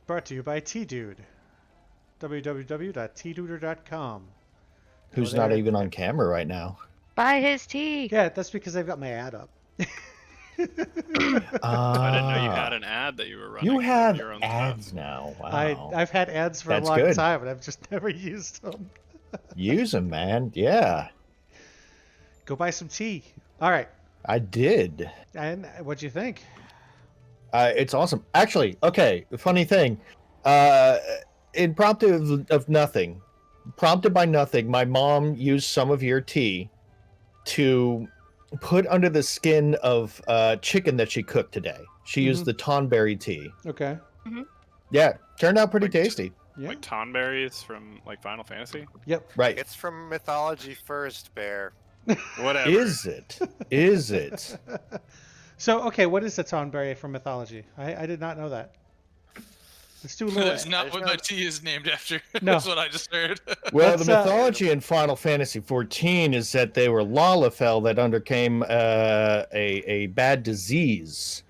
Brought to you by T-Dude. www.tduder.com. Go Who's not there. even on camera right now. Buy his tea. Yeah, that's because I've got my ad up. I didn't know you had an ad that you were running. You have your own ads stuff. now. Wow. I've had ads for That's a long good. time, and I've just never used them. Use them, man. Yeah, Go buy some tea. All right. I did. And what'd you think? It's awesome. Actually, okay, funny thing. Impromptu of nothing. Prompted by nothing, my mom used some of your tea to put under the skin of chicken that she cooked today. She used the tonberry tea. Okay. Yeah, turned out pretty Like, tasty. Yeah. Like Tonberries from like Final Fantasy. Yep. Right. It's from mythology first, Bear. Whatever. Is it? Is it? So, okay, what is a tonberry from mythology? I did not know that. Let's do a little. That's not what my tea is named after. No. That's what I just heard. Well, Let's, the mythology in Final Fantasy XIV is that they were Lalafell that undercame a bad disease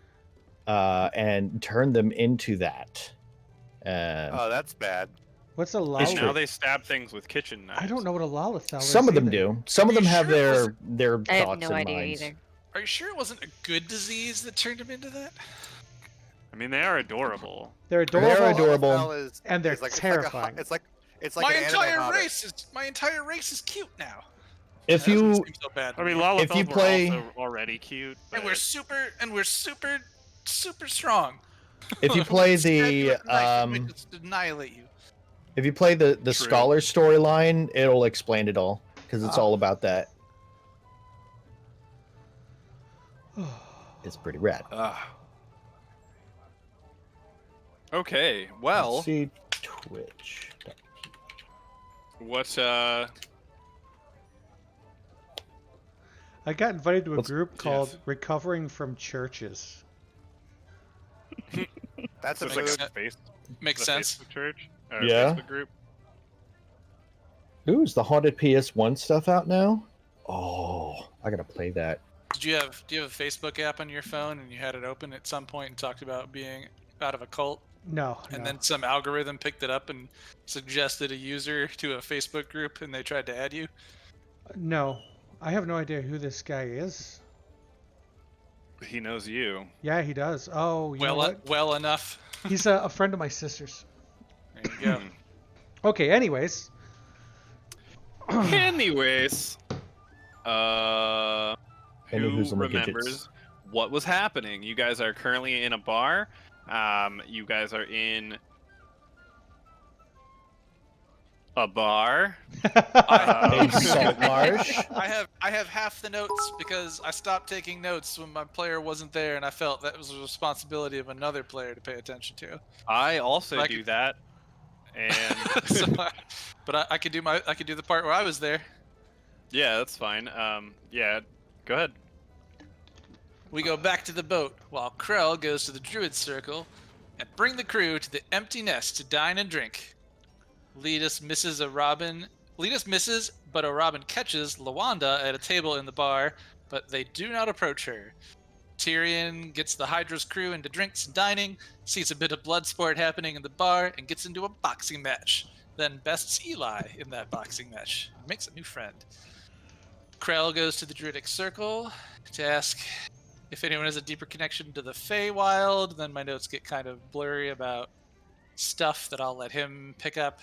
and turned them into that. Oh, that's bad. What's a And lalafell? now they stab things with kitchen knives. I don't know what a lalafell is. Some of them either. do. Some of Are them you have sure it their I have thoughts no and idea minds. either. Are you sure it wasn't a good disease that turned him into that? I mean, they are adorable. They're adorable. They're adorable. Lalafell is, And they're is like, terrifying. It's like my an entire anime hobbit. race is cute now. If That doesn't you seem so bad. I mean, to me. Lalafell If you play- were also already cute. and we're but- super strong. if you play Stab you the with a knife and make us annihilate you. if you play the True. scholar storyline, it'll explain it all because it's all about that. It's pretty rad. Okay, well, Let's see Twitch. what? I got invited to a What's- group called Yes. Recovering from Churches. That's a It's like mood. a face, Makes the sense. Facebook church. Or Yeah. Facebook group. Ooh, is the haunted PS1 stuff out now? Oh, I gotta play that. Do you have a Facebook app on your phone and you had it open at some point and talked about being out of a cult? No. And no. then some algorithm picked it up and suggested a user to a Facebook group and they tried to add you? No. I have no idea who this guy is. He knows you. Yeah, he does. Oh, you know what? Well enough. He's a friend of my sister's. There you go. Okay, anyways. Anyways, Any who who's on the gadgets? remembers what was happening? You guys are currently in a bar. You guys are in a bar. A salt marsh. I have half the notes because I stopped taking notes when my player wasn't there, and I felt that was a responsibility of another player to pay attention to. I also Like- do that, and But I could do the part where I was there. yeah, that's fine. Yeah, go ahead. We go back to the boat while Krell goes to the Druid Circle and bring the crew to the empty nest to dine and drink. Letus misses, but a Robin catches Lawanda at a table in the bar, but they do not approach her. Tyrion gets the Hydra's crew into drinks and dining, sees a bit of blood sport happening in the bar, and gets into a boxing match. Then bests Eli in that boxing match. Makes a new friend. Krell goes to the Druidic Circle to ask if anyone has a deeper connection to the Feywild. Then my notes get kind of blurry about stuff that I'll let him pick up.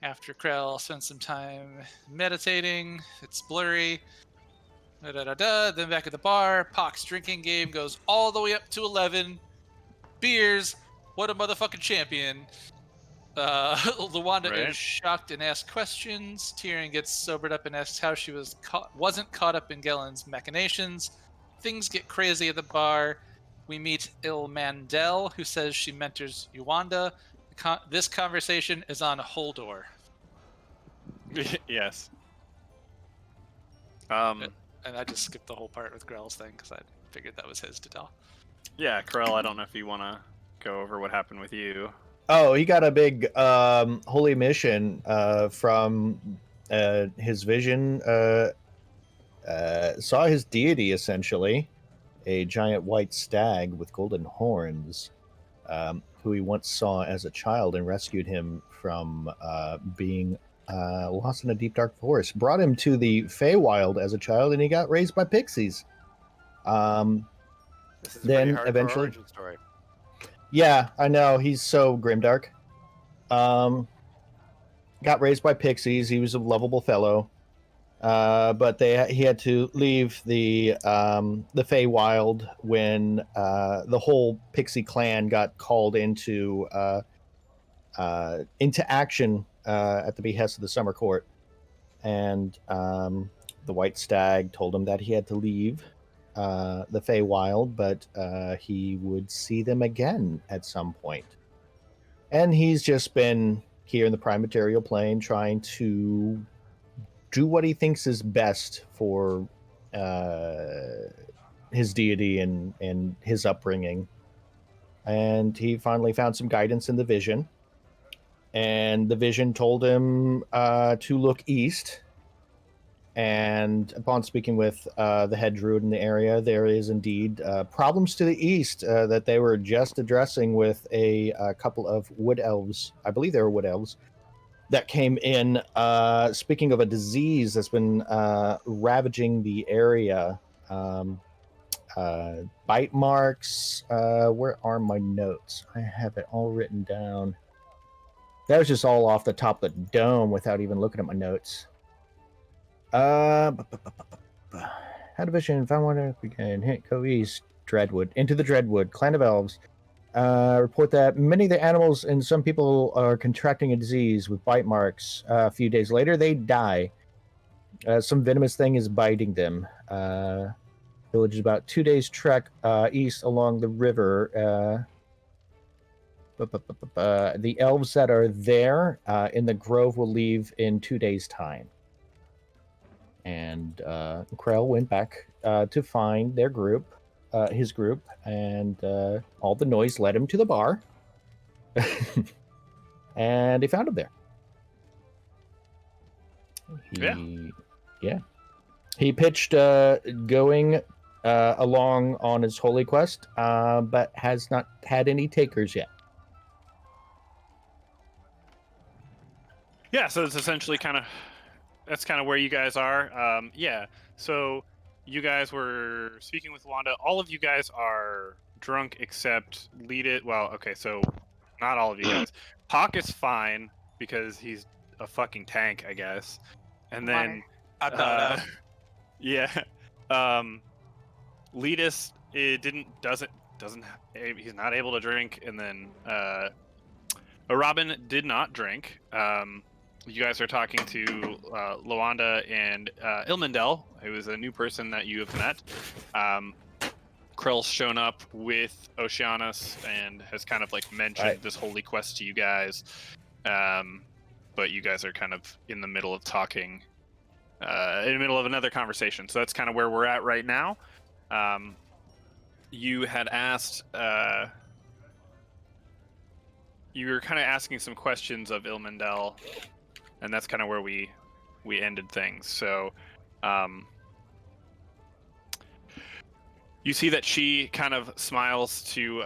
After Krell spends some time meditating, it's blurry. Then back at the bar, Pock's drinking game goes all the way up to 11. Beers, what a motherfucking champion. Luwanda Right. is shocked and asks questions. Tyrion gets sobered up and asks how she wasn't caught up in Gellen's machinations. Things get crazy at the bar. We meet Il Mandel, who says she mentors Uwanda. This conversation is on Holdor. Yes. And I just skipped the whole part with Grell's thing because I figured that was his to tell. Yeah, Krell, I don't know if you want to go over what happened with you. Oh, he got a big holy mission from his vision. Saw his deity, essentially, a giant white stag with golden horns, who he once saw as a child and rescued him from being lost in a deep dark forest. Brought him to the Feywild as a child, and he got raised by pixies. This is a Then pretty hardcore eventually, origin story. yeah, I know he's so grimdark. Got raised by pixies. He was a lovable fellow. But he had to leave the Feywild when the whole pixie clan got called into action at the behest of the Summer Court, and the White Stag told him that he had to leave the Feywild, but he would see them again at some point. And he's just been here in the Prime Material Plane trying to do what he thinks is best for his deity and his upbringing. And he finally found some guidance in the vision. And the vision told him to look east. And upon speaking with the head druid in the area, there is indeed problems to the east that they were just addressing with a couple of wood elves. I believe they were wood elves that came in. Speaking of a disease that's been ravaging the area, bite marks. Where are my notes? I have it all written down. That was just all off the top of the dome without even looking at my notes. Had a vision, found one again. Hit, go east, Dreadwood, into the Dreadwood, clan of elves. Report that many of the animals and some people are contracting a disease with bite marks. A few days later, they die. Some venomous thing is biting them. Village is about 2 days trek east along the river. The elves that are there in the grove will leave in 2 days' time. And Krell went back to find their group, his group, and all the noise led him to the bar. And he found him there. He pitched going along on his holy quest, but has not had any takers yet. Yeah, so it's essentially that's kind of where you guys are. Yeah, so you guys were speaking with Wanda. All of you guys are drunk except Well, okay, so not all of you guys. Hawk is fine because he's a fucking tank, I guess. And then I'm not out. yeah, Letus doesn't he's not able to drink, and then Robin did not drink. You guys are talking to Lawanda and Ilmendel, who is a new person that you have met. Krell's shown up with Oceanus and has kind of like mentioned this holy quest to you guys. But you guys are kind of in the middle of talking, in the middle of another conversation. So that's kind of where we're at right now. You had asked, you were kind of asking some questions of Ilmendel, and that's kind of where we ended things. So, you see that she kind of smiles to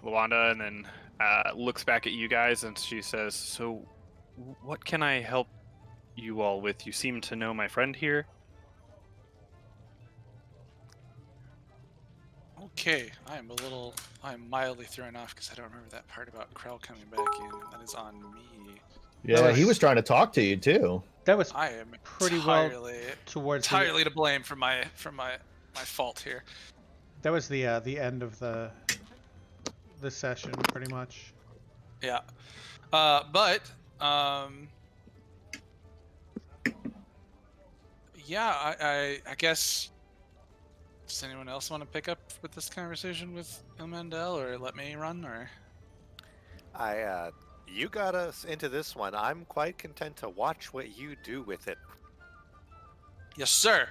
Lawanda and then looks back at you guys, and she says, "So, what can I help you all with? You seem to know my friend here." Okay, I'm mildly thrown off because I don't remember that part about Krell coming back in. That is on me. Yeah, he was trying to talk to you too. That was I am pretty entirely, well towards entirely to blame for my fault here. That was the end of the session, pretty much. Yeah, yeah, I guess. Does anyone else want to pick up with this conversation with Ilmendel, or let me run, or? You got us into this one. I'm quite content to watch what you do with it. Yes, sir.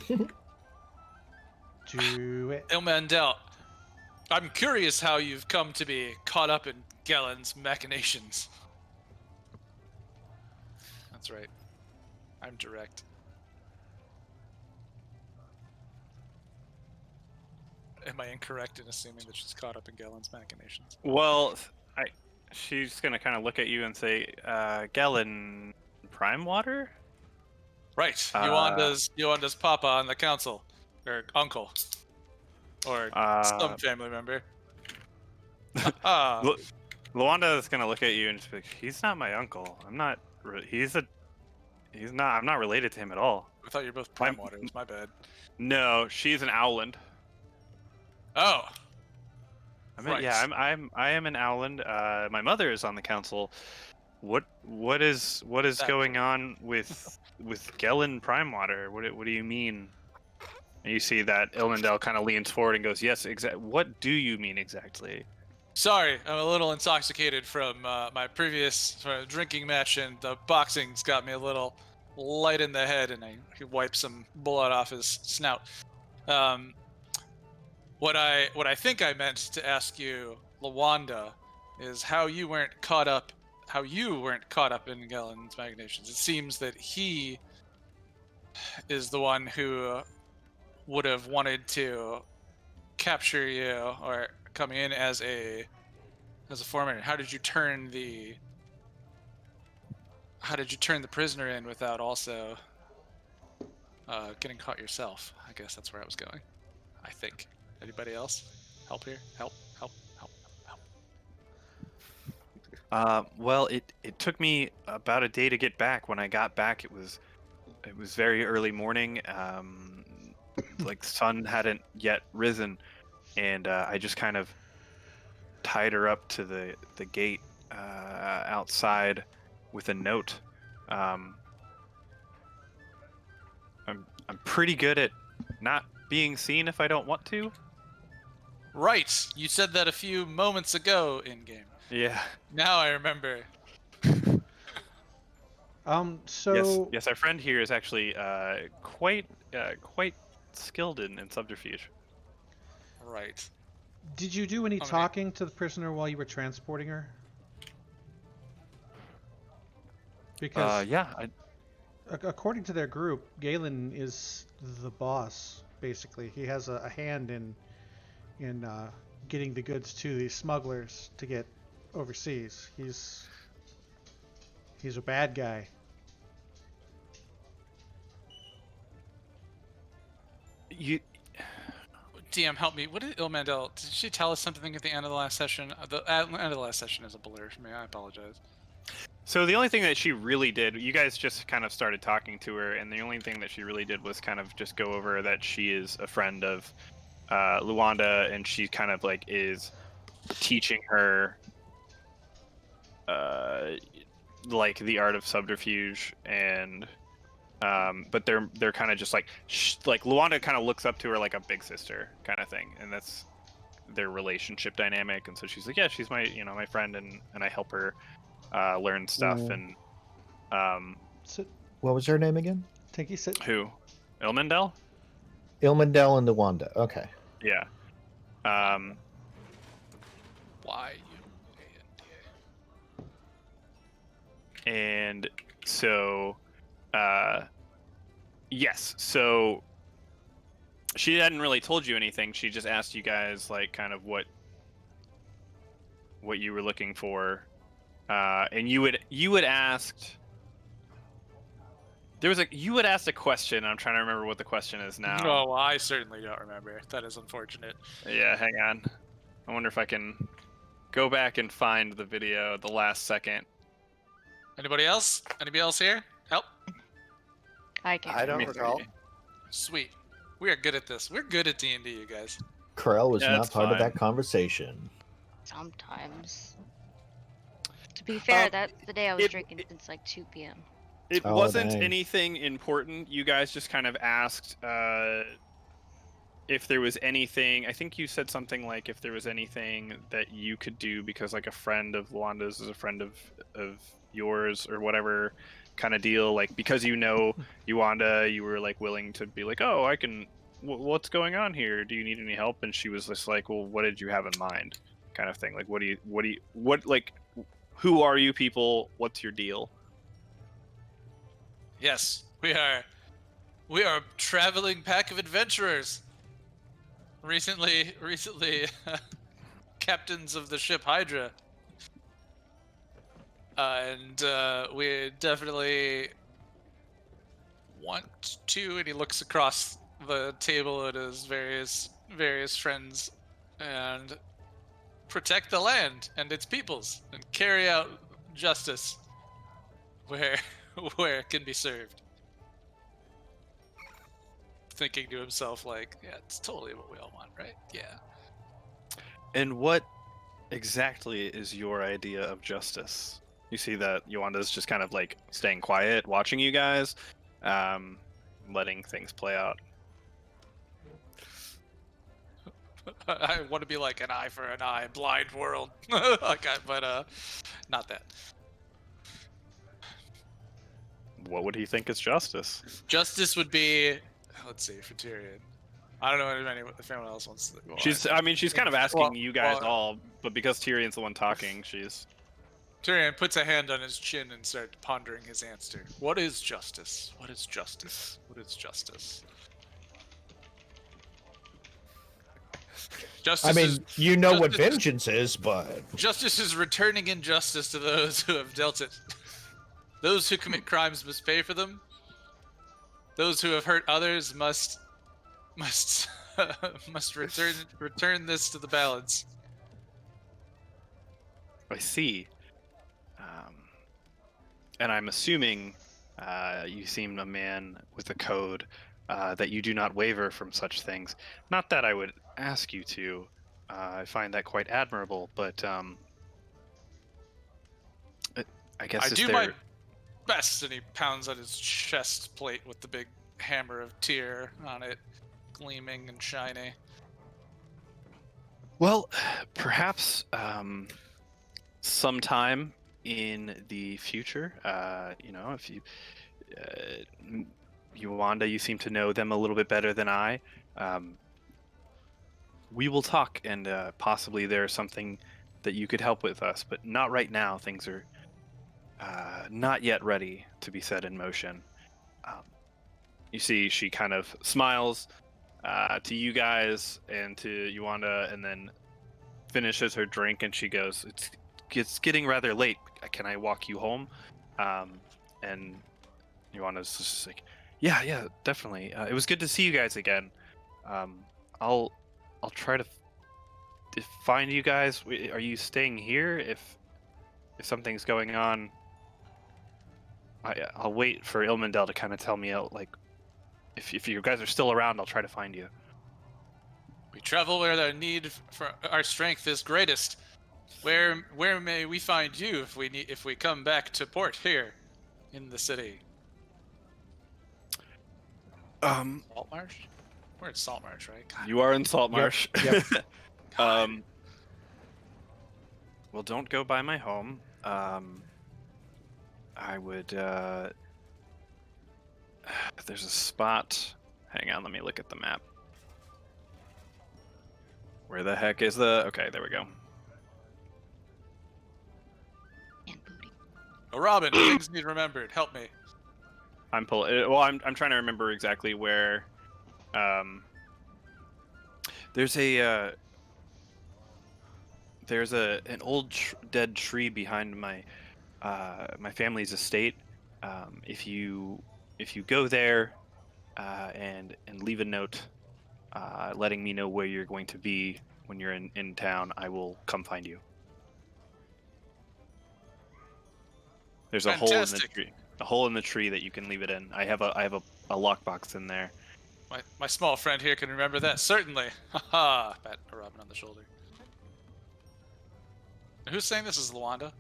Do it. Ilmendel, I'm curious how you've come to be caught up in Gellen's machinations. That's right. I'm direct. Am I incorrect in assuming that she's caught up in Galen's machinations? Well, she's gonna kind of look at you and say, Galen, Prime Water? Right. Yoanda's papa on the council, or uncle, or some family member. Lu- Luanda is gonna look at you and just be like, he's not my uncle. I'm not. He's not. I'm not related to him at all. I thought you were both Prime Waters. My bad. No, she's an Owland. Oh. I mean, Right. yeah, I am an Owland. My mother is on the council. What is going on with Gelen Prime Water? What do you mean? And you see that Ilmendel kind of leans forward and goes, "Yes, what do you mean exactly?" Sorry, I'm a little intoxicated from my previous drinking match, and the boxing's got me a little light in the head, and he wipes some blood off his snout. What I think I meant to ask you, Lawanda, is how you weren't caught up in Galen's machinations. It seems that he is the one who would have wanted to capture you or come in as a foreman. How did you turn the prisoner in without also getting caught yourself? I guess that's where I was going. I think. Anybody else? Help here? Help. Well, it took me about a day to get back. When I got back, it was very early morning. Like the sun hadn't yet risen, and I just kind of tied her up to the gate outside with a note. I'm pretty good at not being seen if I don't want to. Right. You said that a few moments ago in game. Yeah. Now I remember. So Yes, our friend here is actually quite skilled in subterfuge. Right. did you do any talking to the prisoner while you were transporting her? Because yeah, according to their group, Galen is the boss. Basically, he has a hand in getting the goods to these smugglers to get overseas. He's a bad guy. you. DM, help me. What did Ilmandel? Did she tell us something at the end of the last session? The end of the last session is a blur for me. I apologize. So the only thing that she really did, you guys just kind of started talking to her, and the only thing that she really did was kind of just go over that she is a friend of Luanda, and she kind of like is teaching her like the art of subterfuge, and but they're kind of just like like Luanda kind of looks up to her like a big sister kind of thing, and that's their relationship dynamic. And so she's like, yeah, she's my my friend, and I help her learn stuff. And So, What was her name again? Tinky said, who? Ilmendel? Ilmendel and Luanda. Okay. Yeah. Y-U-A-N-D-A. And so yes, so she hadn't really told you anything. She just asked you guys like kind of what you were looking for, and you had asked. You had asked a question. I'm trying to remember what the question is now. Oh, well, I certainly don't remember. That is unfortunate. Yeah, hang on. I wonder if I can go back and find the video, the last second. Anybody else? Anybody else here? Help. I don't recall. Sweet. We are good at this. We're good at D&D, you guys. Krell was Yeah, not it's part of fine. that conversation. Sometimes. To be fair, that's the day I was it- drinking since like 2 p.m. It Oh, wasn't dang. anything important. You guys just kind of asked if there was anything. I think you said something like if there was anything that you could do because like a friend of Luanda's is a friend of yours or whatever kind of deal. Like because Luanda, you were like willing to be like, oh, I can. What's going on here? Do you need any help? And she was just like, well, what did you have in mind? Kind of thing. Like, who are you people? What's your deal? Yes, we are a traveling pack of adventurers. recently, captains of the ship Hydra, and we definitely want to. And he looks across the table at his various friends, and protect the land and its peoples, and carry out justice where where it can be served. Thinking to himself, like, yeah, it's totally what we all want, right? Yeah. And what exactly is your idea of justice? You see that Yoanda's just kind of like staying quiet, watching you guys, letting things play out. I want to be like an eye for an eye, blind world, but not that. What would he think is justice? Justice would be, let's see, for Tyrion. I don't know if anyone else wants to. She's kind of asking Well, you guys well, all, but because Tyrion's the one talking, she's. Tyrion puts a hand on his chin and starts pondering his answer. What is justice? What is justice? What is justice? Justice I mean, is, you know what justice is- vengeance is, but Justice is returning injustice to those who have dealt it. Those who commit crimes must pay for them. Those who have hurt others must return this to the balance. I see. And I'm assuming you seem a man with a code that you do not waver from such things. Not that I would ask you to. I find that quite admirable, but I guess I is do there... my best, and he pounds on his chest plate with the big hammer of Tyr on it, gleaming and shiny. Well, perhaps sometime in the future, if you, Wanda, you seem to know them a little bit better than I. We will talk, and possibly there's something that you could help with us, but not right now. Things are not yet ready to be set in motion. You see, she kind of smiles to you guys and to Yuanda, and then finishes her drink, and she goes, "It's getting rather late. Can I walk you home?" And Yuanda's just like, "Yeah, definitely. It was good to see you guys again. I'll try to find you guys. Are you staying here? If something's going on, I'll wait for Ilmendel to kind of tell me out. Like, if you guys are still around, I'll try to find you." We travel where the need for our strength is greatest. Where may we find you if we come back to port here in the city? Saltmarsh? We're at Saltmarsh, right? God. You are in Saltmarsh. Yep. Well, don't go by my home. I would. There's a spot. Hang on, let me look at the map. Where the heck is the? Okay, there we go. And booty. Oh, Robin, things need remembered. Help me. I'm trying to remember exactly where. There's an old dead tree behind my family's estate. If you go there and leave a note letting me know where you're going to be when you're in town, I will come find you. There's a hole in the Fantastic. tree. A hole in the tree that you can leave it in. I have a lockbox in there. My small friend here can remember that, certainly. Haha. Pat Robin on the shoulder. Who's saying this is Luanda?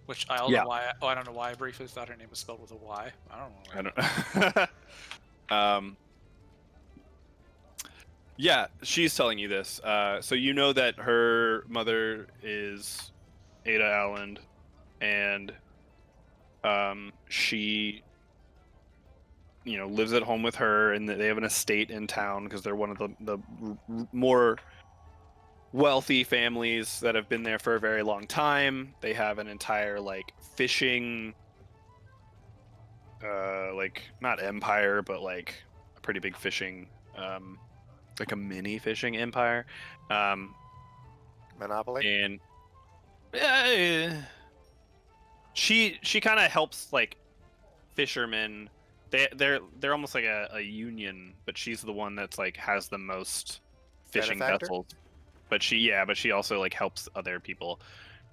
Which I don't know why. I don't know why I briefly thought her name was spelled with a Y. I don't know. Yeah, she's telling you this. So you know that her mother is Ada Alland, and she, lives at home with her, and they have an estate in town because they're one of the more wealthy families that have been there for a very long time. They have an entire fishing, not empire, but a pretty big fishing like a mini fishing empire. Monopoly. And she kind of helps like fishermen. They're almost like a union, but she's the one that's like has the most fishing Benefactor? vessels. But she also like helps other people,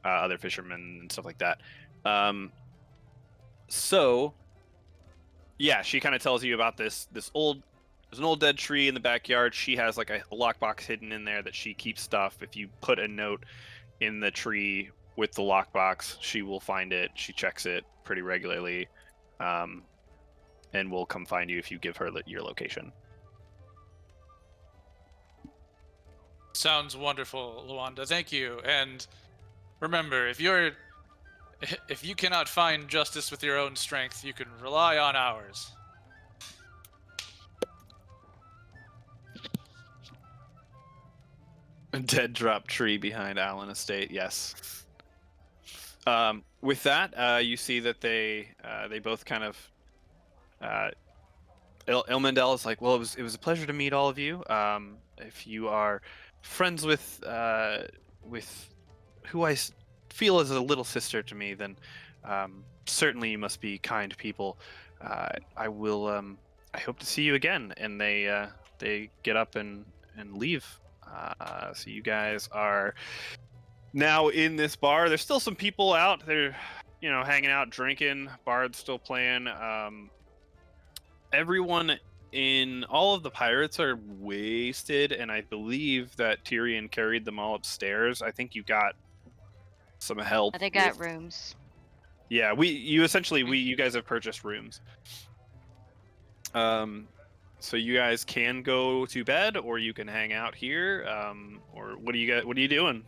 other fishermen and stuff like that. So yeah, she kind of tells you about there's an old dead tree in the backyard. She has like a lockbox hidden in there that she keeps stuff. If you put a note in the tree with the lockbox, she will find it. She checks it pretty regularly, and will come find you if you give her your location. Sounds wonderful, Luanda. Thank you. And remember, if you cannot find justice with your own strength, you can rely on ours. A dead drop tree behind Allen Estate. Yes. With that, you see that they both kind of. Ilmendel is like, well, it was a pleasure to meet all of you. If you are friends with who feel is a little sister to me, then certainly you must be kind people. I will. I hope to see you again. And they get up and leave. So you guys are now in this bar. There's still some people out there, hanging out, drinking. Bard's still playing. Everyone in all of the pirates are wasted, and I believe that Tyrion carried them all upstairs. I think you got some help. They got rooms. Yeah, you guys have purchased rooms. So you guys can go to bed, or you can hang out here. Or what are you doing?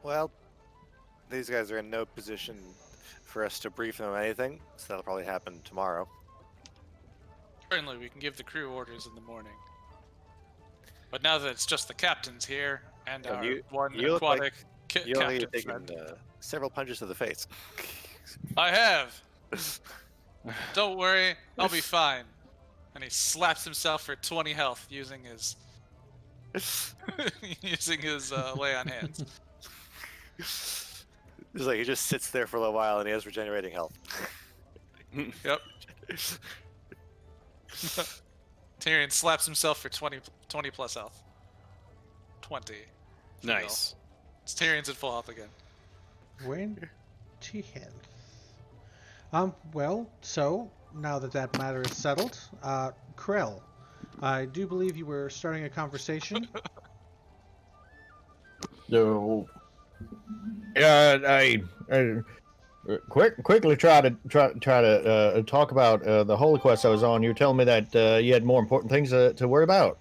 Well, these guys are in no position for us to brief them on anything, so that'll probably happen tomorrow. Certainly, we can give the crew orders in the morning. But now that it's just the captains here and our one you look like aquatic You only captain taken friend. several punches to the face. I have. Don't worry, I'll be fine. And he slaps himself for 20 health using his lay on hands. It's like he just sits there for a little while and he has regenerating health. Yep. Tyrion slaps himself for 20 plus health. 20. Nice. Tyrion's at full health again. 20 health. Well, so now that matter is settled, Krell, I do believe you were starting a conversation. So, I quickly try to talk about the holy quest I was on. You were telling me that you had more important things to worry about.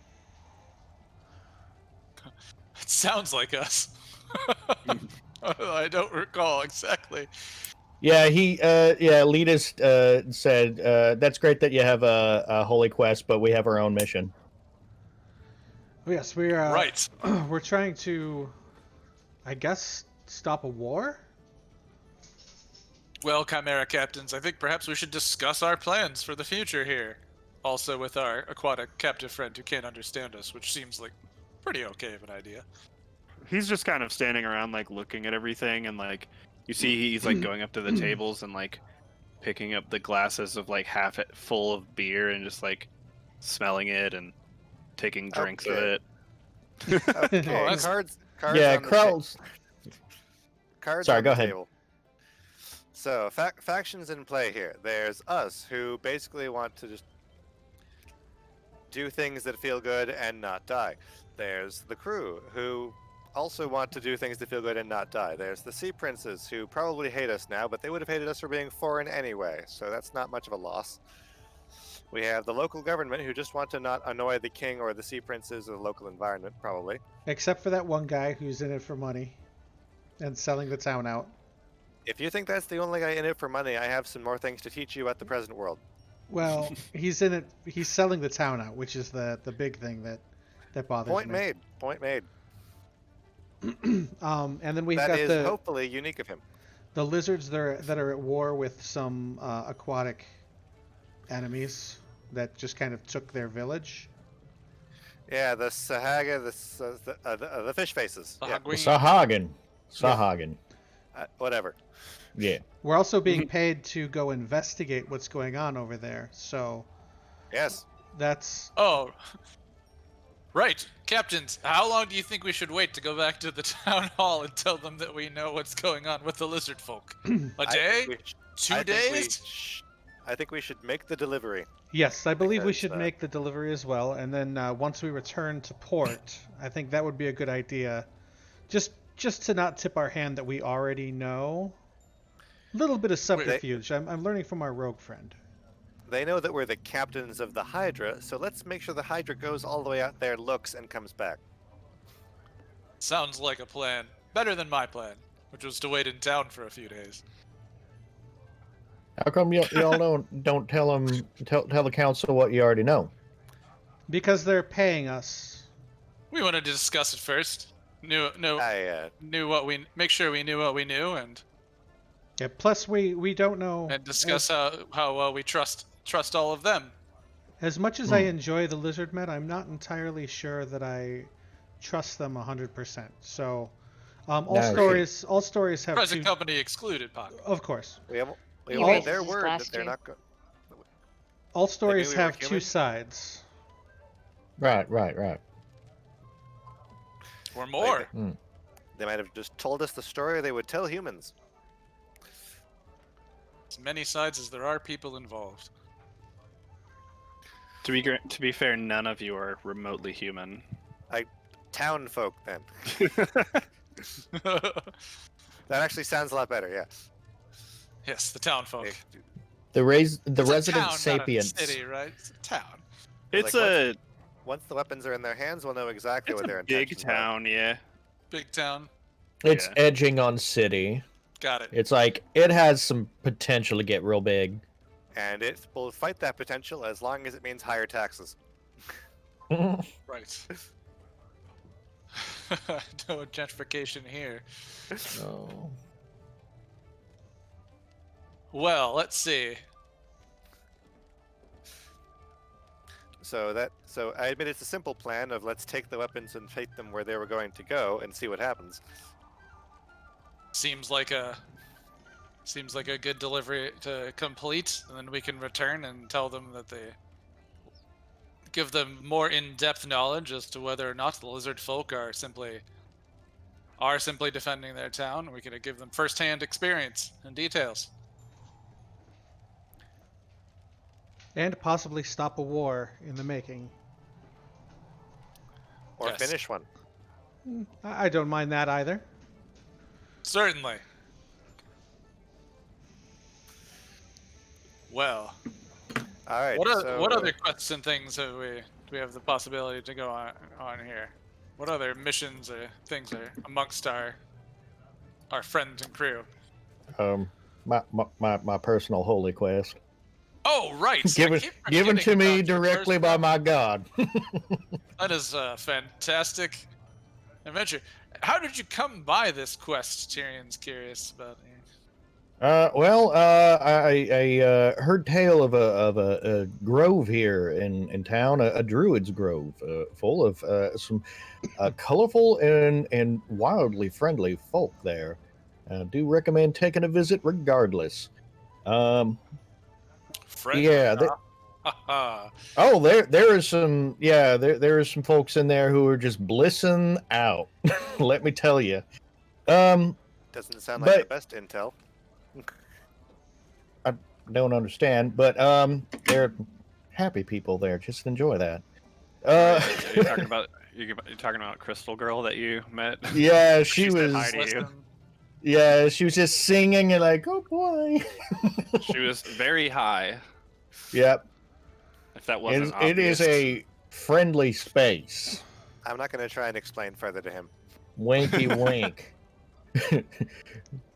It sounds like us. I don't recall exactly. Yeah, Letus said that's great that you have a holy quest, but we have our own mission. Oh, yes, we're Right. We're trying to, I guess, stop a war. Well, Chimera captains, I think perhaps we should discuss our plans for the future here. Also with our aquatic captive friend who can't understand us, which seems like pretty okay of an idea. He's just kind of standing around, like, looking at everything, and, like, you see he's, like, going up to the tables and, like, picking up the glasses of, like, half full of beer and just, like, smelling it and taking drinks of it. Okay, that's- cards Yeah, on the Krell's. cards Sorry, on go the ahead. table. So, factions in play here. There's us, who basically want to just do things that feel good and not die. There's the crew, who also want to do things that feel good and not die. There's the Sea Princes, who probably hate us now, but they would have hated us for being foreign anyway, so that's not much of a loss. We have the local government, who just want to not annoy the king or the Sea Princes or the local environment, probably. Except for that one guy who's in it for money and selling the town out. If you think that's the only guy in it for money, I have some more things to teach you about the present world. Well, he's in it. He's selling the town out, which is the big thing that bothers Point me. made. Point made. And then we've That got is the hopefully unique of him. lizards that are at war with some aquatic enemies. that just kind of took their village. Yeah, the Sahaga, the fish faces. Yeah, Sahagween. Sahagin. whatever. Yeah. We're also being paid to go investigate what's going on over there, so Yes. that's Oh, right. Captains, how long do you think we should wait to go back to the town hall and tell them that we know what's going on with the lizard folk? A day? 2 days? I think we should make the delivery. yes, I believe we Because, should make the delivery as well, and then once we return to port, I think that would be a good idea. Just to not tip our hand that we already know. A little bit of subterfuge. I'm learning from our rogue friend. They know that we're the captains of the Hydra, so let's make sure the Hydra goes all the way out there, looks, and comes back. Sounds like a plan. Better than my plan, which was to wait in town for a few days. How come y'all don't tell the council what you already know? Because they're paying us. We wanted to discuss it first. Make sure we knew what we knew, and Yeah, plus we don't know. discuss how we trust all of them. As much as I enjoy the lizard men, I'm not entirely sure that I trust them 100%. So, all stories have Present two. company excluded, Pock. Of course, We You want raised their this word that last they're year. not going. all stories we were have two human? sides. Right. Or more. They might have just told us the story they would tell humans. As many sides as there are people involved. To be fair, none of you are remotely human. Town folk, then. That actually sounds a lot better. Yeah. Yes, the town folk. The It's a resident town, sapiens. Not a city, right? It's a town. It's Like, Once the weapons are in their hands, we'll know exactly it's what their a big intentions are. town, yeah. Big town. It's Yeah. edging on city. Got it. It's like it has some potential to get real big. And it will fight that potential as long as it means higher taxes. Right. No gentrification here. Oh. Well, let's see. So I admit it's a simple plan of let's take the weapons and take them where they were going to go and see what happens. Seems like a good delivery to complete, and then we can return and tell them that they give them more in-depth knowledge as to whether or not the lizard folk are simply defending their town. We can give them first-hand experience and details. And possibly stop a war in the making. Or Yes. finish one. I don't mind that either. Certainly. Well, All right. what other quests and things do we have the possibility to go on here? What other missions or things are amongst our friends and crew? My personal holy quest. Oh, right. I Given keep given to forgetting me about your directly first by one. my god. That is a fantastic adventure. How did you come by this quest? Tyrion's curious about. I heard tale of a grove here in town, a druid's grove, full of some colorful and wildly friendly folk there. Do recommend taking a visit regardless. Friend, Yeah. Oh, there is some. Yeah, there is some folks in there who are just blissing out. Let me tell you. Doesn't sound like the but- best intel. I don't understand, but they're happy people there. Just enjoy that. You're talking about Crystal Girl that you met. Yeah, she said was. hi to you. listen, Yeah, she was just singing and like, oh boy. She was very high. Yep. If that wasn't It is obvious. a friendly space. I'm not going to try and explain further to him. Winky wink.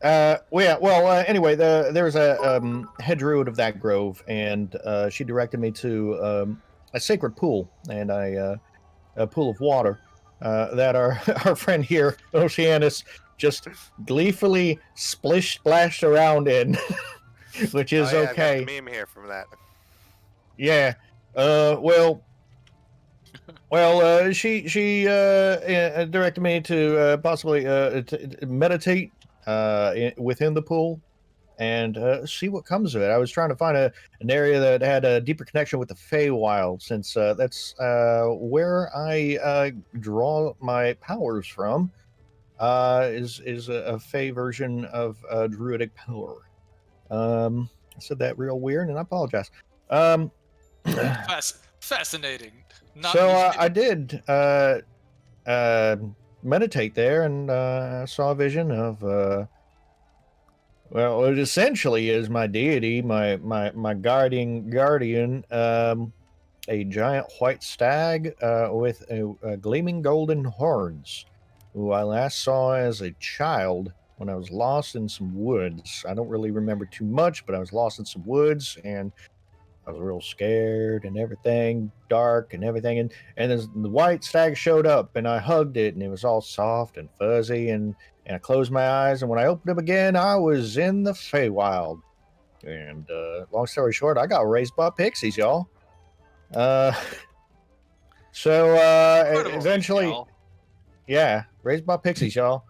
Anyway, there's a head druid of that grove, and she directed me to a sacred pool and a pool of water that our friend here, Oceanus, just gleefully splashed around in, which is Oh, yeah, I've got okay. the meme here from that. Yeah, She directed me to possibly meditate within the pool and see what comes of it. I was trying to find an area that had a deeper connection with the Feywild, since that's where I draw my powers from. Is a Fey version of druidic power. I said that real weird, and I apologize. Fascinating. Not So usually- I did meditate there, and saw a vision of well, it essentially is my deity, my guardian, a giant white stag with a gleaming golden horns, who I last saw as a child when I was lost in some woods. I don't really remember too much, but I was lost in some woods, and I was real scared and everything, dark and everything. And as the white stag showed up, and I hugged it, and it was all soft and fuzzy, and I closed my eyes, and when I opened them again, I was in the Feywild. And long story short, I got raised by pixies, y'all. So Incredible. eventually, Y'all. yeah, raised by pixies, y'all.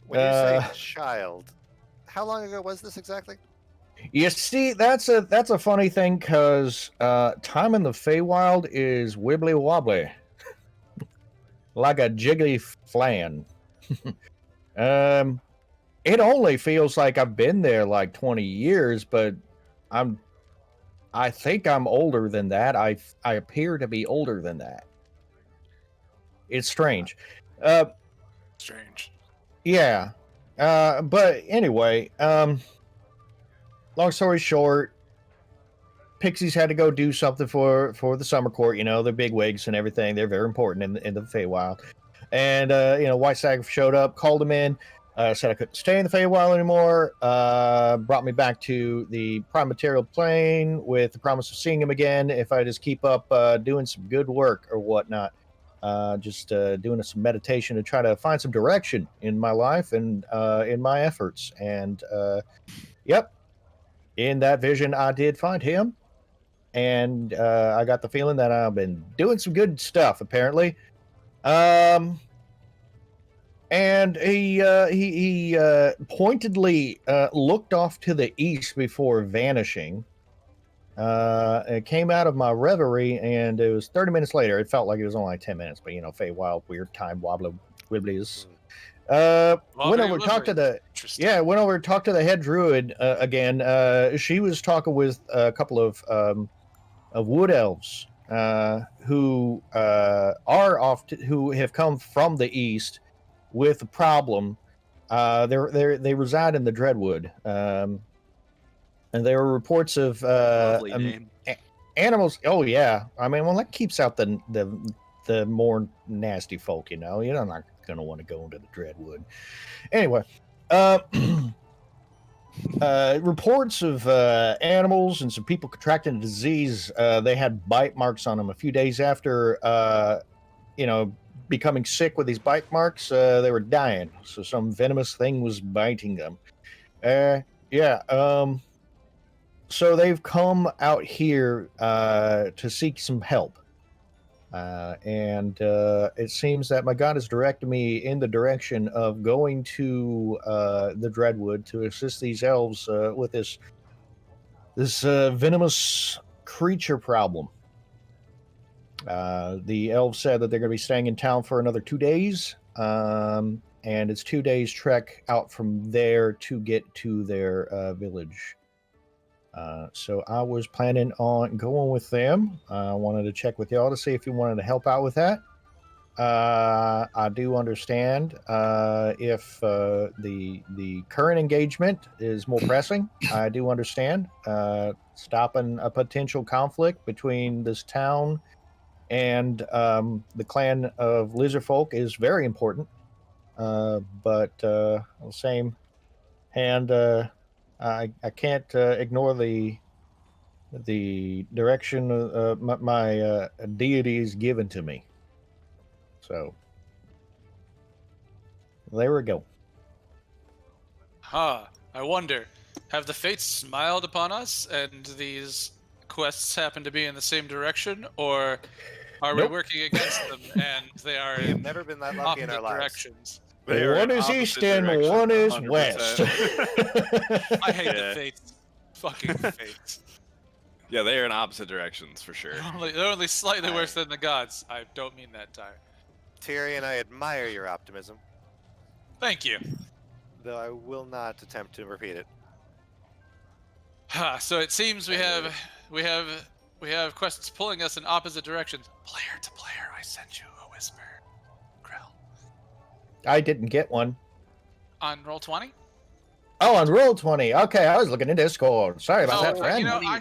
When you say Uh, child, how long ago was this exactly? You see, that's a funny thing, because time in the Feywild is wibbly wobbly, like a jiggly flan. It only feels like I've been there like 20 years, but I think I'm older than that. I appear to be older than that. It's strange. Strange. Yeah. But anyway, long story short, Pixies had to go do something for the summer court. You know, they're big wigs and everything. They're very important in the Feywild. And White Stag showed up, called him in, said I couldn't stay in the Feywild anymore. Brought me back to the prime material plane with the promise of seeing him again if I just keep up doing some good work or whatnot. Just doing some meditation to try to find some direction in my life and in my efforts. And yep, in that vision, I did find him. And I got the feeling that I've been doing some good stuff, apparently. And he pointedly looked off to the east before vanishing. It came out of my reverie, and it was 30 minutes later. It felt like it was only like 10 minutes, but Feywild, weird time, wibblies. Went over to talk to the went over to talk to the head druid again. She was talking with a couple of wood elves who who have come from the east with a problem. They reside in the Dreadwood, and there are reports of Lovely name. animals. Oh yeah, I mean, well, that keeps out the more nasty folk. You're not going to want to go into the Dreadwood. Anyway, reports of animals and some people contracting a disease. They had bite marks on them a few days after, becoming sick with these bite marks. They were dying, so some venomous thing was biting them. So they've come out here to seek some help. And it seems that my god has directed me in the direction of going to the Dreadwood to assist these elves with this venomous creature problem. The elves said that they're going to be staying in town for another 2 days, and it's 2 days trek out from there to get to their village. So I was planning on going with them. I wanted to check with y'all to see if you wanted to help out with that. I do understand if the current engagement is more pressing. I do understand stopping a potential conflict between this town and the clan of Lizardfolk is very important. But on the same hand, I can't ignore the direction my deity is given to me. So there we go. I wonder, have the fates smiled upon us and these quests happen to be in the same direction, or are we Nope. working against them and they are We have in never been that lucky in our opposite lives. directions? They are One in is east opposite and directions, one is 100%. west. I hate Yeah. the fates. Fucking fates. Yeah, they are in opposite directions for sure. They're only slightly worse I- than the gods. I don't mean that, Tyre. Tyrion, I admire your optimism, Thank you. though I will not attempt to repeat it. So it seems we have quests pulling us in opposite directions. Player to player, I sent you a whisper. Krell. I didn't get one. On roll 20? Oh, on Roll20. Okay, I was looking at Discord. Sorry about that, friend. You know, What do you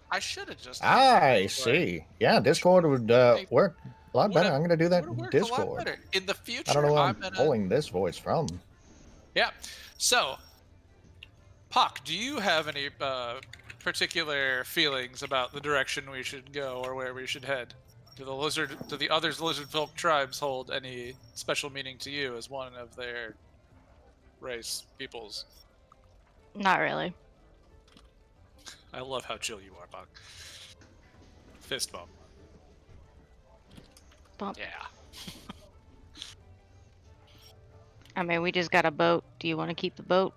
I should have just. I see. Yeah, Discord would work a lot better. I'm going to do that in Would've worked a lot Discord. better. In the future, I don't know where I'm gonna. pulling this voice from. Yeah. So, Puck, do you have any particular feelings about the direction we should go or where we should head? Do the other lizard folk tribes hold any special meaning to you as one of their race peoples? Not really. I love how chill you are, Puck. Fist bump. Bump. Yeah. I mean, we just got a boat. Do you want to keep the boat?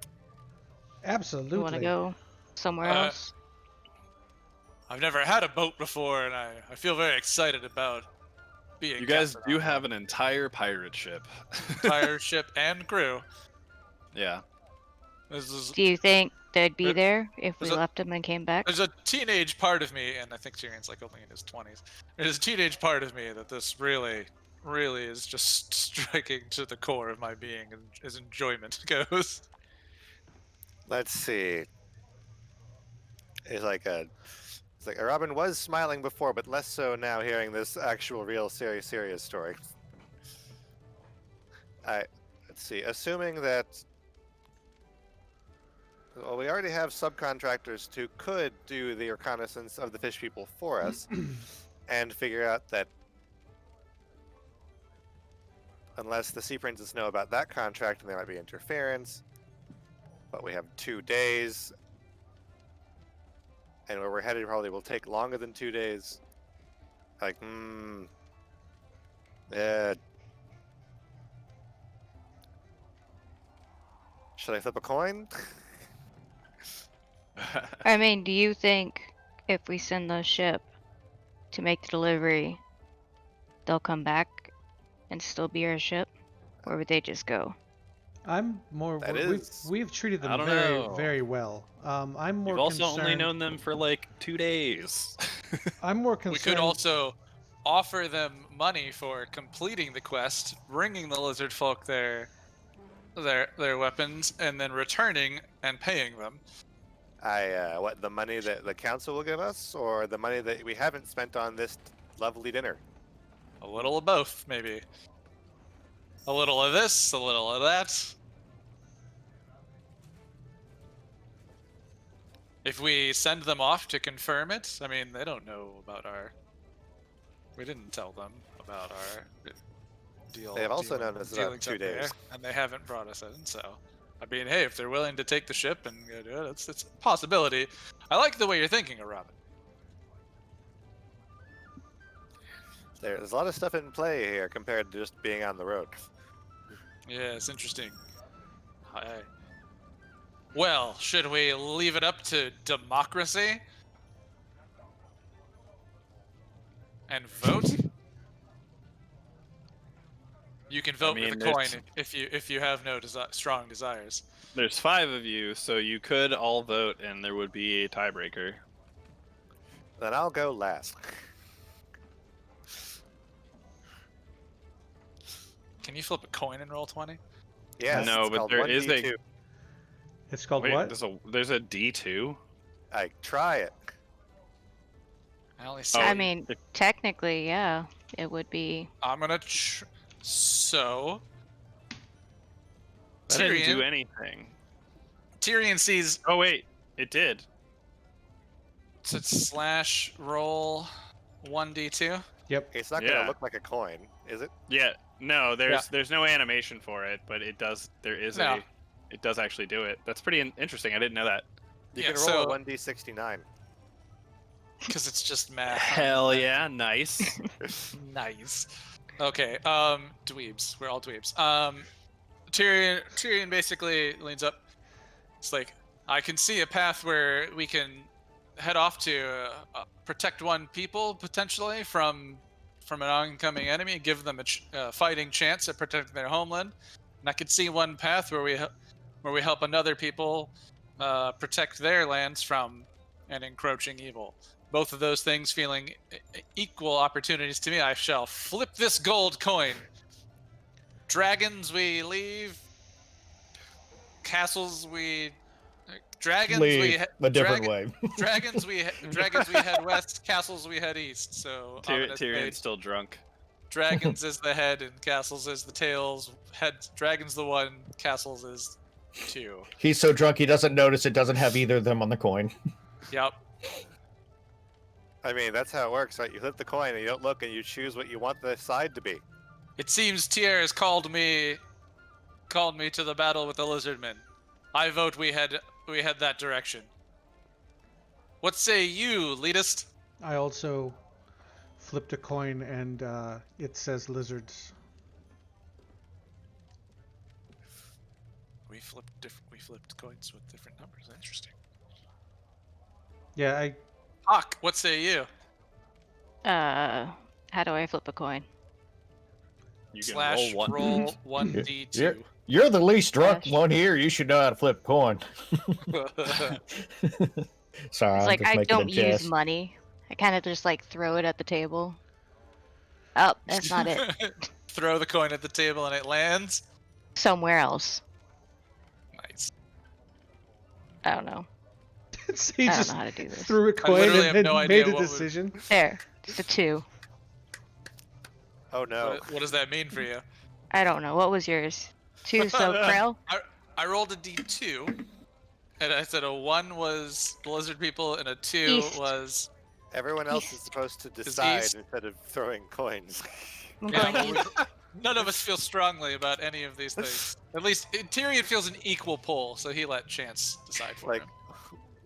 Absolutely. You want to go somewhere Uh, else? I've never had a boat before, and I feel very excited about being. You guys captain do on have an entire pirate ship. an entire ship and crew. Yeah. This is Do you think they'd be there- there if we there's a- left them and came back? There's a teenage part of me, and I think Tyrion's like only in his 20s. There's a teenage part of me that this really is just striking to the core of my being, and as enjoyment goes. Let's see. It's like Robin was smiling before, but less so now hearing this actual, real, serious story. Let's see. Assuming that, well, we already have subcontractors who could do the reconnaissance of the fish people for us, and figure out that unless the Sea Princes know about that contract, there might be interference. But we have 2 days. And where we're headed probably will take longer than 2 days. Like, should I flip a coin? I mean, do you think if we send the ship to make the delivery, they'll come back and still be our ship? Or would they just go? I'm more. That we've, is- we've treated I them don't very, know. very well. I'm more You've also concerned. only known them for like 2 days. I'm more We concerned. could also offer them money for completing the quest, bringing the lizard folk their weapons, and then returning and paying them. What, the money that the council will give us, or the money that we haven't spent on this lovely dinner? A little of both, maybe. A little of this, a little of that. If we send them off to confirm it, I mean, they don't know about our. We didn't tell them about our deal. They have also deal- known us about dealings 2 up there, days. and they haven't brought us in. So, I mean, hey, if they're willing to take the ship and go do it, it's a possibility. I like the way you're thinking, Robin. There's a lot of stuff in play here compared to just being on the road. Yeah, it's interesting. Well, should we leave it up to democracy? And vote? You can vote mean, with a coin there's- if you have no strong desires. There's 5 of you, so you could all vote and there would be a tiebreaker. Then I'll go last. Can you flip a coin in roll 20? Yes, No, it's but called there is a- 1d2. It's called Wait, what? there's a D2? I try it. I only see. Oh, I mean, technically, yeah, it would be. I'm gonna. So. That didn't do Tyrion, anything. Tyrion sees. Oh wait, it did. So it's slash roll 1d2. Yep. It's not Yeah. gonna look like a coin, is it? Yeah, no, there's no animation for it, but it does. No. It does actually do it. That's pretty interesting. I didn't know that. You Yeah, can roll so- a 1d69. Because it's just math. Hell yeah, nice. Nice. Okay, dweebs. We're all dweebs. Tyrion basically leans up. It's like, I can see a path where we can head off to protect one people potentially from an oncoming enemy, give them a fighting chance at protecting their homeland. And I could see one path where we help another people protect their lands from an encroaching evil. Both of those things feeling equal opportunities to me. I shall flip this gold coin. Dragons we leave. Castles we. Dragons Leave we. a different way. Dragons we head west. Castles we head east. So Tyrion's still drunk. Dragons is the head and castles is the tails. Dragons the one. Castles is two. He's so drunk he doesn't notice it doesn't have either of them on the coin. Yep. I mean, that's how it works, right? You flip the coin and you don't look and you choose what you want the side to be. It seems Tyr has called me to the battle with the lizardmen. I vote we head that direction. What say you, leadist? I also flipped a coin and it says lizards. We flipped coins with different numbers. Interesting. Yeah, Hawk, what say you? How do I flip a coin? You can Slash roll one. 1d2. You're the least drunk Gosh. one here. You should know how to flip a coin. Sorry, It's I'm like just I making don't a use jest. money. I kind of just like throw it at the table. Oh, that's not it. Throw the coin at the table and it lands. Somewhere else. Nice. I don't know. he I don't just know how to do this. threw a coin literally and have no then idea made a what would- decision. There. Just a 2. Oh no. What does that mean for you? I don't know. What was yours? 2, so Krell? I rolled a d2, and I said a 1 was the lizard people, and a 2 East. was. Everyone else is supposed to decide east. instead of throwing coins. I'm Yeah, going well, east. none of us feel strongly about any of these things. At least Tyrion feels an equal pull, so he let chance decide for Like, him.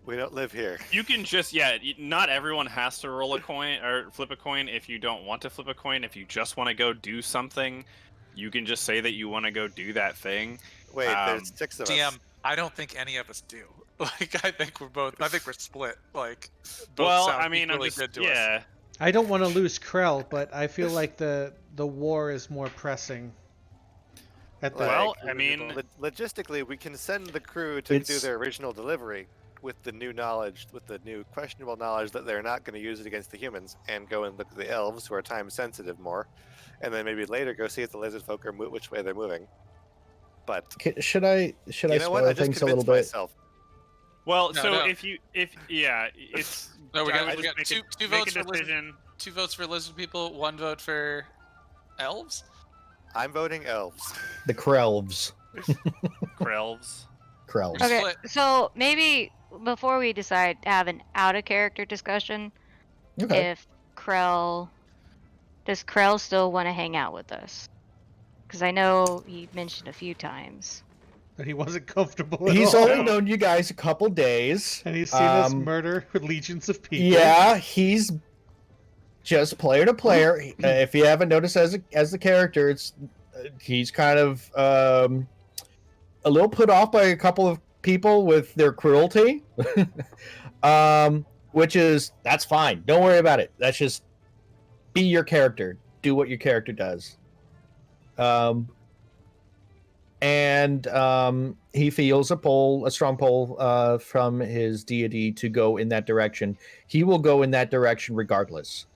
we don't live here. You can just not everyone has to roll a coin or flip a coin if you don't want to flip a coin. If you just want to go do something, you can just say that you want to go do that thing. Wait, there's 6 of DM, us. I don't think any of us do. Like, I think we're split. Like, both Well, sound I mean, I'm equally just good to us. yeah. I don't want to lose Krell, but I feel like the war is more pressing. At the Well, I mean- logistically, we can send the crew to do It's- their original delivery with the new knowledge, with the new questionable knowledge that they're not going to use it against the humans, and go and look at the elves who are time sensitive more, and then maybe later go see if the lizard folk are which way they're moving. But Should I you know what? spoil I just things a little convinced bit? myself. Well, No, so no. it's No, we I got, would we just got two make votes a for lizard, decision. 2 votes for lizard people, 1 vote for elves. I'm voting elves. The Krelves. Krelves. Krelves. Okay. Okay, Split. so maybe before we decide to have an out-of-character discussion, Okay. if does Krell still want to hang out with us? Because I know he mentioned a few times. that he wasn't comfortable at He's all. only known you guys a couple days. And he's seen us murder legions of people. Yeah, he's just player to player. If you haven't noticed as the character, it's he's kind of a little put off by a couple of people with their cruelty, which is that's fine. Don't worry about it. That's just be your character. Do what your character does. And he feels a strong pull from his deity to go in that direction. He will go in that direction regardless.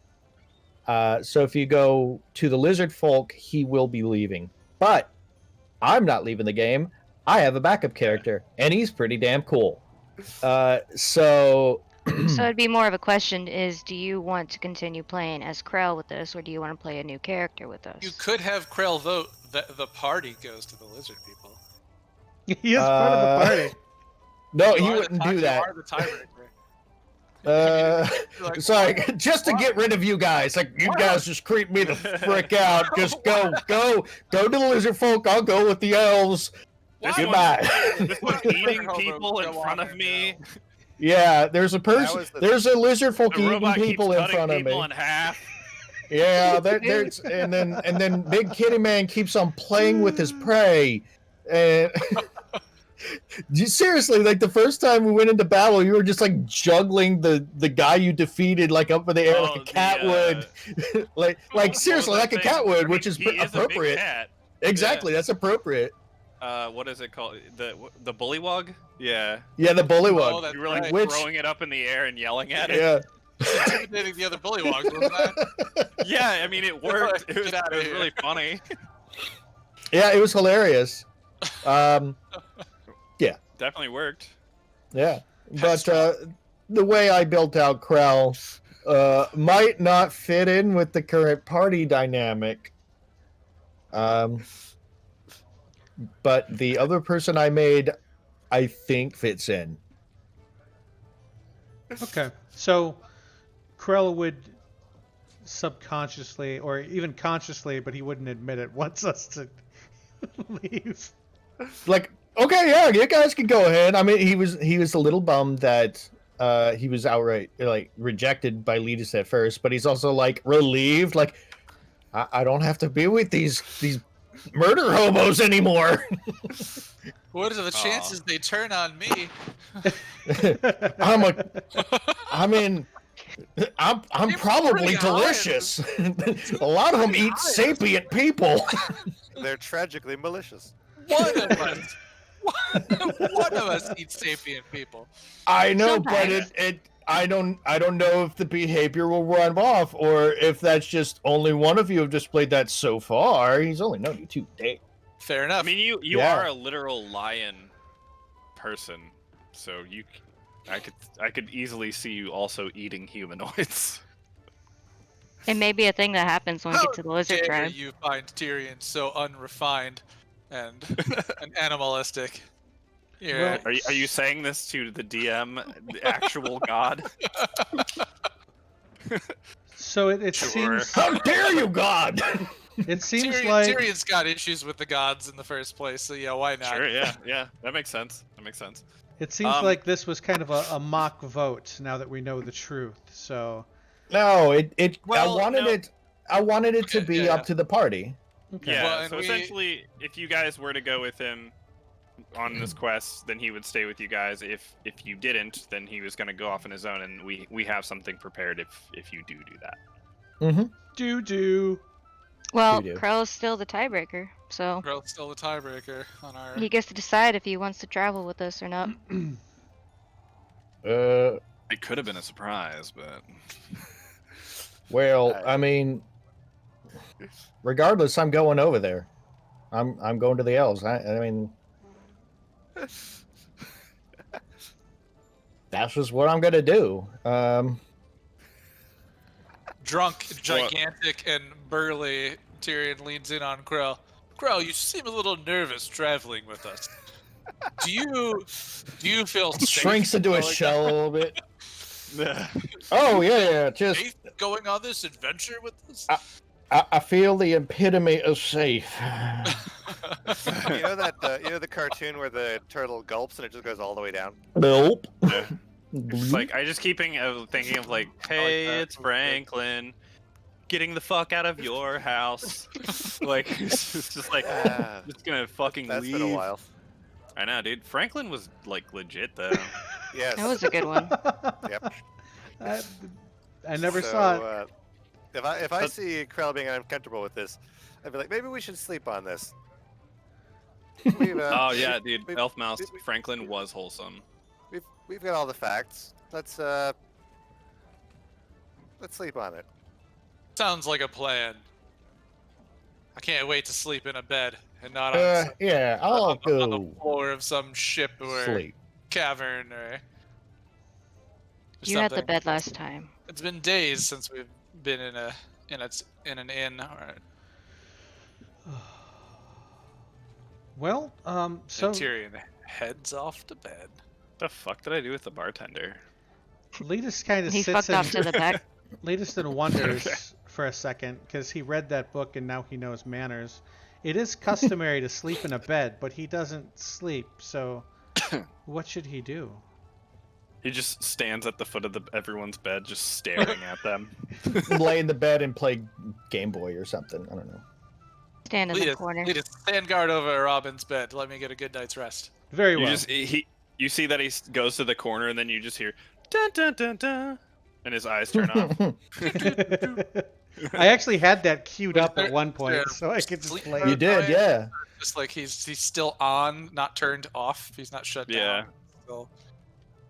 So if you go to the lizard folk, he will be leaving. But I'm not leaving the game. I have a backup character, and he's pretty damn cool. So So it'd be more of a question: is do you want to continue playing as Krell with us, or do you want to play a new character with us? You could have Krell vote that the party goes to the lizard people. He is part of the party. no, You he are the wouldn't tie- do you that. are the tiebreaker. Uh, Like, sorry, just to get rid of you guys. Like you guys just creep me the frick out. Just go to the lizard folk. I'll go with the elves. This Goodbye. This one's eating Hobo, people in go front on of me. Yeah, there's a person. was the- There's a lizard folk The eating robot keeps people in cutting front of people me. in half. Yeah, there's and then Big Kitty Man keeps on playing with his prey, and seriously, like the first time we went into battle, you were just like juggling the guy you defeated like up in the air like a cat would, like seriously What was like that a cat thing? would, I mean, which is he is a big appropriate. cat. Exactly, that's appropriate. What is it called? The bullywug? Yeah. Yeah, the Oh, bullywug. that's You were like right. Which- throwing it up in the air and yelling at it. Yeah. Intimidating the other bullywugs, wasn't that? Yeah, I mean it worked. It was, Get outta here. really funny. Yeah, it was hilarious. Definitely worked. Yeah, but the way I built out Krell might not fit in with the current party dynamic. But the other person I made, I think fits in. Okay, so Krell would subconsciously, or even consciously, but he wouldn't admit it, wants us to leave. Like, okay, yeah, you guys can go ahead. I mean, he was a little bummed that he was outright like rejected by Letus at first, but he's also like relieved, like I don't have to be with these murder hobos anymore. What are the chances they turn on me? I'm You're probably pretty high. delicious. A lot of them eat sapient people. They're tragically malicious. One of us. One of us eats sapient people. I know, but Sometimes. I don't know if the behavior will run off or if that's just only one of you have displayed that so far. He's only known you 2 days. Fair I enough. mean, you Yeah. are a literal lion person, so I could easily see you also eating humanoids. It may be a thing that happens when we get to the lizard dare tribe. you find Tyrion so unrefined and animalistic? Yeah. Well- Are you saying this to the DM, the actual god? So it Sure. seems How dare you, God? it seems like Tyrion's got issues with the gods in the first place, so yeah, why not? Sure, yeah, that makes sense. it seems Um, like this was kind of a mock vote. Now that we know the truth, so No, Well, I wanted it to be Yeah. up to the party. okay. Yeah, Well, and so we- essentially, if you guys were to go with him on this quest, then he would stay with you guys. If you didn't, then he was going to go off on his own, and we have something prepared if you do that. Mm-hmm. Do. Well, You do. Krell's still the tiebreaker, so Grill's still the tiebreaker on our. he gets to decide if he wants to travel with us or not. It could have been a surprise, but Well, I mean, regardless, I'm going over there. I'm going to the elves. I mean, that's just what I'm gonna do. Drunk, gigantic, and burly, Tyrion leans in on Krell. Krell, you seem a little nervous traveling with us. Do you feel safe shrinks into a going shell a little bit. Oh yeah, just safe going on this adventure with us? I feel the epitome of safe. You know that you know the cartoon where the turtle gulps and it just goes all the way down? Nope. it's like I just keep thinking of like, hey, that. it's Franklin, getting the fuck out of your house. Like it's just like just gonna fucking That's leave. been a while. I know, dude. Franklin was like legit though. Yes. That was a good one. Yep. I never saw it. If I see Krell being uncomfortable with this, I'd be like, maybe we should sleep on this. We've, Oh yeah, dude. we've- Elf Mouse. we- Franklin was wholesome. we've got all the facts. Let's sleep on it. Sounds like a plan. I can't wait to sleep in a bed and not on, some- Yeah, I'll on the go floor of some ship or sleep. cavern or. You had the something. bed last time. It's been days since we've been in an inn or Well, so Tyrion heads off to bed. The fuck did I do with the bartender? Letus kind of He sits fucked off to and the back. Letus and wonders for a second because he read that book and now he knows manners. It is customary to sleep in a bed, but he doesn't sleep. So, what should he do? He just stands at the foot of everyone's bed, just staring at them. Lay in the bed and play Game Boy or something. I don't know. Stand in the corner. Lead us, stand guard over Robin's bed. Let me get a good night's rest. Very You well. just you see that he goes to the corner, and then you just hear dun dun dun dun, and his eyes turn off. I actually had that queued up There- at one point, there- so I could just sleep play mode. You did, yeah. Just like he's still on, not turned off. He's not shut Yeah. down. Still,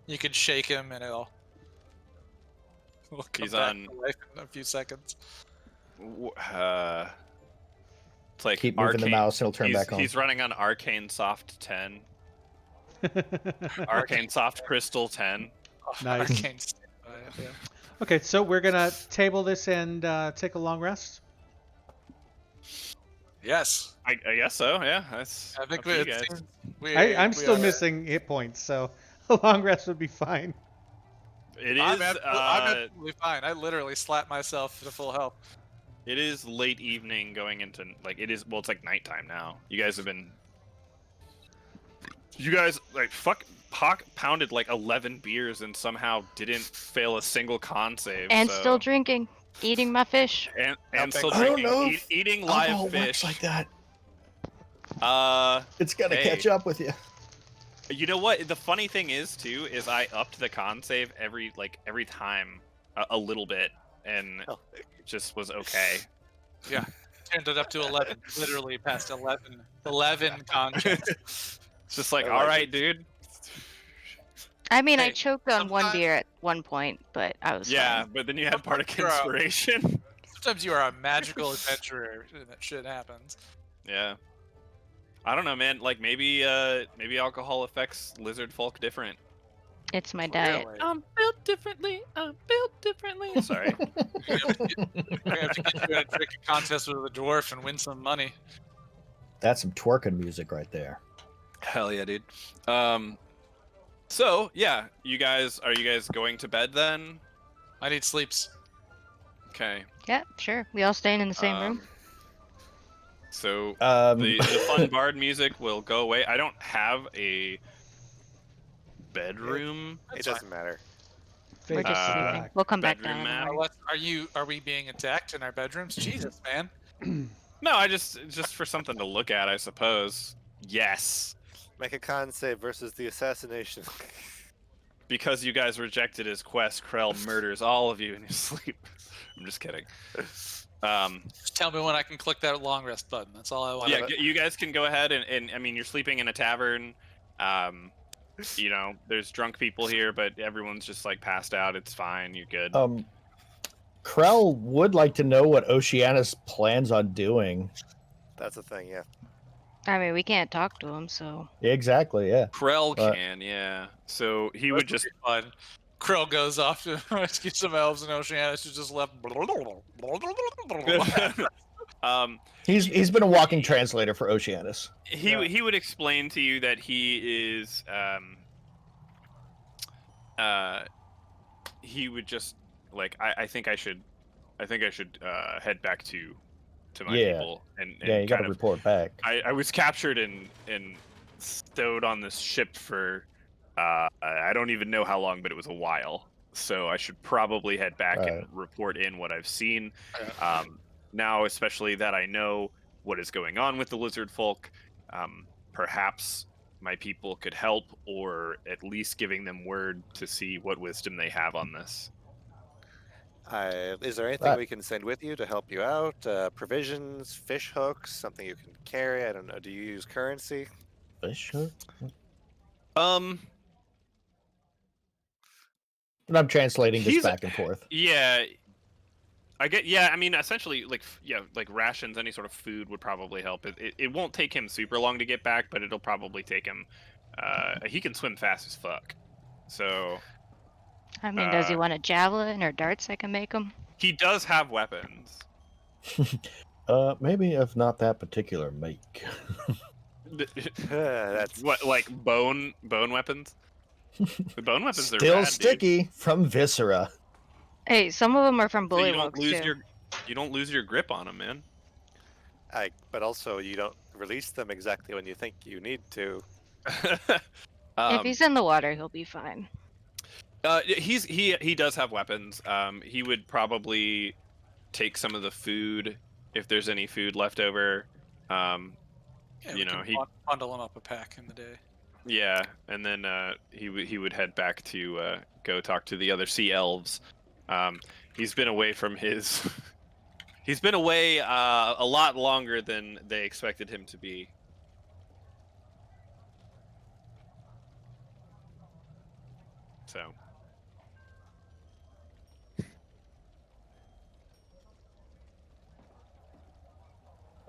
you can shake him and we'll come He's back on- to life in a few seconds. It's like Keep moving the Arcane- mouse and it'll turn back on. He's running on Arcane Soft 10, Arcane Soft Crystal 10. Nice. Arcane standby, yeah. Okay, so we're gonna table this and take a long rest. Yes, I guess so. Yeah, that's. I think up to you it guys. seems we, I'm we still are- missing hit points, so a long rest would be fine. It I'm is. absolutely fine. I literally slapped myself to full health. It is late evening, going into like it is. Well, it's like nighttime now. You guys have been. You guys like pounded like 11 beers and somehow didn't fail a single con save. And so- still drinking, eating my fish. and still I don't drinking, know if eating Alcohol live works fish. like that. Uh, It's gonna Hey. catch up with you. you know what? The funny thing is too is I upped the con save every time a little bit, and Oh. it just was okay. Turned it up to 11. Literally past 11. 11 contracts. It's just like, I all like right, it. dude. I mean, I Hey, choked on one sometimes- beer at one point, but I was Yeah, fine. but then you had Bardic You're a- Inspiration. Sometimes you are a magical adventurer and that shit happens. Yeah. I don't know, man. Like maybe alcohol affects lizard folk different. It's my diet. Really. I'm built differently. I'm built differently. Sorry. We have to get you in a drinking contest with a dwarf and win some money. That's some twerking music right there. Hell yeah, dude. So yeah, are you guys going to bed then? I need sleeps. Okay. Yeah, sure. We all staying in the same room. So Um, the fun bard music will go away. I don't have a bedroom. It That's doesn't matter. We're just uh, sleeping. We'll come back bedroom down. map. Are we being attacked in our bedrooms? Jesus, man. No, I just for something to look at, I suppose. Yes, Make a con save versus the assassination. because you guys rejected his quest, Krell murders all of you in your sleep. I'm just kidding. Just tell me when I can click that long rest button. That's all I want. Yeah, you guys can go ahead and I mean, you're sleeping in a tavern. You know, there's drunk people here, but everyone's just like passed out. It's fine. You're good. Krell would like to know what Oceanus plans on doing. That's the thing, yeah. I mean, we can't talk to him, so Exactly, yeah. Krell uh, can, yeah. So he would just. fun. Krill goes off to rescue some elves and Oceanus who just left. He's been a walking translator for Oceanus. He would explain to you that he is he would just like I think I should head back to my Yeah. people and Yeah, you got to kind of report back. I was captured and stowed on this ship for I don't even know how long, but it was a while. So I should probably head back and report in what I've seen. Now, especially that I know what is going on with the lizard folk, perhaps my people could help, or at least giving them word to see what wisdom they have on this. Is there anything Right. we can send with you to help you out? Provisions, fish hooks, something you can carry? I don't know. Do you use currency? Sure. Um, And I'm translating this He's- back and forth. yeah, I get. Yeah, I mean, essentially, like like rations, any sort of food would probably help. It won't take him super long to get back, but it'll probably take him. He can swim fast as fuck, so I mean, does he Uh, want a javelin or darts? I can make him. he does have weapons. Maybe of not that particular make. That's What, like bone weapons? The bone weapons are Still rad, dude. sticky from Viscera. Hey, some of them are from So you don't bullywugs lose too. you don't lose your grip on them, man. but also you don't release them exactly when you think you need to. If he's in the water, he'll be fine. He does have weapons. He would probably take some of the food if there's any food left over. Yeah, You we know, can bundle him up a pack in the day. yeah, and then he would head back to go talk to the other sea elves. He's been away from his. He's been away a lot longer than they expected him to be. So.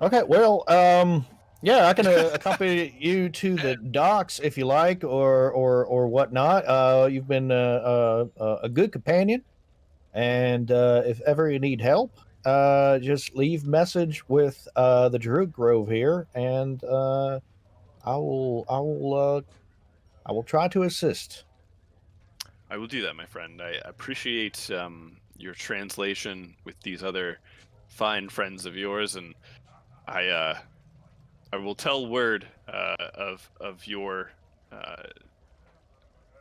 Okay, well, yeah, I can accompany you to the docks if you like, or whatnot. You've been a good companion, and if ever you need help, just leave message with the Druid Grove here, and I will try to assist. I will do that, my friend. I appreciate your translation with these other fine friends of yours, and I will tell word of your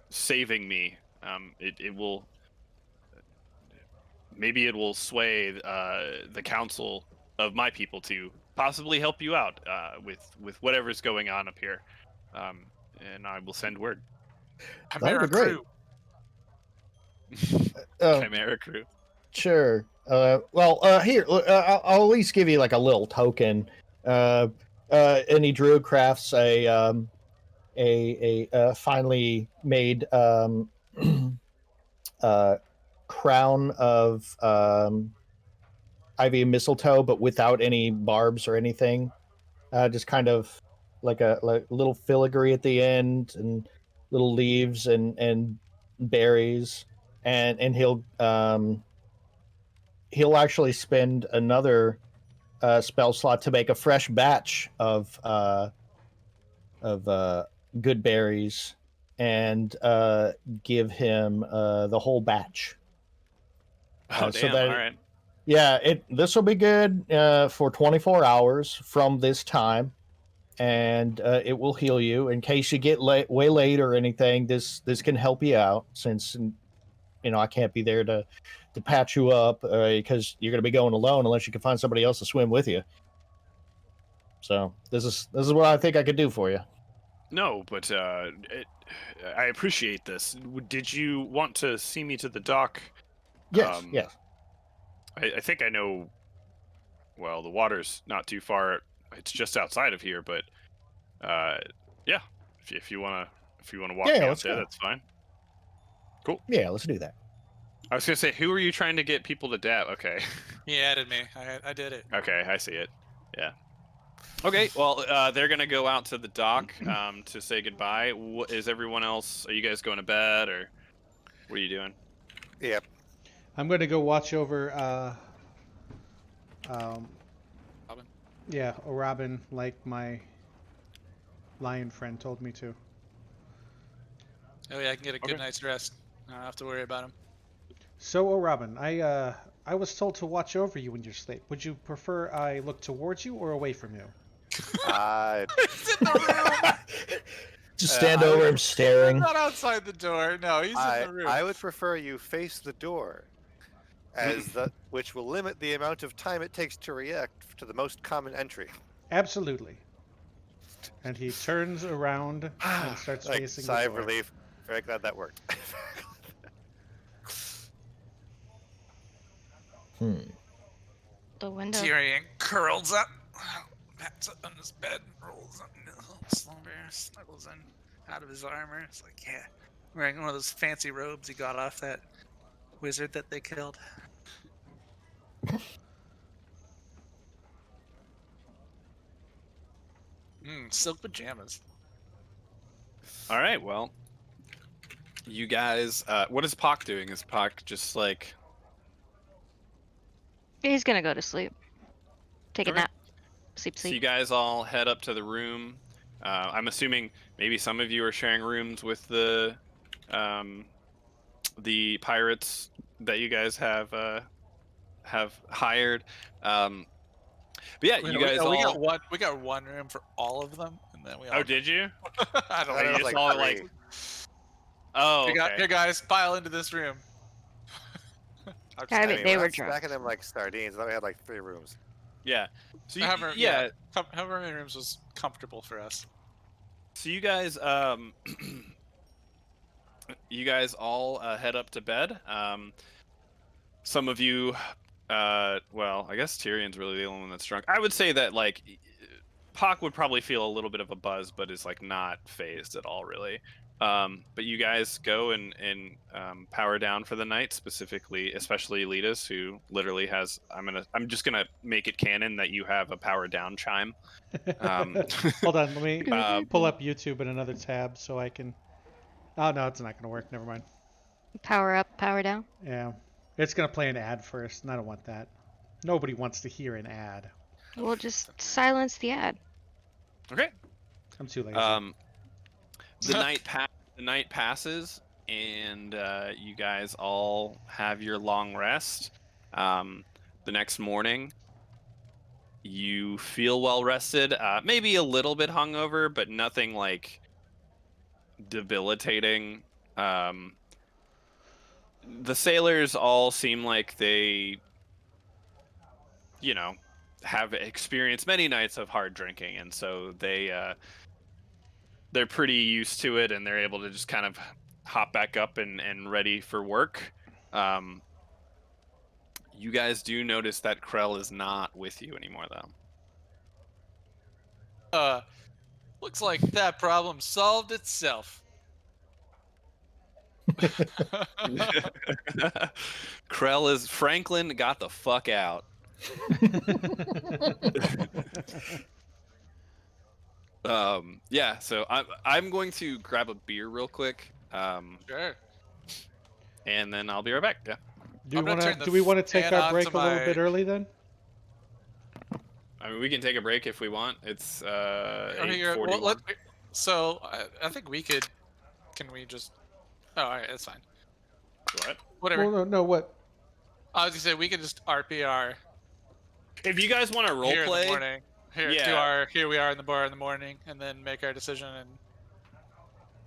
saving me. It will maybe it will sway the council of my people to possibly help you out with whatever's going on up here, and I will send word. That'd be great. Chimera crew. Sure. Well, here, I'll at least give you like a little token. And he Druid crafts a finely made crown of ivy and mistletoe, but without any barbs or anything. Just kind of like a little filigree at the end, and little leaves and berries, and he'll actually spend another spell slot to make a fresh batch of good berries, and give him the whole batch. Oh, So damn! that, All right. yeah, this will be good for 24 hours from this time, and it will heal you in case you get way late or anything. This can help you out, since I can't be there to patch you up because you're going to be going alone unless you can find somebody else to swim with you. So this is what I think I could do for you. No, but I appreciate this. Did you want to see me to the dock? Yes, yes. I think I know. Well, the water's not too far. It's just outside of here, but yeah. If you wanna walk me out there, that's fine. Cool. Yeah, let's do that. I was gonna say, who are you trying to get people to dab? Okay. He added me. I did it. Okay, I see it. Yeah. Okay, well, they're gonna go out to the dock to say goodbye. Is everyone else? Are you guys going to bed, or what are you doing? Yep. I'm going to go watch over. Robin? Yeah, a Robin, like my lion friend told me to. Oh yeah, I can get a good Okay. night's rest. I don't have to worry about him. So, Robin, I was told to watch over you when you sleep. Would you prefer I look towards you or away from you? He's in the room. Just stand over him staring. He's not outside the door. No, he's in the room. I would prefer you face the door, which will limit the amount of time it takes to react to the most common entry. Absolutely. And he turns around and starts Like, facing sigh the of door. relief. Very glad that worked. The window. Tyrion curls up, pats up on his bed, rolls up in a slumber, snuggles in out of his armor. It's like, yeah, wearing one of those fancy robes he got off that wizard that they killed. Silk pajamas. All right, well, you guys, what is Pock doing? Is Pock just like... He's gonna go to sleep. Take a Okay. nap. Sleep. So you guys all head up to the room. I'm assuming maybe some of you are sharing rooms with the pirates that you guys have hired. But yeah, you guys all... we got one room for all of them, and then we all. Oh, did you? I don't Are know. you just like all three. like... Oh, okay. Here, guys, pile into this room. I'm just I kidding. mean, mean, they we're were not drunk. stacking them like sardines. I thought we had like 3 rooms. Yeah. So you, However, yeah. however many rooms was comfortable for us. So you guys, you guys all head up to bed. Some of you, well, I guess Tyrion's really the only one that's drunk. I would say that like Hawk would probably feel a little bit of a buzz, but is like not phased at all, really. But you guys go and power down for the night, specifically, especially Elitas, who literally has. I'm just gonna make it canon that you have a power down chime. Hold on, let me Uh, pull up YouTube in another tab so I can. Oh no, it's not gonna work. Never mind. Power up, power down. Yeah, it's gonna play an ad first, and I don't want that. Nobody wants to hear an ad. We'll just silence the ad. okay. I'm too lazy. The night passes, and you guys all have your long rest. The next morning, you feel well rested. Maybe a little bit hungover, but nothing like debilitating. The sailors all seem like they, have experienced many nights of hard drinking, and so they're pretty used to it, and they're able to just kind of hop back up and ready for work. You guys do notice that Krell is not with you anymore, though. Looks like that problem solved itself. Franklin got the fuck out. Yeah, so I'm going to grab a beer real quick. Sure. And then I'll be right back. Yeah. Do we want to take our break a little bit early then? I mean, we can take a break if we want. It's 8:41. Well, so I think we could. Can we just? Oh, all right, that's fine. What? Whatever. Well, no, what? I was gonna say we could just RPR. If you guys want to role Here in the play, morning. Here, yeah. Here we are in the bar in the morning, and then make our decision and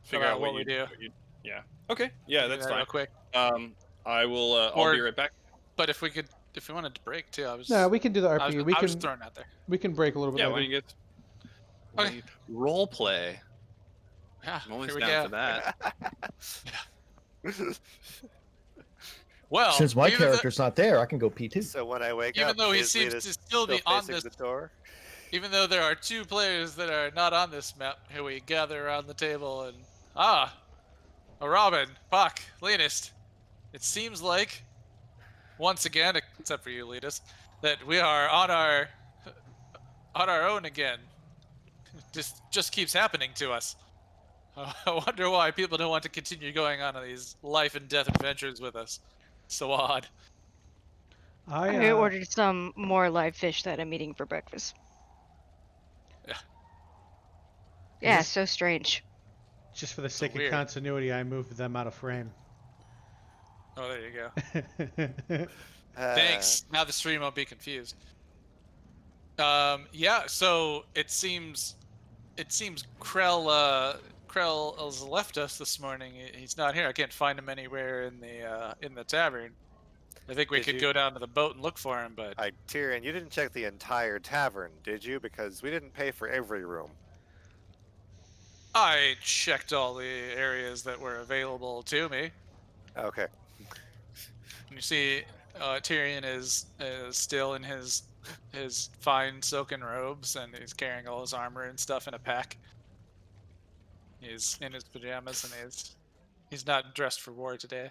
figure out what we do. Yeah. Okay. Yeah, that's fine. Real quick. I will. I'll be right back. But if we wanted to break too, I was. No, we can do the RP. I was just throwing out there. We can break a little bit. Yeah, later. when you get. Okay. Role play. Yeah, I'm always here we down go. for that. Well, Since my character's not there, I can go P2. So when I wake even up, though he is seems Letus to still be on facing this, the door? even though there are 2 players that are not on this map, here we gather around the table and Robin, Puck, Linus. It seems like, once again, except for you, Letus, that we are on our own again. Just keeps happening to us. I wonder why people don't want to continue going on these life and death adventures with us. So odd. I ordered some more live fish that I'm eating for breakfast. Yeah. Yeah, so strange. Just for the sake of weird. continuity, I moved them out of frame. Oh, there you go. Thanks. Now the stream won't be confused. Yeah. So it seems Krell has left us this morning. He's not here. I can't find him anywhere in the tavern. I think we could go down to the boat and look for him, but Tyrion, you didn't check the entire tavern, did you? Because we didn't pay for every room. I checked all the areas that were available to me. Okay. You see, Tyrion is still in his fine silken robes, and he's carrying all his armor and stuff in a pack. He's in his pajamas, and he's not dressed for war today.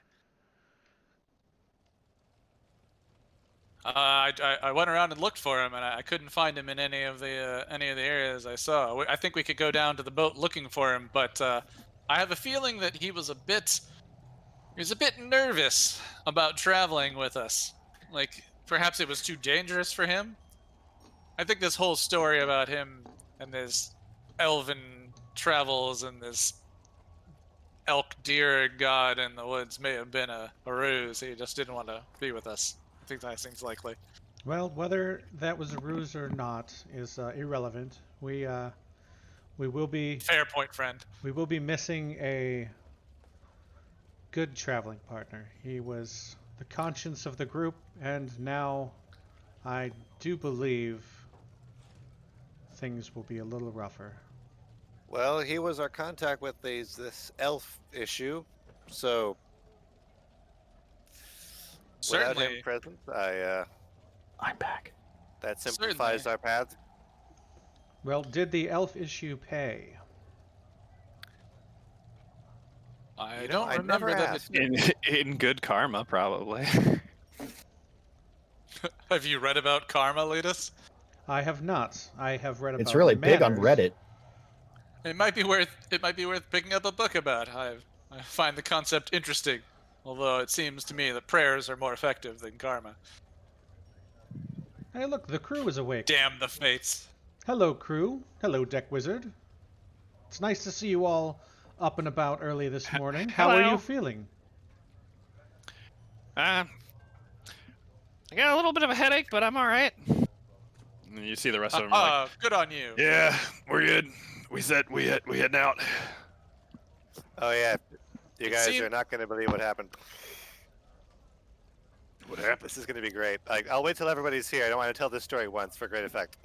I went around and looked for him, and I couldn't find him in any of the areas I saw. I think we could go down to the boat looking for him, but I have a feeling that he was a bit nervous about traveling with us. Like, perhaps it was too dangerous for him. I think this whole story about him and his elven travels and this elk deer god in the woods may have been a ruse. He just didn't want to be with us. I think that seems likely. Well, whether that was a ruse or not is irrelevant. We will be Fair point, friend. We will be missing a good traveling partner. He was the conscience of the group, and now I do believe things will be a little rougher. Well, he was our contact with this elf issue, so without him Certainly. present, I'm back. that simplifies Certainly. our paths. Well, did the elf issue pay? I You know, don't I remember never that. asked. In good karma, probably. Have you read about karma, Letus? I have not. I have read about It's really big on manners. Reddit. It might be worth picking up a book about. I find the concept interesting, although it seems to me that prayers are more effective than karma. Hey, look, the crew is awake. Damn the fates. Hello, crew. Hello, deck wizard. It's nice to see you all up and about early this morning. How are Hello. you feeling? I got a little bit of a headache, but I'm all right. And you see the rest of them are like, Good on you. yeah, we're good. We heading out. Oh yeah, you guys See- are not going to believe what happened. What happened? This is going to be great. I'll wait till everybody's here. I don't want to tell this story once for great effect.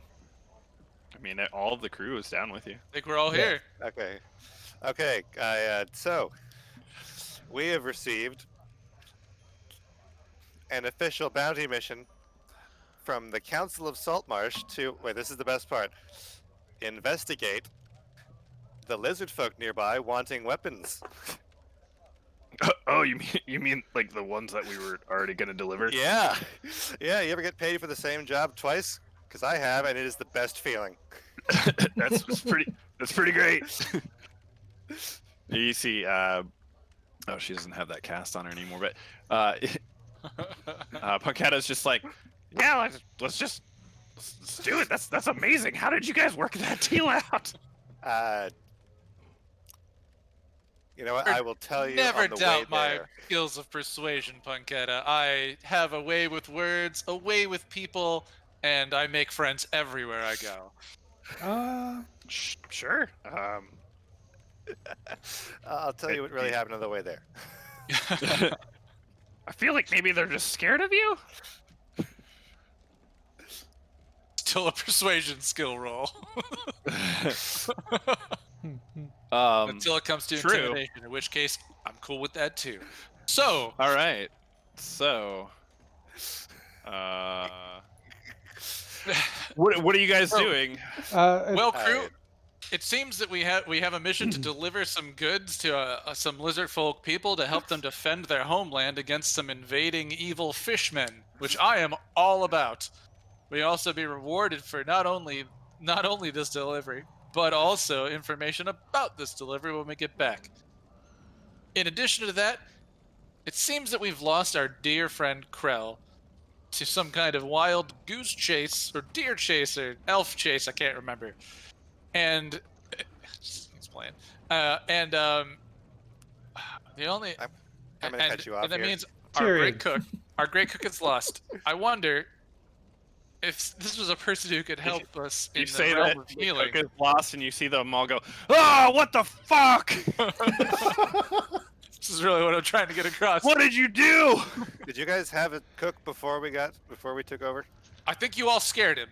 I mean, all of the crew is down with you. I think we're all Yeah. here. Okay. So we have received an official bounty mission from the Council of Saltmarsh to, wait, this is the best part, investigate the lizard folk nearby wanting weapons. Oh, you mean like the ones that we were already gonna deliver? Yeah. Yeah, you ever get paid for the same job twice? Because I have, and it is the best feeling. That's pretty great. You see, oh, she doesn't have that cast on her anymore, but Punketta's just like, yeah, let's do it. That's amazing. How did you guys work that deal out? You know what? I will tell you Never on the way doubt my there. skills of persuasion, Punketta. I have a way with words, a way with people, and I make friends everywhere I go. Sure. I'll tell you what really happened on the way there. I feel like maybe they're just scared of you. Still a persuasion skill roll. Until it comes to true. intimidation, in which case I'm cool with that too. So, All right. So, what are you guys doing? well, crew, Alright. it seems that we have a mission to deliver some goods to some lizard folk people to help them defend their homeland against some invading evil fishmen, which I am all about. We also be rewarded for not only this delivery, but also information about this delivery when we get back. In addition to that, it seems that we've lost our dear friend Krell to some kind of wild goose chase or deer chase or elf chase, I can't remember. And he's playing. The only I'm gonna cut you off and that here. means Tyrion. our great cook is lost. I wonder if this was a person who could help us in You the say realm that of the healing. cook is lost, and you see them all go, "Oh, what the fuck? This is really what I'm trying to get across. What did you do?" Did you guys have a cook before we took over? I think you all scared him.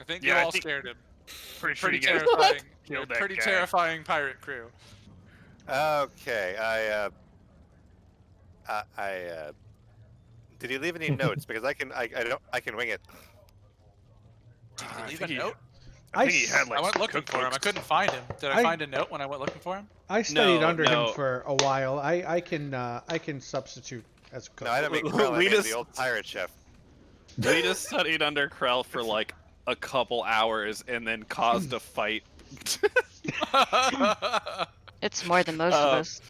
I think Yeah, you I all think- scared him. Pretty sure Pretty you guys terrifying. killed that Pretty guy. terrifying pirate crew. Okay, did he leave any notes? Because I can wing it. Did I he leave think a he- note? I think he had I like went some looking for him. I cookbooks. couldn't find him. Did I I- find a note when I went looking for him? I studied No, under no. him for a while. I can substitute as a cook. No, I don't mean Krell. I We mean just- the old pirate chef. We just studied under Krell for like a couple hours and then caused a fight. It's more than most of us.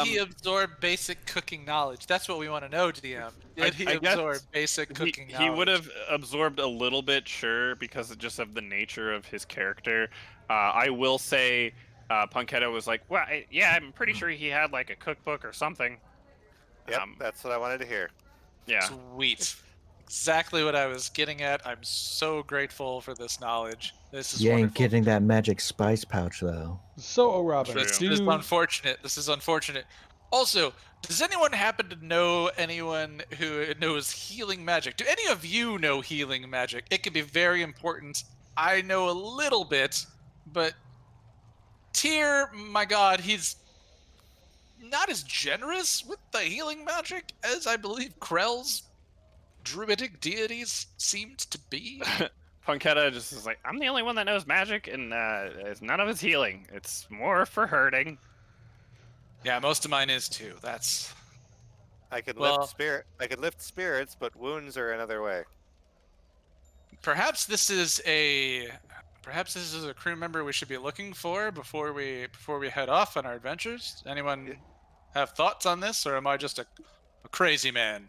Did he absorb basic cooking knowledge? That's what we want to know, DM. Did he I guess absorb basic cooking knowledge? He would have absorbed a little bit, sure, because of just of the nature of his character. I will say, Punketta was like, "Well, yeah, I'm pretty sure he had like a cookbook or something." Yep, that's what I wanted to hear. Yeah. Sweet. Exactly what I was getting at. I'm so grateful for this knowledge. This is You ain't wonderful. getting that magic spice pouch though. So, Robin, True. This do is you, unfortunate. This is unfortunate. Also, does anyone happen to know anyone who knows healing magic? Do any of you know healing magic? It can be very important. I know a little bit, but Tyr, my god, he's not as generous with the healing magic as I believe Krell's druidic deities seemed to be. Punketta just is like, I'm the only one that knows magic, and it's none of it's healing. It's more for hurting. Yeah, most of mine is too. That's I could well, lift spirits, but wounds are another way. perhaps this is a crew member we should be looking for before we head off on our adventures. Anyone have thoughts on this, or am I just a crazy man?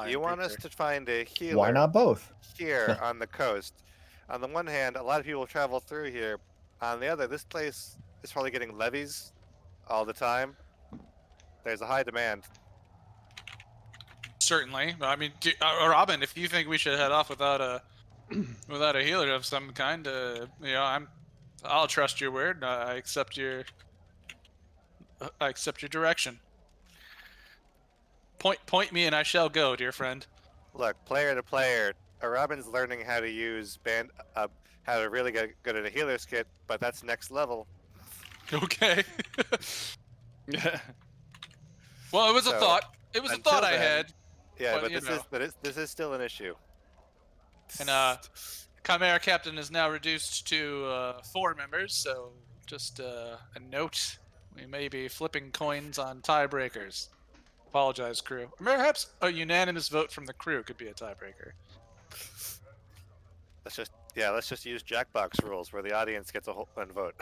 You want us to find a healer Why not both? here on the coast. On the one hand, a lot of people travel through here. On the other, this place is probably getting levies all the time. There's a high demand. Certainly. I mean, Robin, if you think we should head off without a healer of some kind, I'll trust your word. I accept your direction. Point me and I shall go, dear friend. Look, player to player, Robin's learning how to use how to really get good at a healer's kit, but that's next level. Okay. Well, it was a thought. It was a thought I had. Yeah, but this is still an issue. And Chimera Captain is now reduced to 4 members, so just a note: we may be flipping coins on tiebreakers. Apologize, crew. Or perhaps a unanimous vote from the crew could be a tiebreaker. Let's just use Jackbox rules where the audience gets one vote.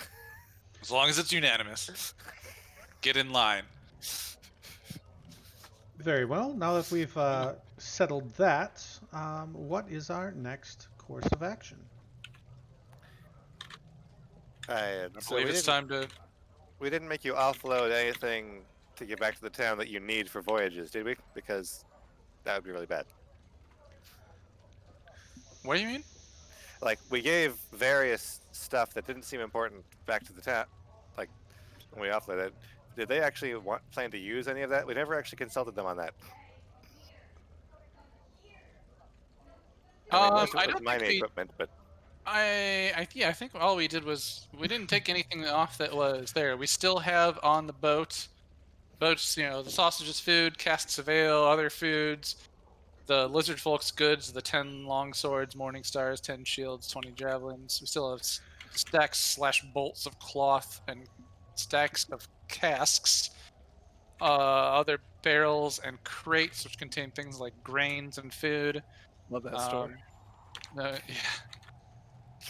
As long as it's unanimous. Get in line. Very well. Now that we've settled that, what is our next course of action? I believe it's time to... We didn't make you offload anything to get back to the town that you need for voyages, did we? Because that would be really bad. What do you mean? Like, we gave various stuff that didn't seem important back to the town, like, when we offloaded it. Did they actually plan to use any of that? We never actually consulted them on that. I don't mining think equipment, but I think all we did was we didn't take anything off that was there. We still have on the boats, the sausages, food, casks of ale, other foods, the lizard folk's goods, the 10 long swords, morning stars, 10 shields, 20 javelins. We still have stacks/bolts of cloth and stacks of casks, other barrels and crates which contain things like grains and food. Love that story. Yeah.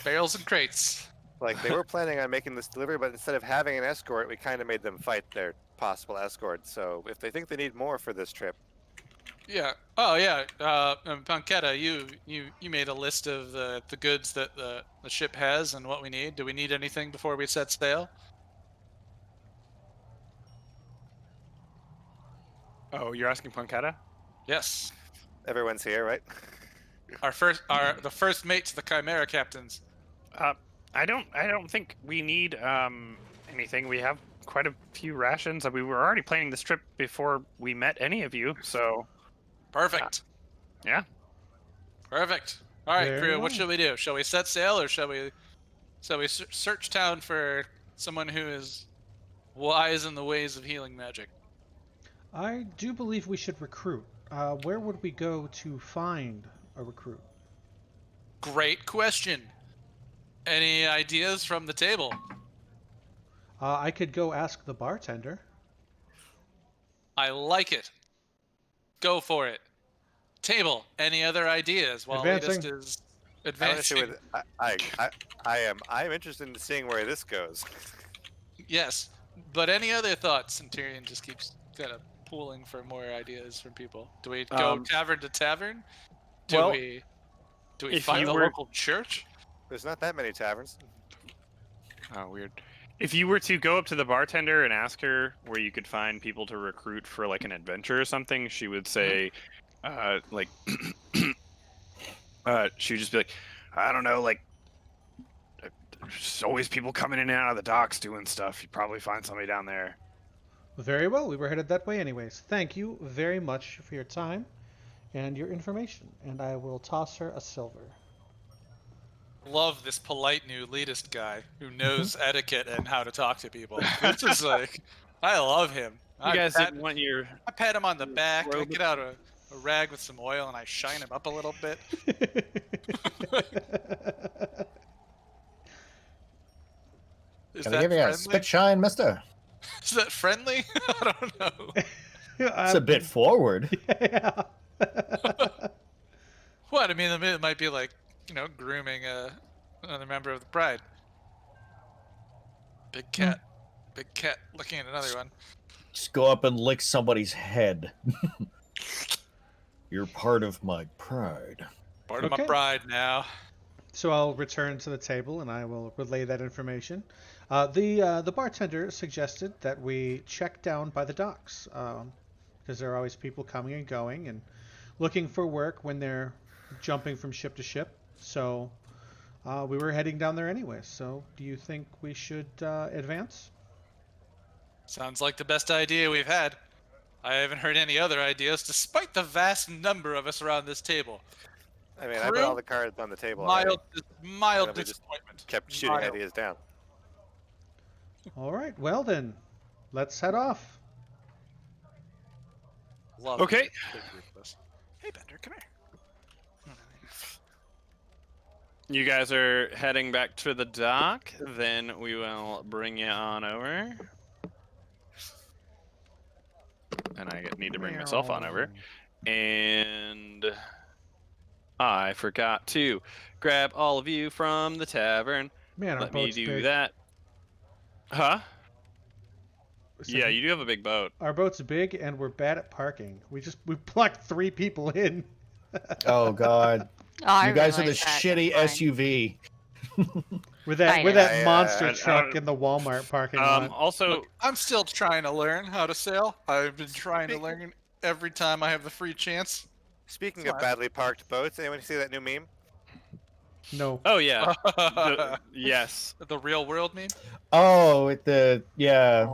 Barrels and crates. like they were planning on making this delivery, but instead of having an escort, we kind of made them fight their possible escort. So if they think they need more for this trip, Yeah. Oh yeah. Panketta, you made a list of the goods that the ship has and what we need. Do we need anything before we set sail? Oh, you're asking Punketta? Yes. everyone's here, right? The first mate to the Chimera captains. I don't think we need anything. We have quite a few rations. We were already planning this trip before we met any of you, so Perfect. yeah. Perfect. All right, Very crew. well. What shall we do? Shall we set sail, or shall we search town for someone who is wise in the ways of healing magic? I do believe we should recruit. Where would we go to find a recruit? Great question. Any ideas from the table? I could go ask the bartender. I like it. Go for it. Table. Any other ideas while Advancing. Elitist is I'm advancing? interested in seeing where this goes. Yes. But any other thoughts? Centurion just keeps kind of pooling for more ideas from people. Do we go tavern to tavern? Do we if find you the were- local church? There's not that many taverns. Oh, weird. If you were to go up to the bartender and ask her where you could find people to recruit for like an adventure or something, she would say, she would just be like, I don't know, like, there's always people coming in and out of the docks doing stuff. You'd probably find somebody down there. Very well. We were headed that way anyways. Thank you very much for your time and your information. And I will toss her a silver. Love this polite new elitist guy who knows etiquette and how to talk to people. This is like, I love him. You guys pat, didn't want your I pat him on the back. I robe. get out a rag with some oil and I shine him up a little bit. Is Gonna that give you a friendly? spit shine, mister. Is that friendly? I don't know. It's a bit forward. Yeah. What? I mean, it might be like, grooming another member of the Pride. Big cat looking at another one. Just go up and lick somebody's head. You're part of my pride. Part of Okay. my pride now. So I'll return to the table and I will relay that information. The bartender suggested that we check down by the docks because there are always people coming and going and looking for work when they're jumping from ship to ship. So we were heading down there anyway. So do you think we should advance? Sounds like the best idea we've had. I haven't heard any other ideas, despite the vast number of us around this table. I mean, I put Crew? all the cards on the table. already. Mild And we just disappointment. kept shooting Mild. ideas down. All right. Well then, let's head off. Love Okay. a big group of us. Hey, Bender, come here. You guys are heading back to the dock. Then we will bring you on over. And I need to bring myself on over. And I forgot to grab all of you from the tavern. Man, our Let me boat's do big. that. Huh? So Yeah, you do have a big boat. Our boat's big and we're bad at parking. We plucked 3 people in. Oh God. Oh, I You guys are the realize that, shitty that's fine. SUV. With I that know. monster I truck don't- in the Walmart parking lot. Also, Look, I'm still trying to learn how to sail. I've been trying to learn every time I have the free chance. Speaking That's of fine. badly parked boats, anyone see that new meme? No. oh yeah, yes. The real world meme? Oh, yeah.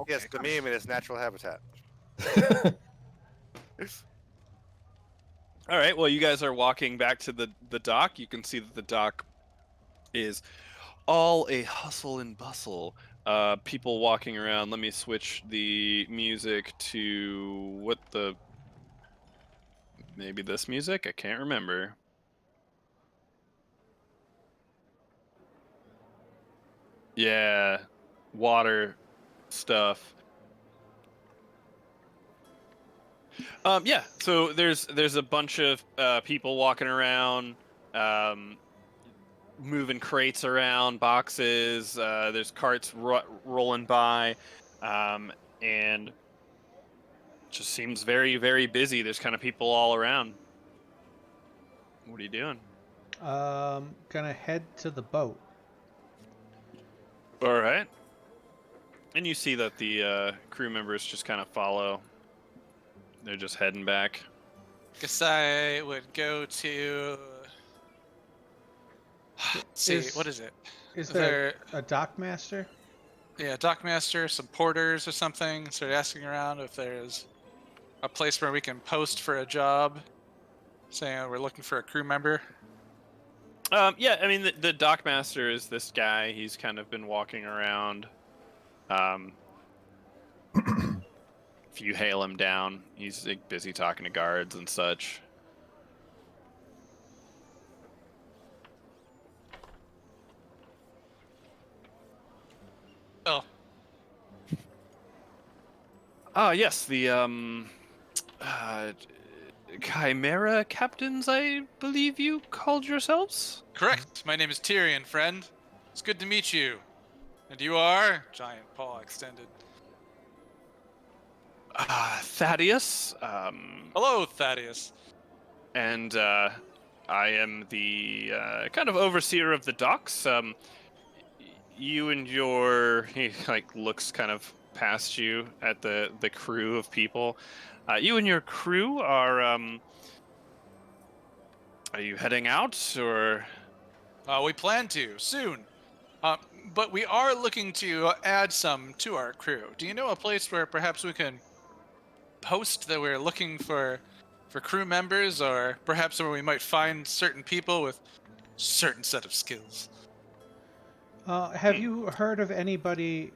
Yes, the meme in its natural habitat. All right. Well, you guys are walking back to the dock. You can see that the dock is all a hustle and bustle. People walking around. Let me switch the music to maybe this music? I can't remember. Yeah, water stuff. Yeah, so there's a bunch of people walking around, moving crates around, boxes. There's carts rolling by, and just seems very, very busy. There's kind of people all around. What are you doing? Gonna head to the boat. All right. And you see that the crew members just kind of follow. They're just heading back. Guess I would go to. Let's see, what is it? Is there a dock master? Yeah, dockmaster, some porters or something. Start asking around if there's a place where we can post for a job, saying we're looking for a crew member. Yeah, I mean the dockmaster is this guy. He's kind of been walking around. If you hail him down, he's like, busy talking to guards and such. Oh, Ah, yes, the Chimera captains, I believe you called yourselves. correct. My name is Tyrion, friend. It's good to meet you. And you are? Giant paw extended. Thaddeus. Hello, Thaddeus. And I am the kind of overseer of the docks. You and he like looks kind of past you at the crew of people. You and your crew are you heading out or? We plan to soon. But we are looking to add some to our crew. Do you know a place where perhaps we can post that we're looking for crew members, or perhaps where we might find certain people with certain set of skills? Have you heard of anybody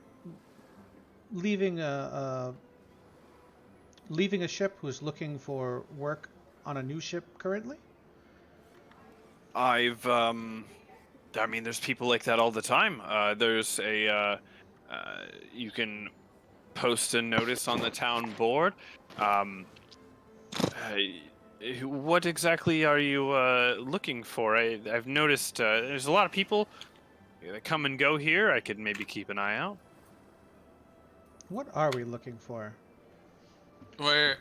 leaving a ship who's looking for work on a new ship currently? I mean, there's people like that all the time. You can post a notice on the town board. What exactly are you looking for? I've noticed there's a lot of people that come and go here. I could maybe keep an eye out. What are we looking for? Where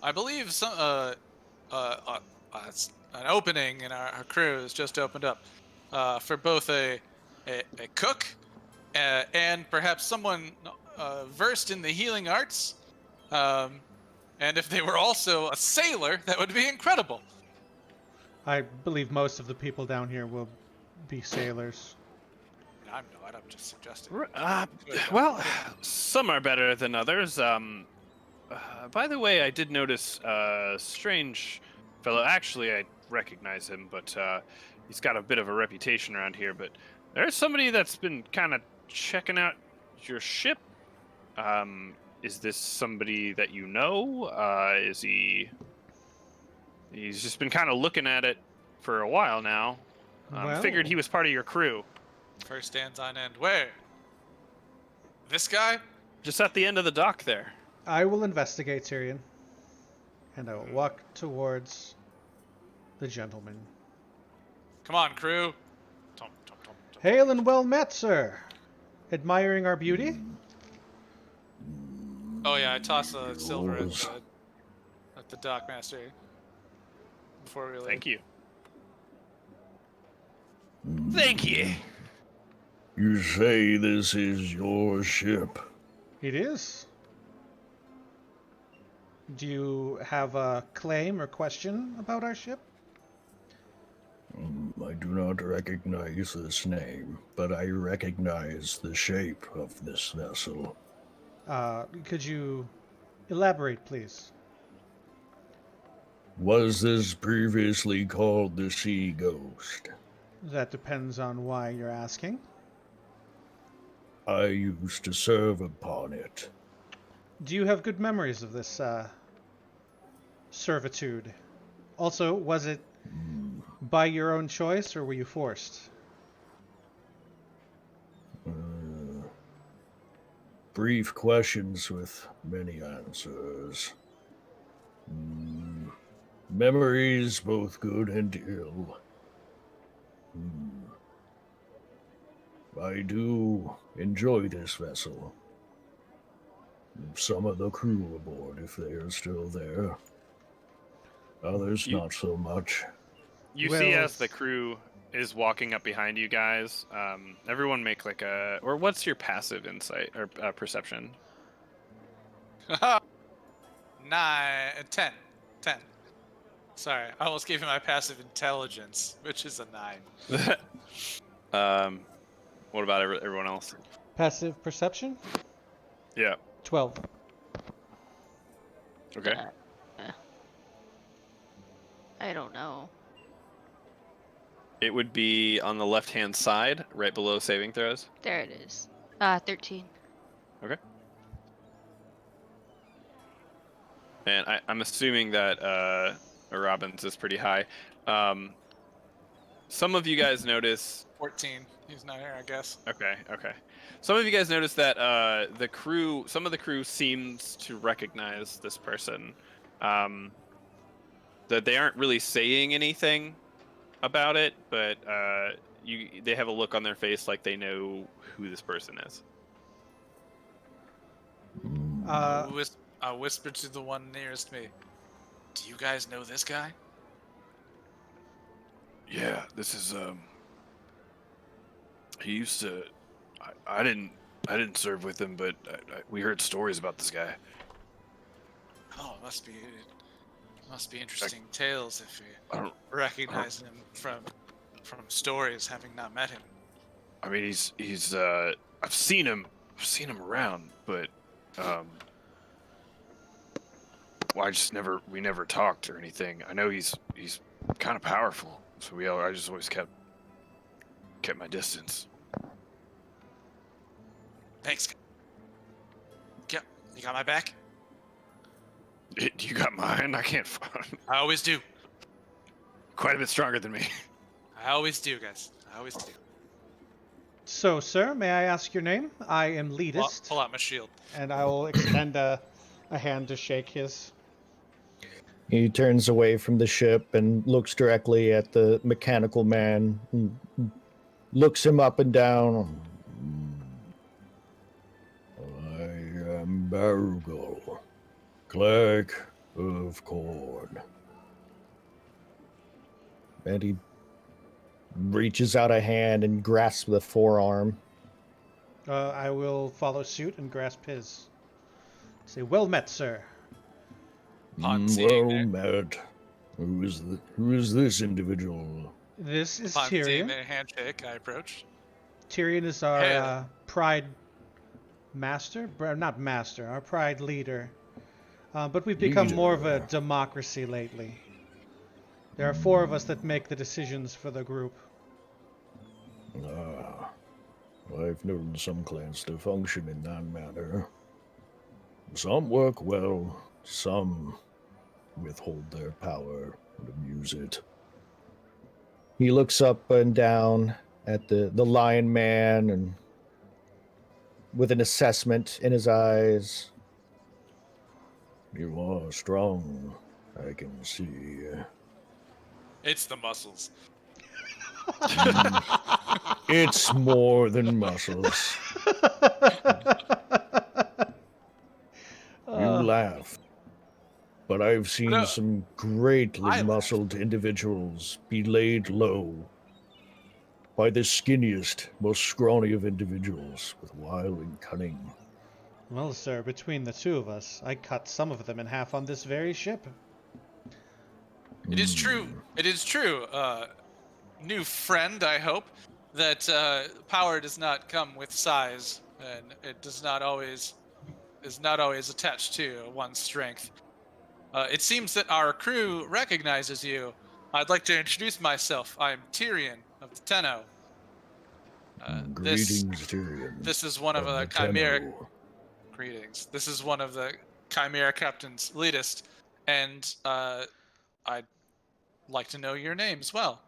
I believe an opening in our crew has just opened up for both a cook and perhaps someone versed in the healing arts. And if they were also a sailor, that would be incredible. I believe most of the people down here will be sailors. I'm not. I'm just suggesting. Well, some are better than others. By the way, I did notice a strange fellow. Actually, I recognize him, but he's got a bit of a reputation around here. But there's somebody that's been kind of checking out your ship. Is this somebody that you know? Is he? He's just been kind of looking at it for a while now. Figured he was part of your crew. First stands on end. Where? This guy? Just at the end of the dock there. I will investigate, Tyrion. And I will walk towards the gentleman. Come on, crew. Hail and well met, sir. Admiring our beauty? Oh yeah, I toss a silver at the dockmaster before we leave. Thank you. Thank you. You say this is your ship? It is. Do you have a claim or question about our ship? I do not recognize this name, but I recognize the shape of this vessel. Could you elaborate, please? Was this previously called the Sea Ghost? That depends on why you're asking. I used to serve upon it. Do you have good memories of this servitude? Also, was it by your own choice, or were you forced? Brief questions with many answers. Memories both good and ill. I do enjoy this vessel. Some of the crew aboard, if they are still there. Others not so much. You see as the crew is walking up behind you guys, everyone make like a... Or what's your passive insight or perception? 10. Sorry, I almost gave you my passive intelligence, which is a 9. What about everyone else? Passive perception? Yeah. 12. Okay. I don't know. It would be on the left-hand side, right below saving throws. There it is. 13. Okay. And I'm assuming that Robbins is pretty high. Some of you guys notice... 14. He's not here, I guess. Okay. Some of you guys notice that some of the crew seems to recognize this person. That they aren't really saying anything about it, but they have a look on their face like they know who this person is. I whispered to the one nearest me. Do you guys know this guy? Yeah, this is he used to. I didn't serve with him, but we heard stories about this guy. Oh, it must be interesting tales if you recognize him from stories, having not met him. I mean, he's I've seen him around, but well, we never talked or anything. I know he's kind of powerful, so I just always kept my distance. Thanks. Yeah, you got my back? You got mine? I can't. I always do. Quite a bit stronger than me. I always do, guys. I always do. So, sir, may I ask your name? I am Leadist, Pull out my shield. and I will extend a hand to shake his. He turns away from the ship and looks directly at the mechanical man, and looks him up and down. I am Barugal, clerk of Corn. And he reaches out a hand and grasps the forearm. I will follow suit and grasp his. Say, well met, sir. Upon seeing Well their- met. Who is this individual? This is Upon seeing Tyrion. their handshake, I approach. Tyrion is our Hey. pride master, not master, our pride leader. But we've become more of a Leader. democracy lately. There are 4 of us that make the decisions for the group. Ah, I've known some clans to function in that manner. Some work well, some withhold their power and abuse it. He looks up and down at the Lion Man and with an assessment in his eyes. You are strong, I can see. It's the muscles. It's more than muscles. You laugh. But I've seen No, some greatly I laugh. muscled individuals be laid low by the skinniest, most scrawny of individuals with wile and cunning. Well, sir, between the 2 of us, I cut some of them in half on this very ship. It is true. It is true. New friend, I hope, that power does not come with size, and it is not always attached to one's strength. It seems that our crew recognizes you. I'd like to introduce myself. I'm Tyrion of the Tenno. Greetings, Tyrion. This is one of the Chimera. Greetings. This is one of the Chimera captain's Leadist, and I'd like to know your name as well.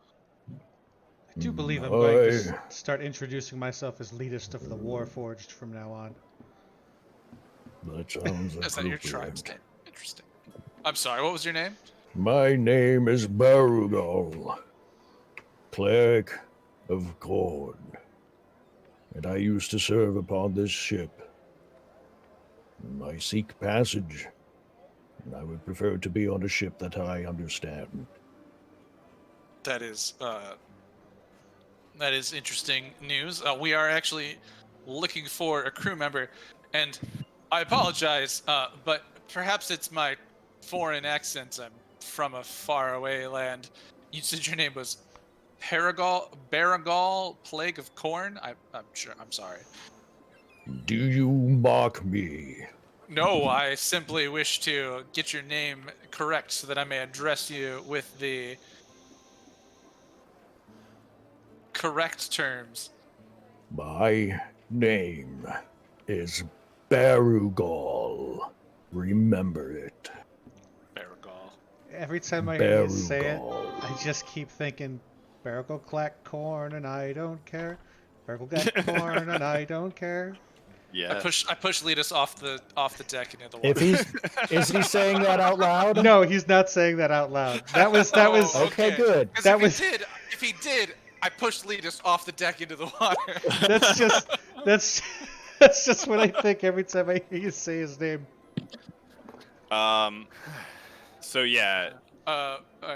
I do believe I'm going to I- start introducing myself as Leadist of the Warforged from now on. That sounds Is that your tribe's appropriate. name? Interesting. I'm sorry, what was your name? My name is Barugal, cleric of Corn, and I used to serve upon this ship. I seek passage, and I would prefer to be on a ship that I understand. That is interesting news. We are actually looking for a crew member, and I apologize, but perhaps it's my foreign accent. I'm from a faraway land. You said your name was Baragal, Plague of Corn? I'm sure. I'm sorry. Do you mock me? No, I simply wish to get your name correct so that I may address you with the correct terms. My name is Barugal. Remember it. Baragal. Every time I hear you say it, Barugal. I just keep thinking, Barrel clack corn and I don't care. Barrel clack corn and I don't care. Yeah. I push Leadus off the deck into the If water. is he saying that out loud? No, he's not saying that out loud. That was Oh, Okay, good. 'Cause that if he did, I pushed Leadus off the deck into the water. that's just what I think every time I hear you say his name. So yeah,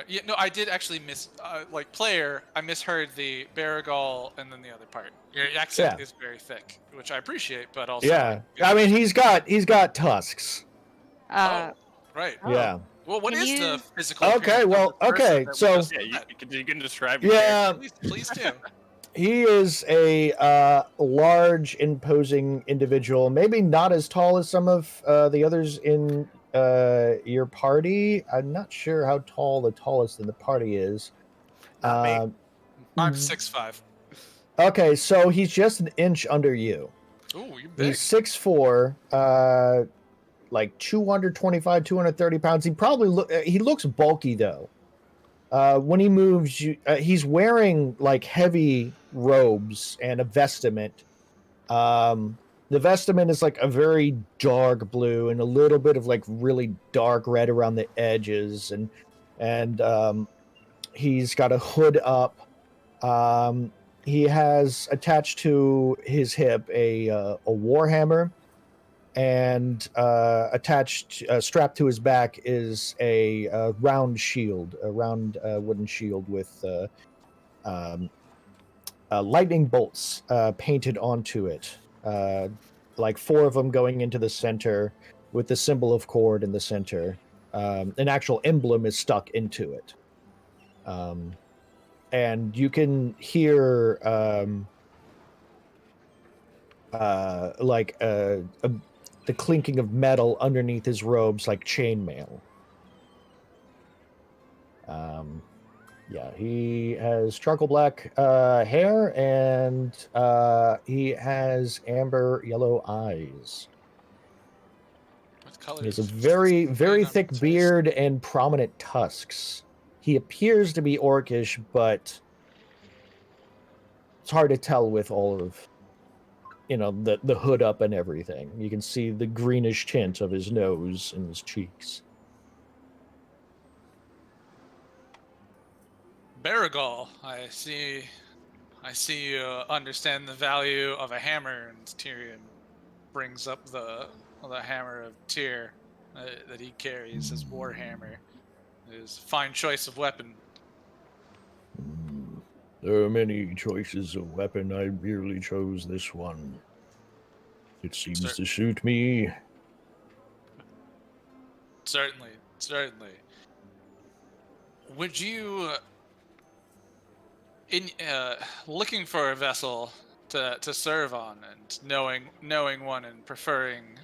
Yeah, no, I did actually player. I misheard the Baragal and then the other part. Your accent Yeah. is very thick, which I appreciate, but also Yeah. I mean, he's got tusks. right. Yeah. Well, what Can is you- the physical? Okay, appearance of well, the person okay, that we so- just yeah, met? you can describe your Yeah. Please do. He is a large, imposing individual. Maybe not as tall as some of the others in your party. I'm not sure how tall the tallest in the party is. Not me. I'm 6'5". Okay, so he's just an inch under you. Ooh, you're big. He's 6'4", like 225, 230 pounds. He looks bulky though. When he moves, he's wearing like heavy robes and a vestment. The vestment is like a very dark blue and a little bit of like really dark red around the edges, and he's got a hood up. He has attached to his hip a warhammer, and strapped to his back is a round shield, a round wooden shield with lightning bolts painted onto it, like 4 of them going into the center with the symbol of Cord in the center. An actual emblem is stuck into it. And you can hear the clinking of metal underneath his robes, like chainmail. Yeah, he has charcoal black hair, and he has amber yellow eyes. What color He has a is very, his very skin? thick beard and prominent tusks. He appears to be orcish, but it's hard to tell with all of, the hood up and everything. You can see the greenish tint of his nose and his cheeks. Barrigal, I see you understand the value of a hammer, and Tyrion brings up the hammer of Tyr that he carries, his war hammer. His fine choice of weapon. There are many choices of weapon. I merely chose this one. It seems to suit me. Certainly. Would you, in looking for a vessel to serve on, and knowing one and preferring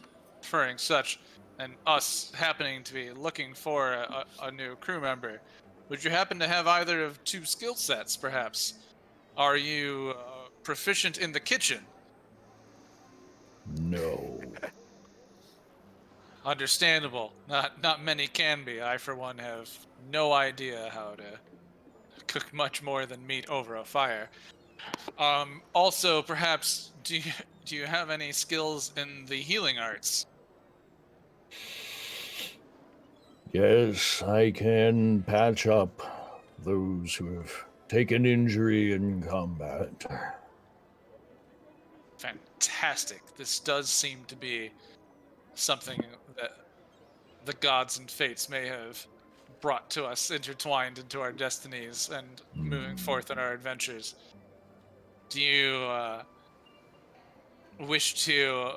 such, and us happening to be looking for a new crew member, would you happen to have either of 2 skill sets, perhaps? Are you proficient in the kitchen? No. Understandable. Not many can be. I, for one, have no idea how to cook much more than meat over a fire. Also, perhaps, do you have any skills in the healing arts? Yes, I can patch up those who have taken injury in combat. Fantastic. This does seem to be something that the gods and fates may have brought to us, intertwined into our destinies and moving forth on our adventures. Do you wish to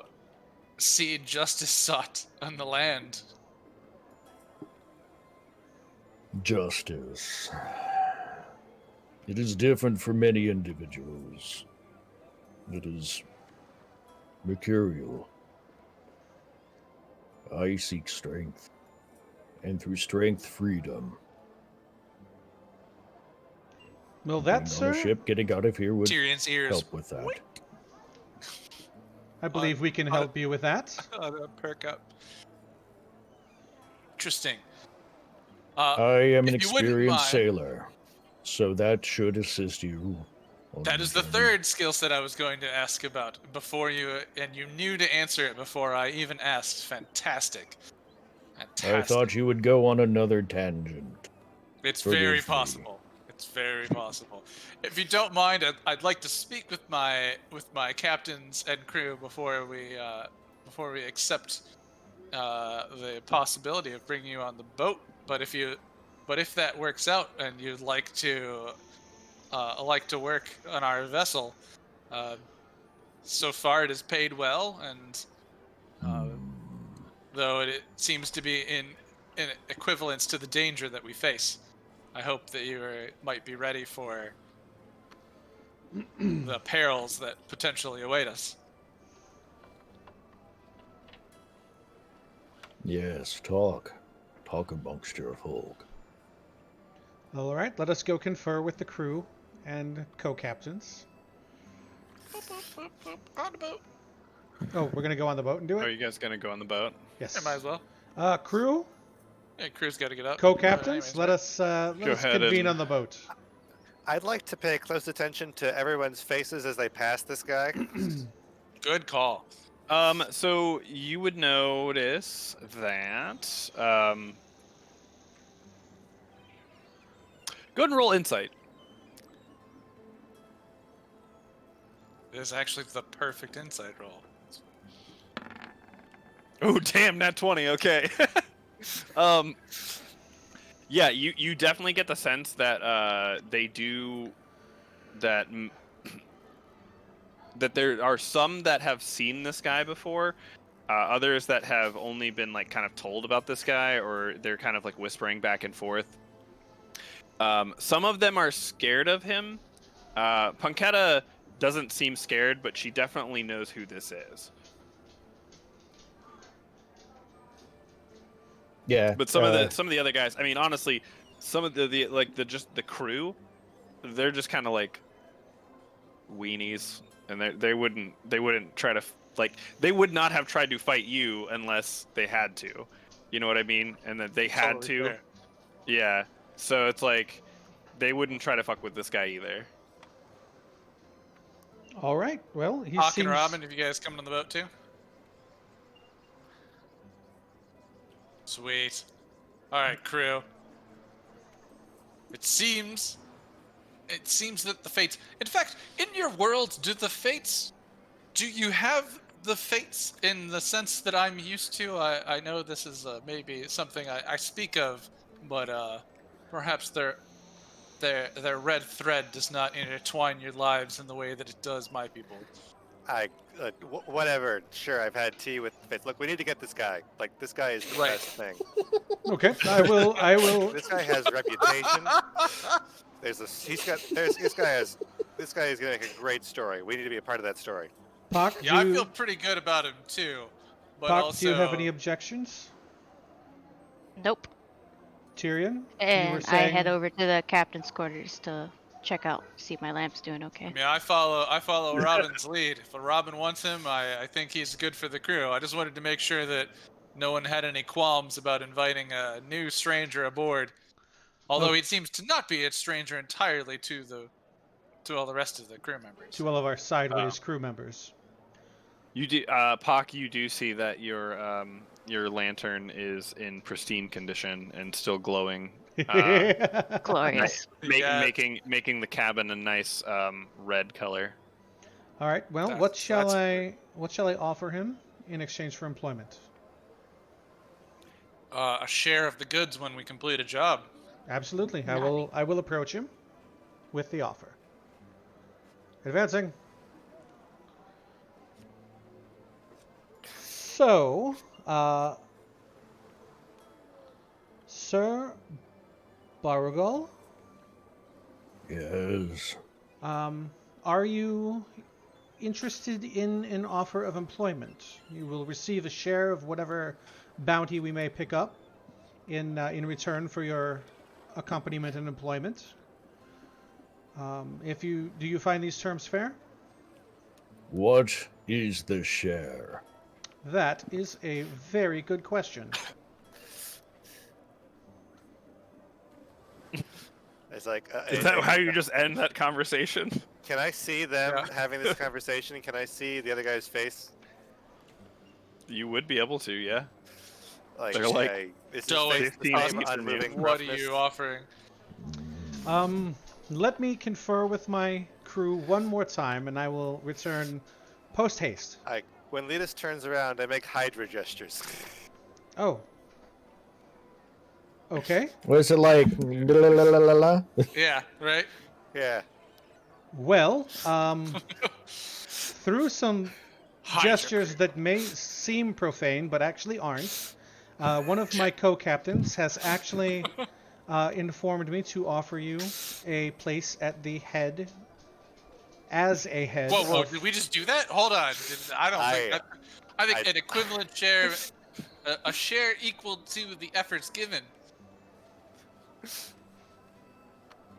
see justice sought on the land? Justice. It is different for many individuals. It is mercurial. I seek strength, and through strength, freedom. Will Being that, on sir? a ship, getting out of here would Tyrion's ears. help with that. I believe we can help you with that. Perk up. Interesting. I am an if you wouldn't experienced mind- sailor, so that should assist you. That is the journey. third skill set I was going to ask about before you, and you knew to answer it before I even asked. Fantastic. I thought you would go on another tangent. It's Forgive very me. possible. It's very possible. If you don't mind, I'd like to speak with my captains and crew before we accept the possibility of bringing you on the boat. But if that works out and you'd like to work on our vessel, so far it has paid well, and though it seems to be in equivalence to the danger that we face, I hope that you might be ready for the perils that potentially await us. Yes, talk. Talk amongst your folk. All right, let us go confer with the crew and co-captains. On the boat. Oh, we're gonna go on the boat and do Are it. you guys gonna go on the boat? Yes. Yeah, might as well. Crew, Yeah, crew's got to get up. co-captains, Anyways, let right. us ahead convene and- on the boat. I'd like to pay close attention to everyone's faces as they pass this guy. Good call. So you would notice that. Go ahead and roll insight. It is actually the perfect insight roll. Oh damn, nat 20. Okay. Yeah, you definitely get the sense that they do that. That there are some that have seen this guy before, others that have only been like kind of told about this guy, or they're kind of like whispering back and forth. Some of them are scared of him. Punketta doesn't seem scared, but she definitely knows who this is. Yeah. But some of the other guys, I mean, honestly, some of the crew, they're just kind of like weenies, and they wouldn't try to they would not have tried to fight you unless they had to. You know what I mean? And that they had Totally to. fair. Yeah. So it's like they wouldn't try to fuck with this guy either. All right. Well, he Hawk seems. and Robin, have you guys coming on the boat too? Sweet. All right, crew. It seems that the fates. In fact, in your world, do you have the fates in the sense that I'm used to? I know this is maybe something I speak of, but perhaps their red thread does not intertwine your lives in the way that it does my people. Whatever. Sure, I've had tea with Fitz. Look, we need to get this guy. Like, this guy is the Right. best thing. Okay, I will. This guy has reputation. This guy is gonna make a great story. We need to be a part of that story. Pak, Yeah, I feel pretty good about him too, but Pak, also. do you have any objections? Nope. Tyrion, you were And I saying. head over to the captain's quarters to check out, see if my lamp's doing I okay. mean, I follow Robin's lead. If Robin wants him, I think he's good for the crew. I just wanted to make sure that no one had any qualms about inviting a new stranger aboard. Although he seems to not be a stranger entirely to all the rest of the crew members. To all of our sideways crew members. You do, Pak. You do see that your lantern is in pristine condition and still glowing. Glorious. Yeah. Making the cabin a nice red color. All right. Well, what shall I offer him in exchange for employment? A share of the goods when we complete a job. Absolutely. I will approach him with the offer. Advancing. So, Sir Barugal, Yes. are you interested in an offer of employment? You will receive a share of whatever bounty we may pick up in return for your accompaniment and employment. Do you find these terms fair? What is the share? That is a very good question. It's like. Is that how you just end that conversation? Can I see them having this conversation? Can I see the other guy's face? You would be able to, yeah. Like, They're like, is his Don't face the wait, same Steve, unmoving What are roughness? you offering? Let me confer with my crew one more time, and I will return post haste. When Letus turns around, I make Hydra gestures. Oh. Okay. What is it like? La, la, la, la, la? Yeah, right? Yeah. Well, through some Hydra. gestures that may seem profane, but actually aren't, one of my co-captains has actually informed me to offer you a place at the head as a head. Whoa! of- Did we just do that? Hold on. I don't think. I think an equivalent share, a share equal to the efforts given.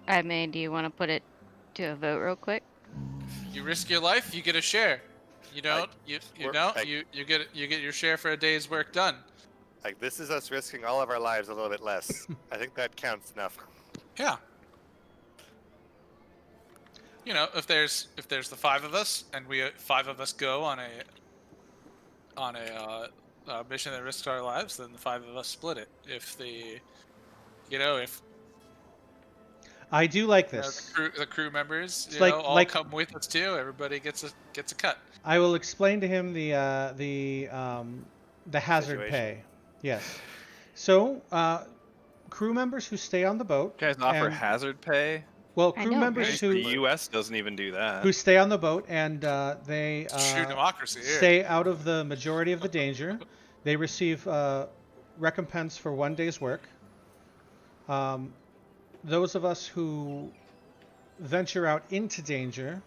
I mean, do you want to put it to a vote real quick? You risk your life, you get a share. You don't. You we're- don't. I- You get your share for a day's work done. Like, this is us risking all of our lives a little bit less. I think that counts enough. Yeah. You know, if there's the 5 of us and we 5 of us go on a mission that risks our lives, then the 5 of us split it. If I do like you know, this. the crew members It's all come with us too, everybody gets a cut. I will explain to him the hazard Situation. pay. Yes. So, crew members who stay on the boat. You guys offer and- hazard pay? Well, I crew know, members right? The who U.S. doesn't even do that. stay on the boat and they True democracy here. stay out of the majority of the danger. They receive recompense for 1 day's work. Those of us who venture out into danger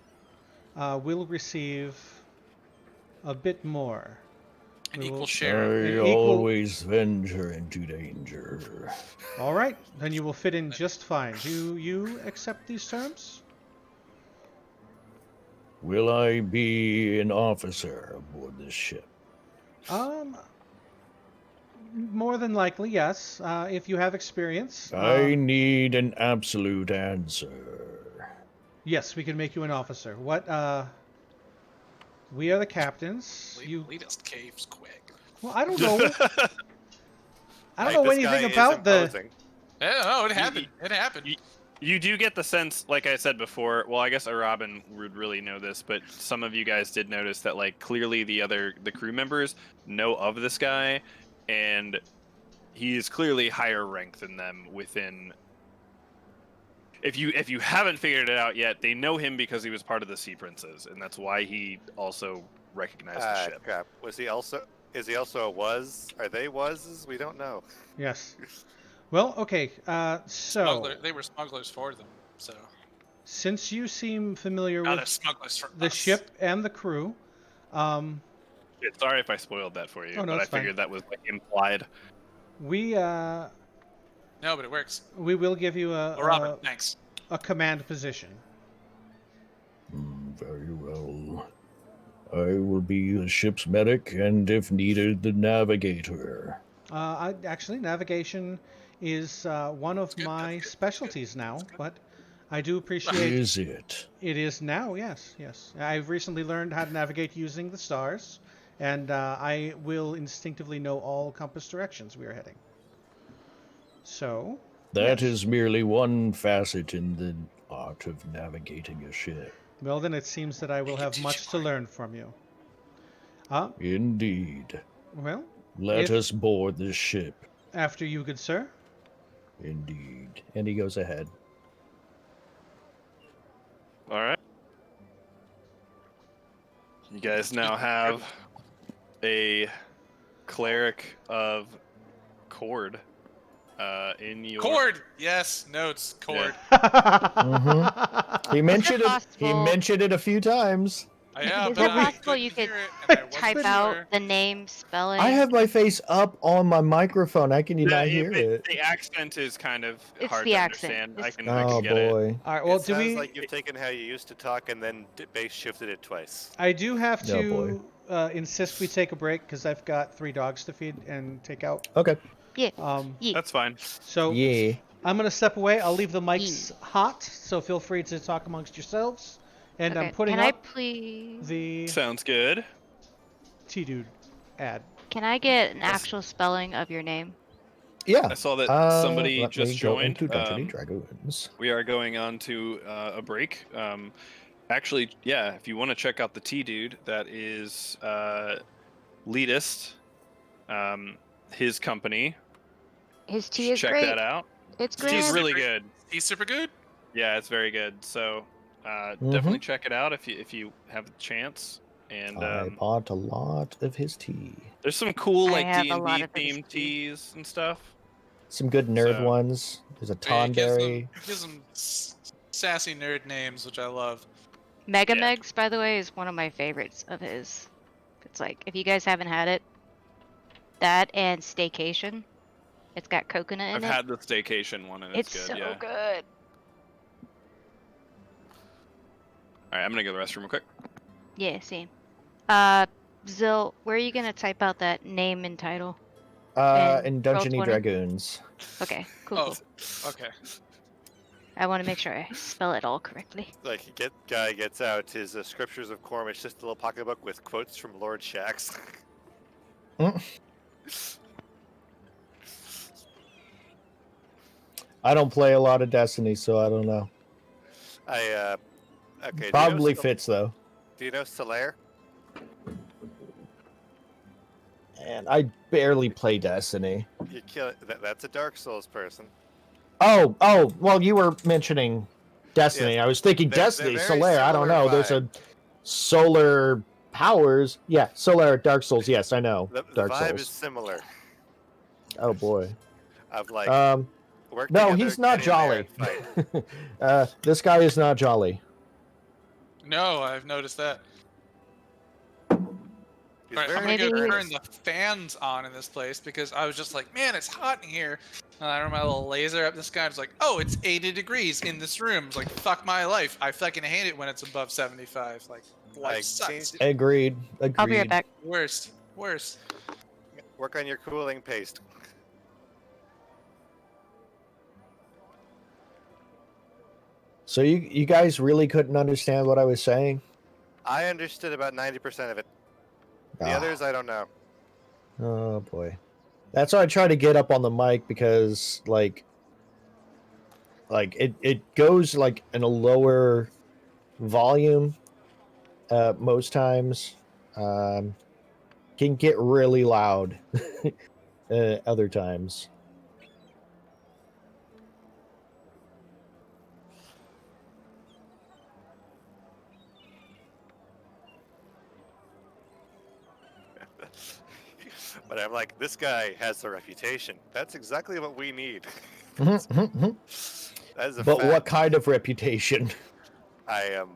will receive a bit more. An We equal will- share. I An equal- always venture into danger. All right, then you will fit in just fine. Do you accept these terms? Will I be an officer aboard this ship? More than likely, yes. If you have experience. I need an absolute answer. Yes, we can make you an officer. What? We are the captains. Lead us to caves quick. Well, I don't know. I don't Like, know this guy anything is about the. imposing. Yeah, no, it happened. It happened. You do get the sense, like I said before. Well, I guess Robin would really know this, but some of you guys did notice that, like, clearly the crew members know of this guy, and he is clearly higher rank than them within. If you haven't figured it out yet, they know him because he was part of the Sea Princes, and that's why he also recognized the ship. Crap. Was he also? Is he also a was? Are they wases? We don't know. Yes. Well, okay. So They were smugglers for them, so since you seem familiar not with as smugglers for the us. ship and the crew, Sorry if I spoiled that for you, Oh, no, but I it's fine. figured that was, like, implied. we No, but it works. we will give you Oh, Robert, thanks. a command position. Very well. I will be the ship's medic, and if needed, the navigator. Actually, navigation is one of good, my that's good, specialties now, but I do appreciate Is it? it is now. Yes, yes. I've recently learned how to navigate using the stars, and I will instinctively know all compass directions we are heading. So, That yes. is merely one facet in the art of navigating a ship. Well, then it seems that I will have much to learn from you. Indeed. Well, Let If- us board this ship. after you, good sir. Indeed. And he goes ahead. All right. You guys now have a cleric of Cord in your Cord. Yes, notes. Cord. He mentioned it. He possible- mentioned it a few times. Yeah, Is but it I possible couldn't you could hear it, and I wasn't Type sure. out the name, spelling. I have my face up on my microphone. How can you not hear it? The accent is kind of It's hard the to accent. understand. I It's- can, I Oh can get it. boy. All right. Well, it do sounds we? like you've taken how you used to talk and then base shifted it twice. I do have Oh, to insist we take a break because I've got 3 dogs to feed and take out. Okay. Yeah. Um, That's fine. so Yeah. I'm gonna step away. I'll leave the mics hot, so feel free to talk amongst yourselves. And Okay. I'm putting Can I up please? the Sounds good. T-Dude ad. Can I get an actual spelling of your name? Yeah. I saw that somebody let just me go joined. into Dungeons and Dragons. We are going on to a break. Actually, yeah, if you want to check out the T-Dude, that is Leadist, his company. His tea is Check great. that out. It's Tea's grand. really good. He's super good. Yeah, it's very good. So Mm-hmm. definitely check it out if you have the chance. And I bought a lot of his tea. there's some cool I like have a D&D lot of his themed tea. teas and stuff. Some good nerd So- ones. There's a He gives Tonberry. them sassy nerd names, which I love. Mega Yeah. Megs, by the way, is one of my favorites of his. It's like, if you guys haven't had it, that and Staycation. It's got coconut in I've it. had the staycation one and It's good. so Yeah. good. All right, I'm gonna go to the restroom real quick. Yeah, same. Zill, where are you gonna type out that name and title? In Roll Dungeony 20? Dragoons. Okay, cool. Oh, cool. okay. I want to make sure I spell it all correctly. Like, guy gets out his Scriptures of Cormish, just a little pocketbook with quotes from Lord Shax. I don't play a lot of Destiny, so I don't know. Okay. Probably fits though. Do you know Solaire? And I barely play Destiny. You kill it. That's a Dark Souls person. Oh, well, you were mentioning Destiny. Yes, I was thinking they're Destiny, very Solaire. I don't similar know. There's a vibe. solar powers. Yeah, Solaire, Dark Souls. Yes, I know. The Dark vibe Souls. is similar. Oh boy. Of like, work No, together, he's not get in there jolly. and fight. This guy is not jolly. No, I've noticed that. He's All right, I'm very gonna go Maybe- turn earnest. the fans on in this place because I was just like, man, it's hot in here. And I run my little laser up this guy. It's like, oh, it's 80 degrees in this room. It's like, fuck my life. I fucking hate it when it's above 75. Like, life I sucks. changed- Agreed. I'll be right back. Worst. Work on your cooling paste. So you guys really couldn't understand what I was saying? I understood about 90% of it. The Ah. others, I don't know. Oh boy. That's why I try to get up on the mic because like it goes like in a lower volume most times. Can get really loud other times. But I'm like, this guy has a reputation. That's exactly what we need. But That is a fact. what kind of reputation? I am.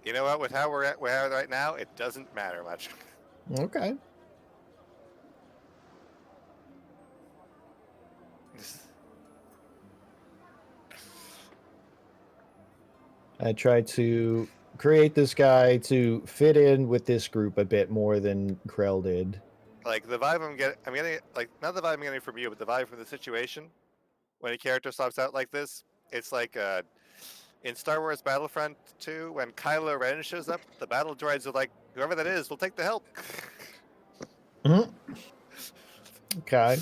You know what? With how we're at right now, it doesn't matter much. Okay. I tried to create this guy to fit in with this group a bit more than Krell did. Like the vibe I'm getting like not the vibe I'm getting from you, but the vibe from the situation. When a character swaps out like this, it's like in Star Wars Battlefront 2 when Kylo Ren shows up, the battle droids are like, whoever that is, we'll take the help. Okay.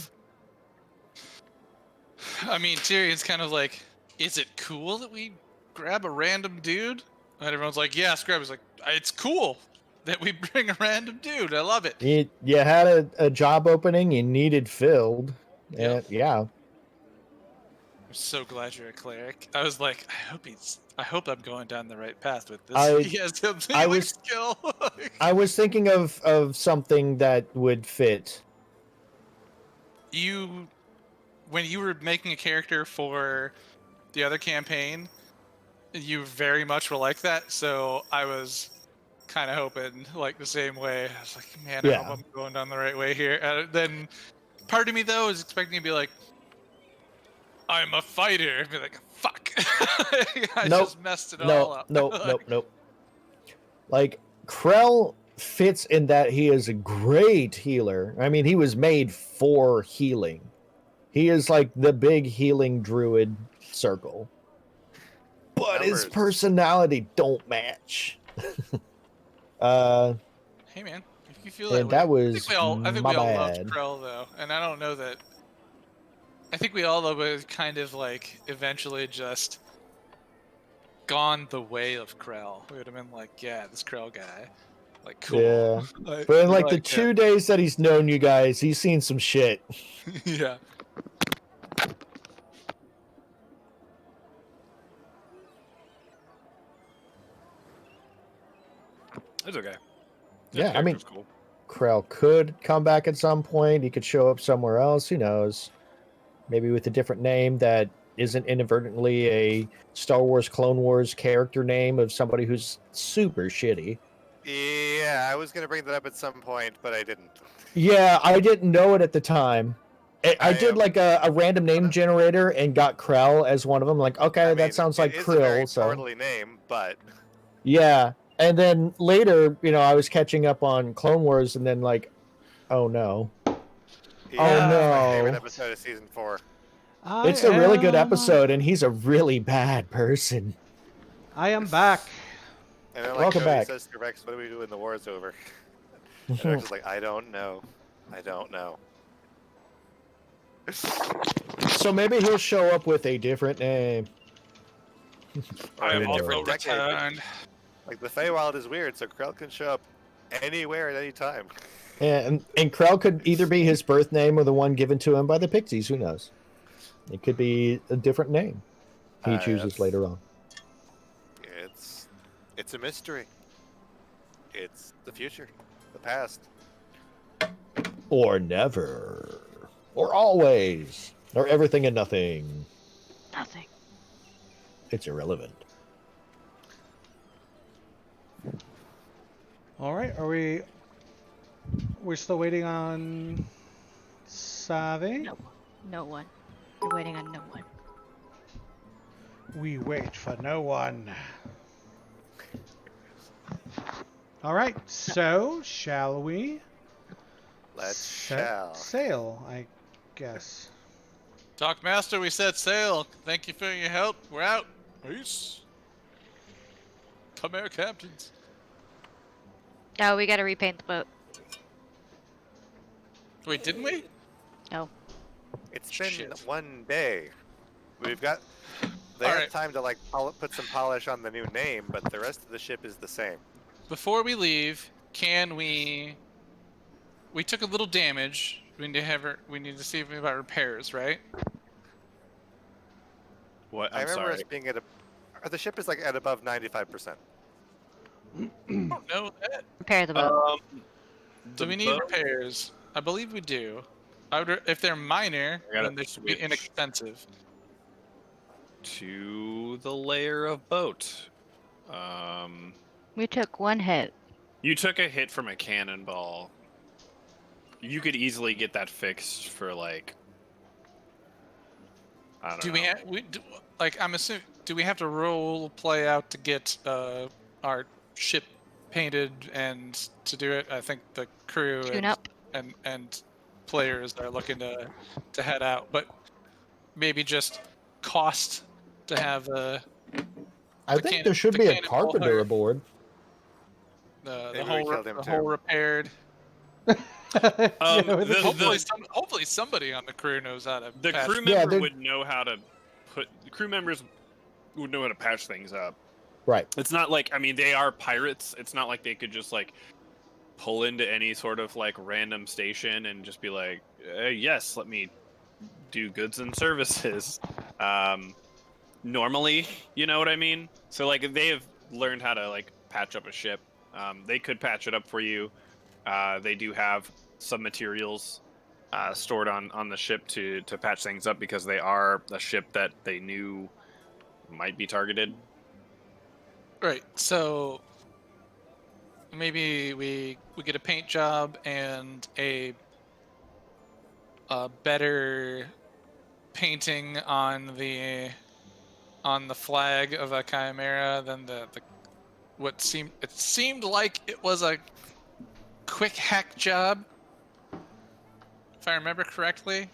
I mean, Tyrion's kind of like, is it cool that we grab a random dude? And everyone's like, yeah, Scrub is like, it's cool that we bring a random dude. I love it. You had a job opening you needed filled. Yep. Yeah. I'm so glad you're a cleric. I was like, I hope I'm going down the right path with this. He has a healing skill. I was thinking of something that would fit. When you were making a character for the other campaign, you very much were like that. So I was kind of hoping like the same way. I was like, man, I hope I'm going down the right way here. And then part of me though is expecting to be like, I'm a fighter. And be like, fuck. I just messed it all up. Nope. Like Krell fits in that he is a great healer. I mean, he was made for healing. He is like the big healing druid circle. But his personality don't match. Hey man, if you feel and that that way, was I think we my all loved bad. Krell though, and I don't know that. I think we all would kind of like eventually just gone the way of Krell. We would have been like, yeah, this Krell guy, like cool. Yeah. Like, But in like we the him. 2 days that he's known you guys, he's seen some shit. Yeah. It's okay. Yeah, I mean, Character's cool. Krell could come back at some point. He could show up somewhere else. Who knows? Maybe with a different name that isn't inadvertently a Star Wars Clone Wars character name of somebody who's super shitty. Yeah, I was gonna bring that up at some point, but I didn't. Yeah, I didn't know it at the time. I did am- like a random name generator and got Krell as one of them. Like, okay, I that mean, sounds it like is a very Krill. So portly name, but yeah, and then later, I was catching up on Clone Wars, and then like, oh no, yeah, that's my favorite no. episode of season 4. It's a really good episode, and he's a really bad person. I am back. And then like Welcome Cody back. says to Rex, "What do we do when the war's over?" And Rex is like, "I don't know. I don't know." So maybe he'll show up with a different name. I have in a also different decade. returned. Like the Feywild is weird, so Krell can show up anywhere at any time. And Krell could either be his birth name or the one given to him by the Pixies. Who knows? It could be a different name he chooses That's- later on. It's a mystery. It's the future, the past. Or never. Or always. Or everything and nothing. Nothing. It's irrelevant. All right, we're still waiting on Save? No. No one. We're waiting on no one. We wait for no one. All right, so shall we Let's set sail, I guess. Doc Master, we set sail. Thank you for your help. We're out. Peace. Come here, captains. Oh, we gotta repaint the boat. Wait, didn't we? No. It's been Shit. one day. We've got. They All have right. time to like put some polish on the new name, but the rest of the ship is the same. Before we leave, can we? We took a little damage. We need to we need to see if we have about repairs, right? What? I I'm remember sorry. us being at the ship is like at above 95%. I don't know that. Repair the boat. Do we need repairs? I believe we do. I would, if they're minor, I gotta then they should be switch. inexpensive. To the layer of boat. We took one hit. You took a hit from a cannonball. You could easily get that fixed for like. I don't Do know. we have like I'm assuming? Do we have to role play out to get our ship painted and to do it? I think the crew Tune up. and players are looking to head out, but maybe just cost to have I The think there should the be a cannonball carpenter fire. aboard. the Maybe we whole killed him the too. whole repaired. Yeah, with the- Hopefully somebody on the crew knows how to. The patch crew it. member they're- would know how to the crew members would know how to patch things up. Right. It's not like, I mean, they are pirates. It's not like they could just like pull into any sort of like random station and just be like, yes, let me do goods and services. Normally, you know what I mean? So like they have learned how to like patch up a ship. They could patch it up for you. They do have some materials stored on the ship to patch things up because they are a ship that they knew might be targeted. Right. So maybe we get a paint job and a better painting on the flag of a chimera than the what seemed like it was a quick hack job. If I remember correctly.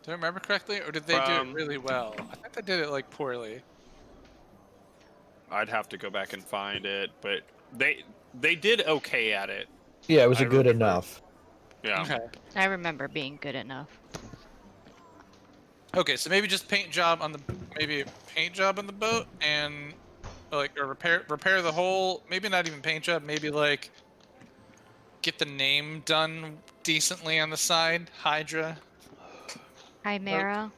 Do I remember correctly, or did they do it really well? I think they did it like poorly. I'd have to go back and find it, but they did okay at it. Yeah, it was I a good remember. enough. Yeah. Okay. I remember being good enough. Okay, so maybe just paint job on the boat and like or repair the whole, maybe not even paint job, maybe like get the name done decently on the side. Hydra. Chimera.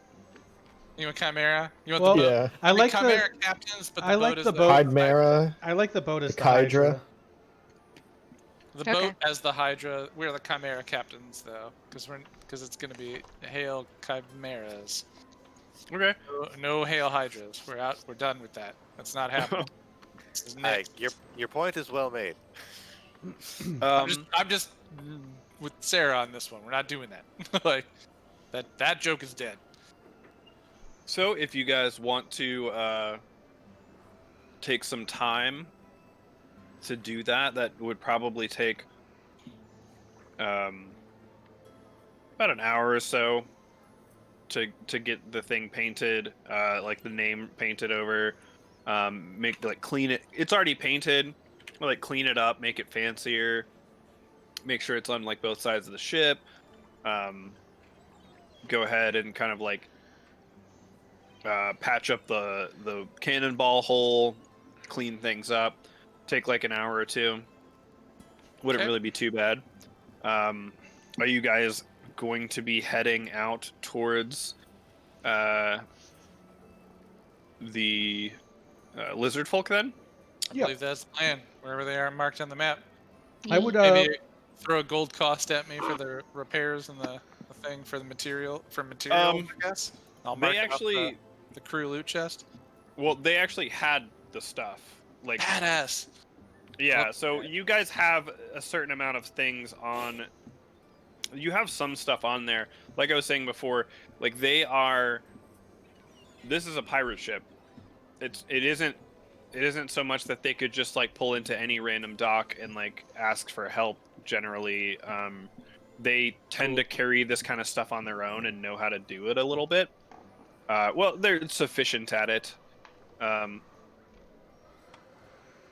You want Chimera? You want Well, the boat? Yeah. I like Chimera the captains, but the I boat like is the boat. Chimera. I like the boat as the Hydra. Hydra. The Okay. boat as the Hydra. We're the Chimera captains though, because it's gonna be hail chimeras. Okay. No hail hydras. We're out. We're done with that. That's not happening. This is next. Your point is well made. I'm just with Sarah on this one. We're not doing that. Like that joke is dead. So if you guys want to take some time to do that, that would probably take about an hour or so to get the thing painted, like the name painted over, clean it. It's already painted. Like clean it up, make it fancier, make sure it's on like both sides of the ship. Go ahead and kind of like patch up the cannonball hole, clean things up. Take like an hour or two. Wouldn't Okay. really be too bad. Are you guys going to be heading out towards the lizard folk then? I Yeah. believe that's the plan. Wherever they are marked on the map. I would Maybe throw a gold cost at me for the repairs and the thing for the material I guess. I'll mark They it up actually, the crew loot chest. well, they actually had the stuff. Like, Badass. yeah, so you guys have a certain amount of things on. You have some stuff on there. Like I was saying before, like they are. This is a pirate ship. It isn't so much that they could just like pull into any random dock and like ask for help. Generally, they tend to carry this kind of stuff on their own and know how to do it a little bit. Well, they're sufficient at it.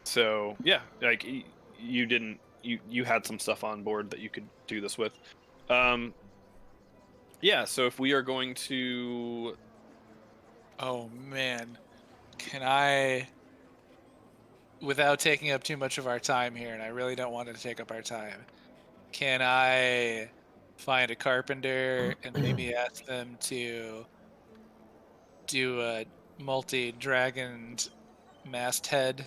So yeah, like you had some stuff on board that you could do this with. Yeah, so if we are going to, Oh man. Can I, without taking up too much of our time here, and I really don't want it to take up our time, can I find a carpenter and maybe ask them to do a multi-dragoned masthead?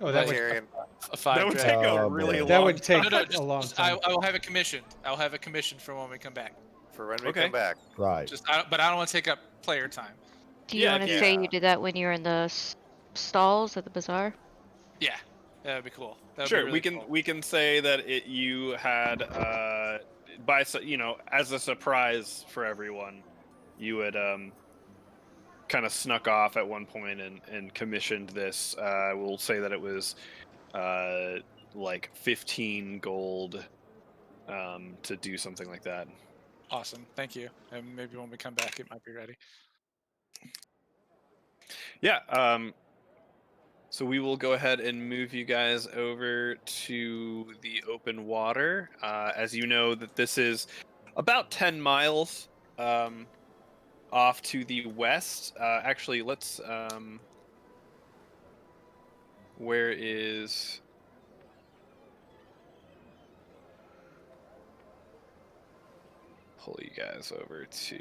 Oh, that Like, would Tyrion, a five that would dragon. take a Oh, really boy. long. that would take No, a long time. I will have it commissioned. I'll have it commissioned for when we come back. for when we Okay. come back. Right. But I don't want to take up player time. Do you Yeah, want to if you- say you did that when you were in the stalls at the bazaar? Yeah, that would be cool. That would Sure, be really cool. we can say that you had as a surprise for everyone, you had kind of snuck off at one point and commissioned this. We'll say that it was like 15 gold to do something like that. Awesome. Thank you. And maybe when we come back, it might be ready. Yeah. So we will go ahead and move you guys over to the open water. As you know, that this is about 10 miles off to the west. Actually, let's. Where is? Pull you guys over to.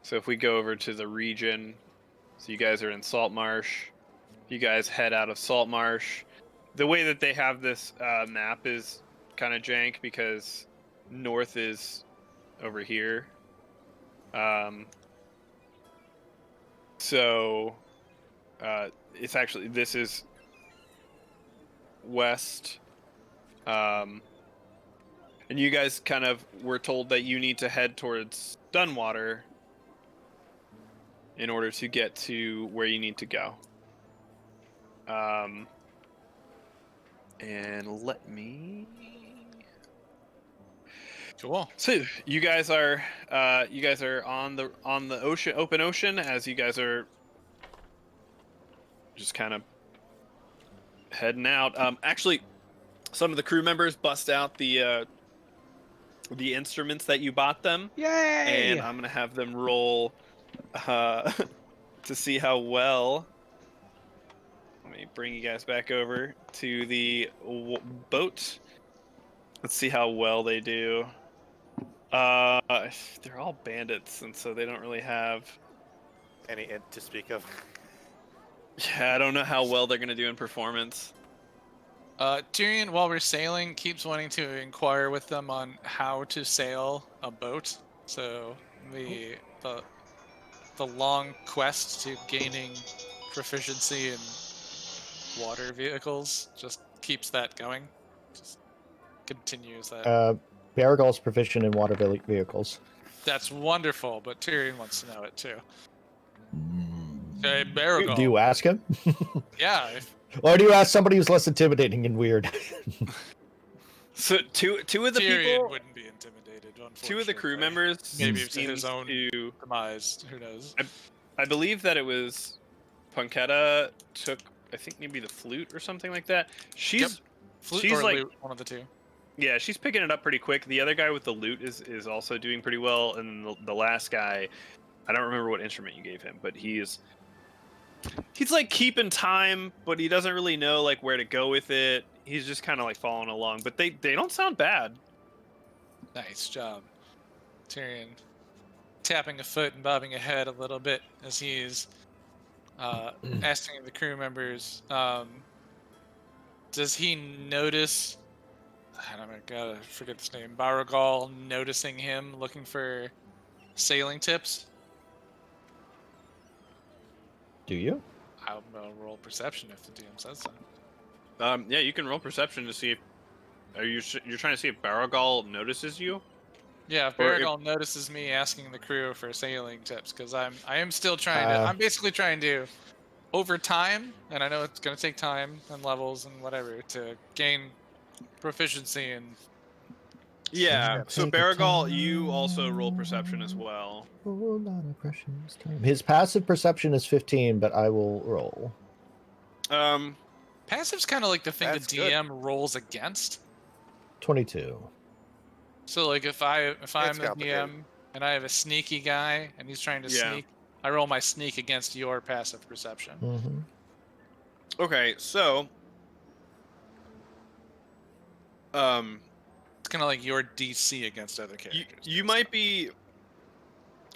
So if we go over to the region, so you guys are in Salt Marsh. You guys head out of Salt Marsh. The way that they have this map is kind of jank because north is over here. So it's actually, this is west. And you guys kind of were told that you need to head towards Dunwater in order to get to where you need to go. And let me. Cool. So you guys are on the ocean, open ocean, as you guys are just kind of heading out. Actually, some of the crew members bust out the instruments that you bought them, Yay! and I'm gonna have them roll to see how well. Let me bring you guys back over to the boat. Let's see how well they do. They're all bandits, and so they don't really have Any int to speak of? Yeah, I don't know how well they're gonna do in performance. Tyrion, while we're sailing, keeps wanting to inquire with them on how to sail a boat. So the long quest to gaining proficiency in water vehicles just keeps that going. Just continues that. Baragol's proficient in water vehicles. That's wonderful, but Tyrion wants to know it too. Mm. Hey, Baragol. Do you ask him? Yeah. Or do you ask somebody who's less intimidating and weird? So two of the Tyrion people, wouldn't be intimidated. two of the crew unfortunately. members, Maybe to seems his own to. demise. Who knows? I believe that it was Punketta took, I think maybe the flute or something like that. She's Flute she's or like, lute, one of the two. yeah, she's picking it up pretty quick. The other guy with the lute is also doing pretty well, and the last guy, I don't remember what instrument you gave him, but he's like keeping time, but he doesn't really know like where to go with it. He's just kind of like following along, but they don't sound bad. Nice job, Tyrion. Tapping a foot and bobbing a head a little bit as he's asking the crew members, does he notice, I'm gotta forget this name, Baragol noticing him, looking for sailing tips? Do you? I'll roll perception if the DM says so. Yeah, you can roll perception to see if you're trying to see if Baragol notices you. Yeah, if Or if- Baragol notices me asking the crew for sailing tips, because I am still trying to, I'm basically trying to, over time, and I know it's going to take time and levels and whatever to gain proficiency in. Yeah. So Take a Baragol, you time. also roll perception as well. Whole lot of precious time. His passive perception is 15, but I will roll. Passive's kind of like the thing the That's good. DM rolls against. 22. So like if I'm the complicated. DM and I have a sneaky guy and he's trying to Yeah. sneak, I roll my sneak against your passive perception. Mm-hmm. Okay, so It's kind of like your DC against other characters. you might be.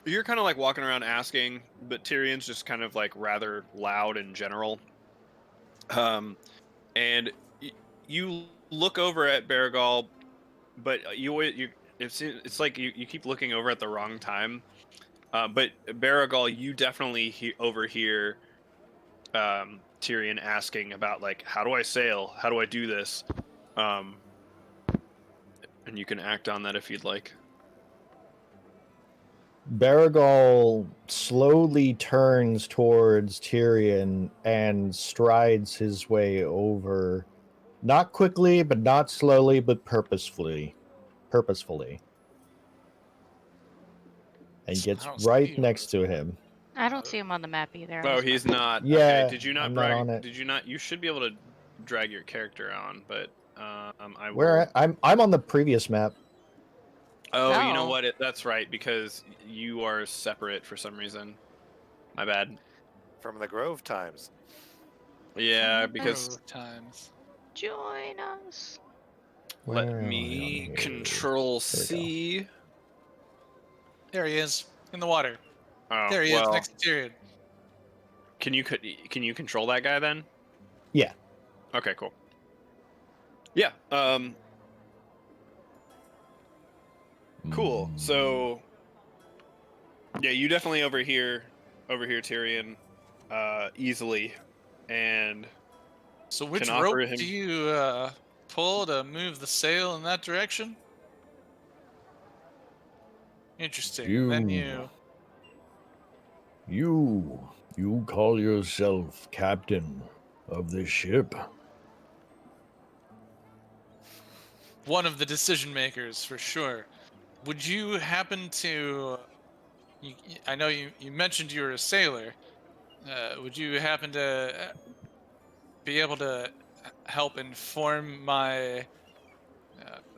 You're kind of like walking around asking, but Tyrion's just kind of like rather loud in general. And you look over at Baragol, but it's like you keep looking over at the wrong time. But Baragol, you definitely overhear Tyrion asking about like, how do I sail? How do I do this? And you can act on that if you'd like. Baragol slowly turns towards Tyrion and strides his way over. Not quickly, but not slowly, but purposefully. And gets I don't see right you on next this to map. him. I don't see him on the map either. Oh, he's not. Yeah, Okay. Did you not I'm not brag? on it. Did you not? You should be able to drag your character on, but I will. Where I'm on the previous map. Oh, you know Oh. what? That's right, because you are separate for some reason. My bad. From the Grove times. Yeah, because times. Join us. Where let am I me on here? control There we go. C. There he is in the water. Oh, There he is well, next to Tyrion. can you control that guy then? Yeah. Okay, cool. Yeah. Cool. So, yeah, you definitely overhear Tyrion, easily, and So which can offer rope him- do you pull to move the sail in that direction? Interesting. Then You call yourself captain of this ship? one of the decision makers for sure. Would you happen to? I know you mentioned you were a sailor. Would you happen to be able to help inform my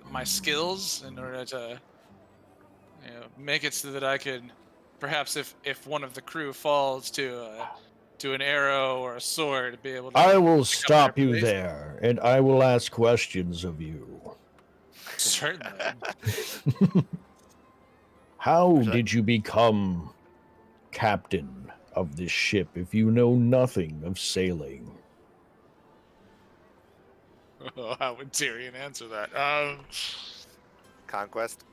my skills in order to make it so that I could perhaps if one of the crew falls to an arrow or a sword, be able to. I will pick up stop their you place? there, and I will ask questions of you. Certainly. How Would you like- did you become captain of this ship if you know nothing of sailing? How would Tyrion answer that? Conquest.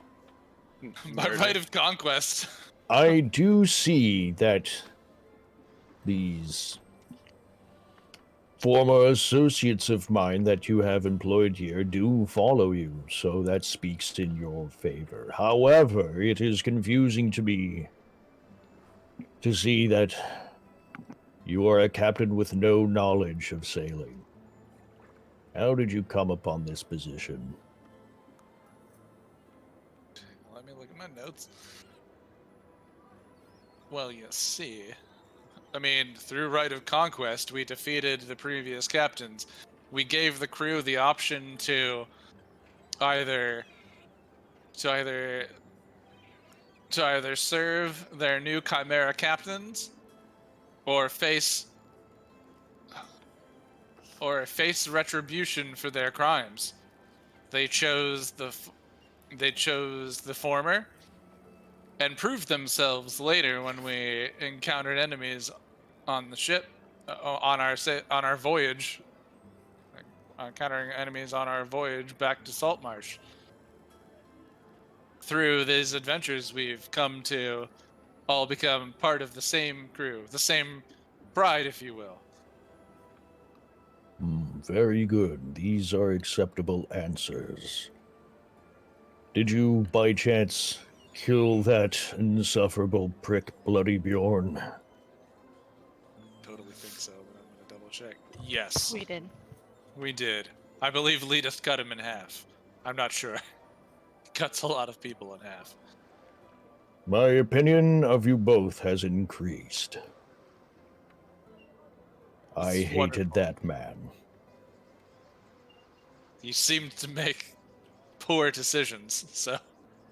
By right of conquest. I do see that these former associates of mine that you have employed here do follow you, so that speaks in your favor. However, it is confusing to me to see that you are a captain with no knowledge of sailing. How did you come upon this position? Let me look at my notes. Well, you see. I mean, through right of conquest, we defeated the previous captains. We gave the crew the option to either serve their new Chimera captains or face retribution for their crimes. They chose the former and proved themselves later when we encountered enemies on the ship on our voyage, encountering enemies on our voyage back to Saltmarsh. Through these adventures, we've come to all become part of the same crew, the same bride, if you will. Very good. These are acceptable answers. Did you, by chance, kill that insufferable prick, Bloody Bjorn? Totally think so, but I'm gonna double check. Yes, We did. we did. I believe Letus cut him in half. I'm not sure. He cuts a lot of people in half. My opinion of you both has increased. I It's hated wonderful. that man. He seemed to make poor decisions, so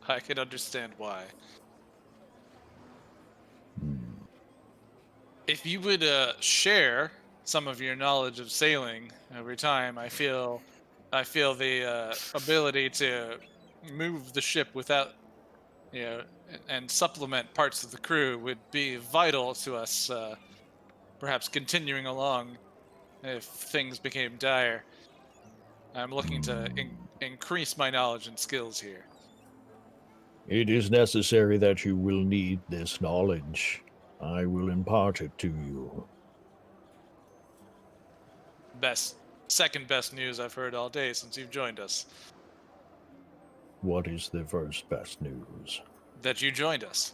I can understand why. If you would share some of your knowledge of sailing over time, I feel the ability to move the ship without, and supplement parts of the crew would be vital to us, perhaps continuing along if things became dire. I'm looking to increase my knowledge and skills here. It is necessary that you will need this knowledge. I will impart it to you. Second best news I've heard all day since you've joined us. What is the first best news? That you joined us.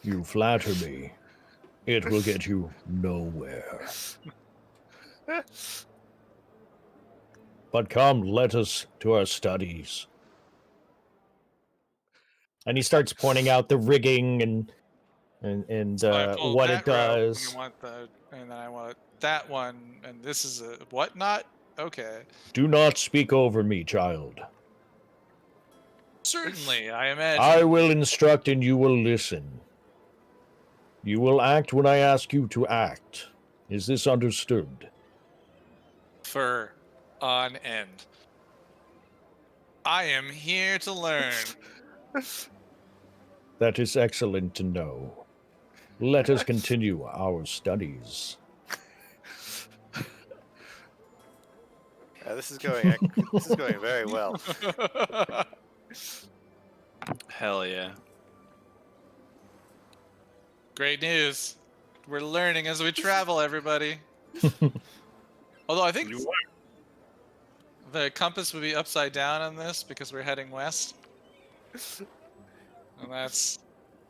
You flatter me. It will get you nowhere. But come, let us to our studies. And he starts pointing out the rigging So I pull what that it rope, does. and then I want that one, and this is a whatnot? Okay. Do not speak over me, child. Certainly, I imagine. I will instruct and you will listen. You will act when I ask you to act. Is this understood? For on end. I am here to learn. That is excellent to know. Let us continue our studies. This is going very well. Hell yeah. Great news. We're learning as we travel, everybody. Although I think the compass would be upside down on this because we're heading west. And that's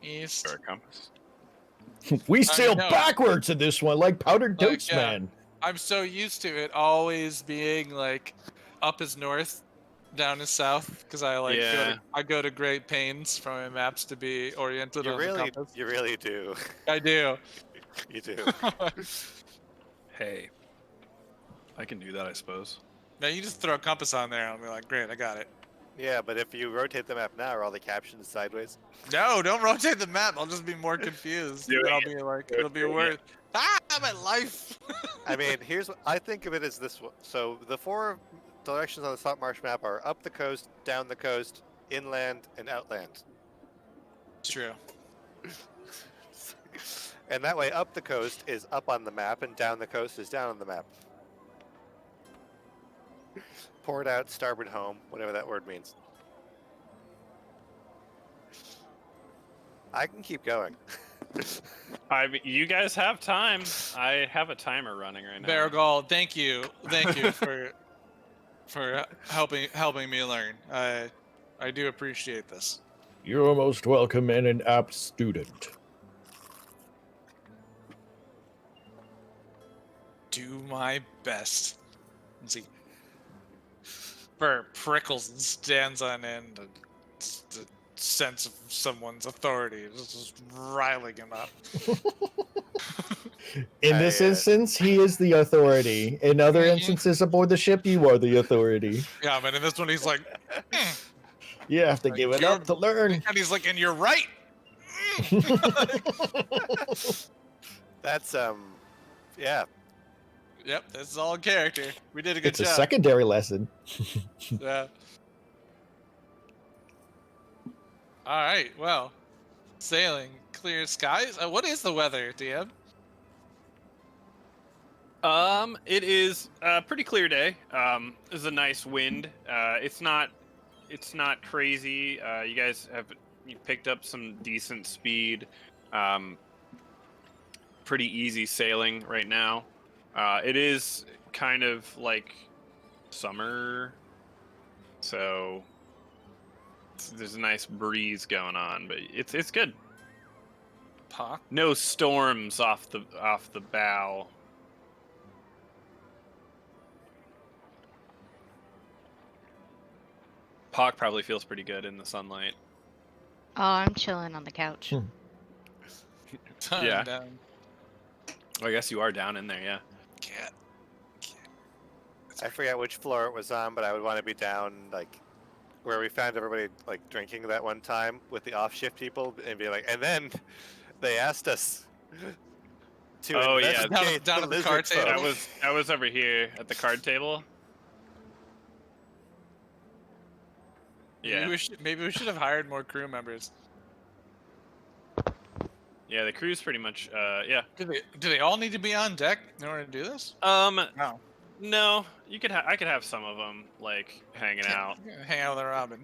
east. Or a compass. We sail know. backwards in this one, like powdered Like, toast, yeah. man. I'm so used to it always being like up is north, down is south, because I go to great pains for my maps to be oriented on the compass. You really do. I do. You do. Hey. I can do that, I suppose. Now you just throw a compass on there and I'll be like, great, I got it. Yeah, but if you rotate the map now, are all the captions sideways? No, don't rotate the map. I'll just be more confused. Doing Then I'll be like, it'll be worth. Ah, my life. I mean, here's what I think of it as this one. So the 4 directions on the Saltmarsh map are up the coast, down the coast, inland, and outland. True. And that way, up the coast is up on the map, and down the coast is down on the map. Port out, starboard home, whatever that word means. I can keep going. I mean, you guys have time. I have a timer running right now. Baragol, thank you for helping me learn. I do appreciate this. You're most welcome and an apt student. Do my best. Let's see. Burr prickles and stands on end. And the sense of someone's authority is just riling him up. In this instance, he is the authority. In other instances aboard the ship, you are the authority. Yeah, but in this one, he's like, You have to give it up to learn. and he's like, and you're right. That's yeah. Yep, this is all in character. We did a good It's job. a secondary lesson. Yeah. All right. Well, sailing, clear skies. What is the weather, DM? It is a pretty clear day. There's a nice wind. It's not crazy. You guys you picked up some decent speed. Pretty easy sailing right now. It is kind of like summer, so there's a nice breeze going on, but it's good. Pock. No storms off the bow. Pock probably feels pretty good in the sunlight. Oh, I'm chilling on the couch. Yeah. Down. Well, I guess you are down in there, yeah. Cat. I forget which floor it was on, but I would want to be down like where we found everybody like drinking that one time with the off-shift people, and be like, and then they asked us to Oh, yeah, investigate down at the lizard card table. folk. I was over here at the card table. Yeah. Maybe we should have hired more crew members. Yeah, the crew's pretty much yeah. Do they all need to be on deck in order to do this? No. No, I could have some of them like hanging out. Hang out with Robin.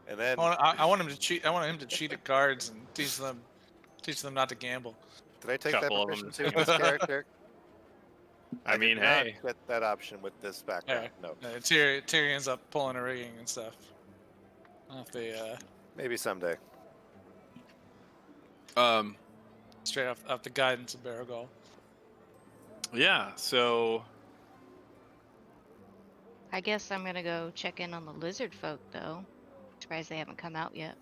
And then I want him to cheat. I want him to cheat at cards and teach them not to gamble. did I take that couple of 'em. proficiency with this character? I mean, did not hey. get that option with this background. No, Tyrion ends up pulling a rigging and stuff. Off the maybe someday. straight off the guidance of Baragol. Yeah, so I guess I'm gonna go check in on the lizard folk, though. Surprised they haven't come out yet.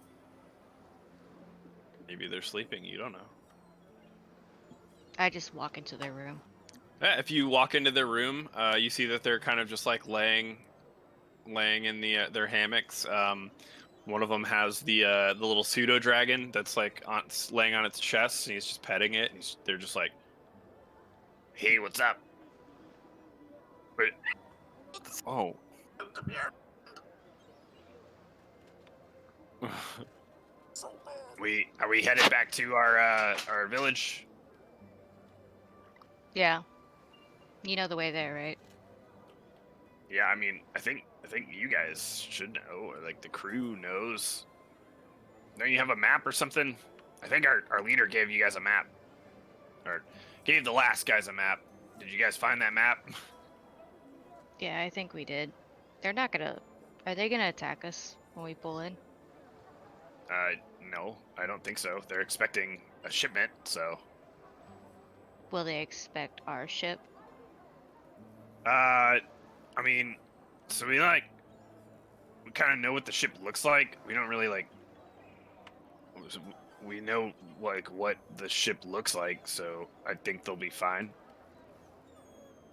maybe they're sleeping, you don't know. I just walk into their room. Yeah, if you walk into their room, you see that they're kind of just like laying in their hammocks. One of them has the little pseudo dragon that's like laying on its chest, and he's just petting it. And they're just like, "Hey, what's up?" Wait. Oh. Are we headed back to our village? Yeah. You know the way there, right? Yeah, I mean, I think you guys should know, or like the crew knows. Don't you have a map or something? I think our leader gave you guys a map, or gave the last guys a map. Did you guys find that map? Yeah, I think we did. They're not gonna... Are they gonna attack us when we pull in? No, I don't think so. They're expecting a shipment, so. Will they expect our ship? I mean, so we kind of know what the ship looks like. We don't really we know like what the ship looks like, so I think they'll be fine.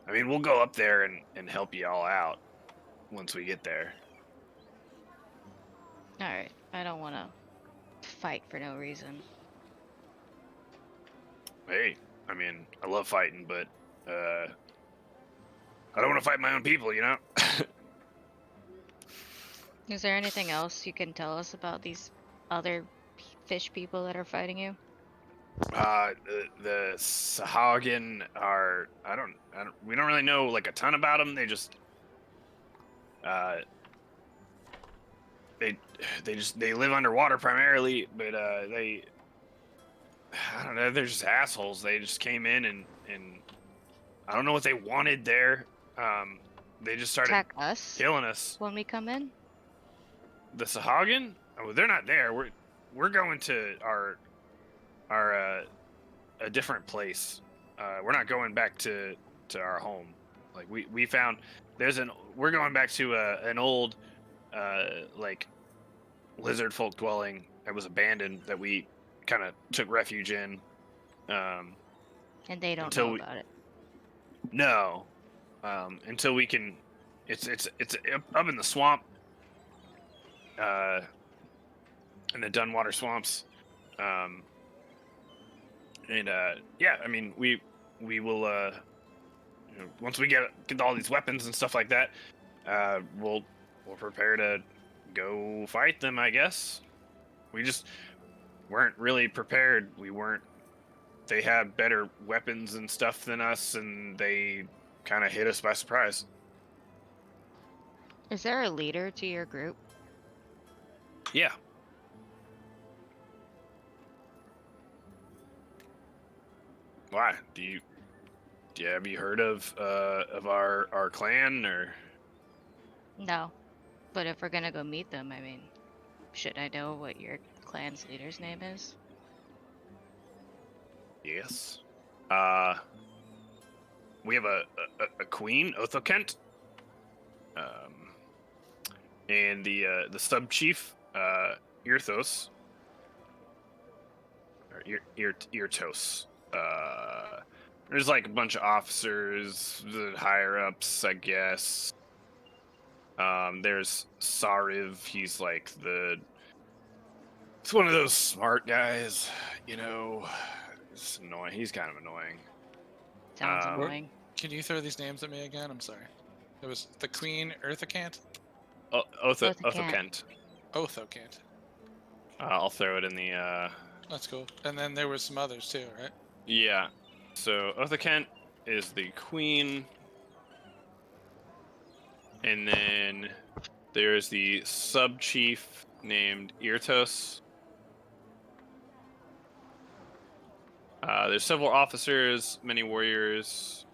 I mean, we'll go up there and help you all out once we get there. Alright, I don't want to fight for no reason. Hey, I mean, I love fighting, but I don't want to fight my own people, you know? Is there anything else you can tell us about these other fish people that are fighting you? The Sahagin are, we don't really know like a ton about them. They just They live underwater primarily, but I don't know, they're just assholes. They just came in and I don't know what they wanted there. They just started Attack us killing us. when we come in? The Sahagin? Oh, they're not there. We're going to our a different place. We're not going back to our home. Like we found we're going back to an old like lizard folk dwelling that was abandoned that we kind of took refuge in. And they don't Until know we- about it. No, until we can. It's up in the swamp, in the Dunwater swamps, and yeah. I mean, we will. Once we get all these weapons and stuff like that, we'll prepare to go fight them. I guess we just weren't really prepared. We weren't. They had better weapons and stuff than us, and they kind of hit us by surprise. Is there a leader to your group? Yeah. Why? Have you heard of our clan or? No. But if we're gonna go meet them, I mean, should I know what your clan's leader's name is? Yes. We have a queen, Othokent. And the sub chief, Irthos. Or Irtos. There's like a bunch of officers, the higher ups, I guess. There's Sariv. He's like he's one of those smart guys, you know. It's annoying. He's kind of annoying. Sounds Um, annoying. Can you throw these names at me again? I'm sorry. It was the Queen Earthacant? Othokent. Othocant. I'll throw it in the. That's cool. And then there was some others too, right? Yeah. So Othokent is the queen, and then there's the sub chief named Irtos. There's several officers, many warriors.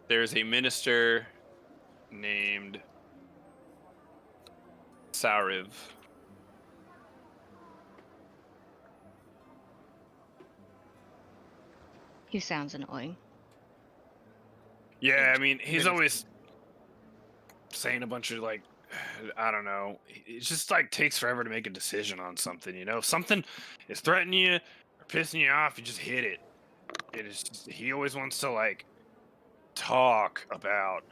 There's a minister named Sariv. He sounds annoying. Yeah, I mean, he's Minister. always saying a bunch of like, I don't know. It just like takes forever to make a decision on something, you know? If something is threatening you or pissing you off, you just hit it. It is just, he always wants to like talk about,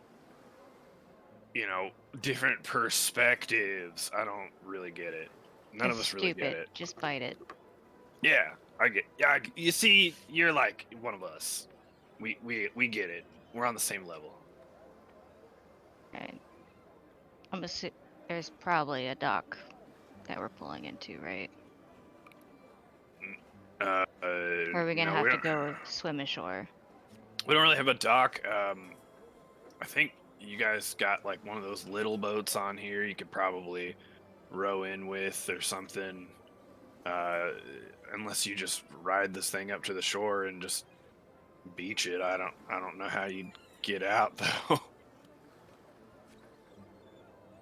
you know, different perspectives. I don't really get it. None of It's us really stupid. get it. Just bite it. Yeah, you see, you're like one of us. We get it. We're on the same level. Right. I'm assuming there's probably a dock that we're pulling into, right? Or are we gonna no, have we to don't- go swim ashore? We don't really have a dock. I think you guys got like one of those little boats on here. You could probably row in with or something. Unless you just ride this thing up to the shore and just beach it. I don't know how you'd get out though.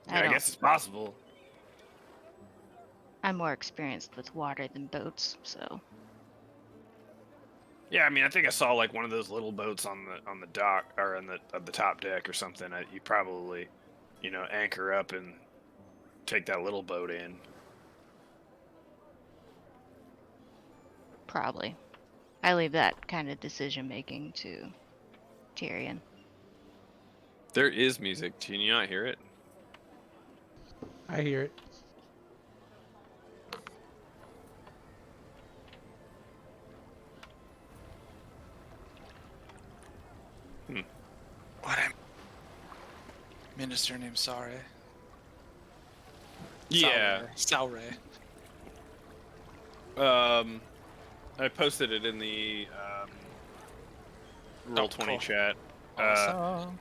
I guess it's possible. I'm more experienced with water than boats, so Yeah, I mean, I think I saw like one of those little boats on the dock or on the top deck or something. You probably, you know, anchor up and take that little boat in. probably. I leave that kind of decision making to Tyrion. There is music. Can you not hear it? I hear it. What a minister named Sare. Yeah. Saure. I posted it in the Roll20 cool. chat. Awesome.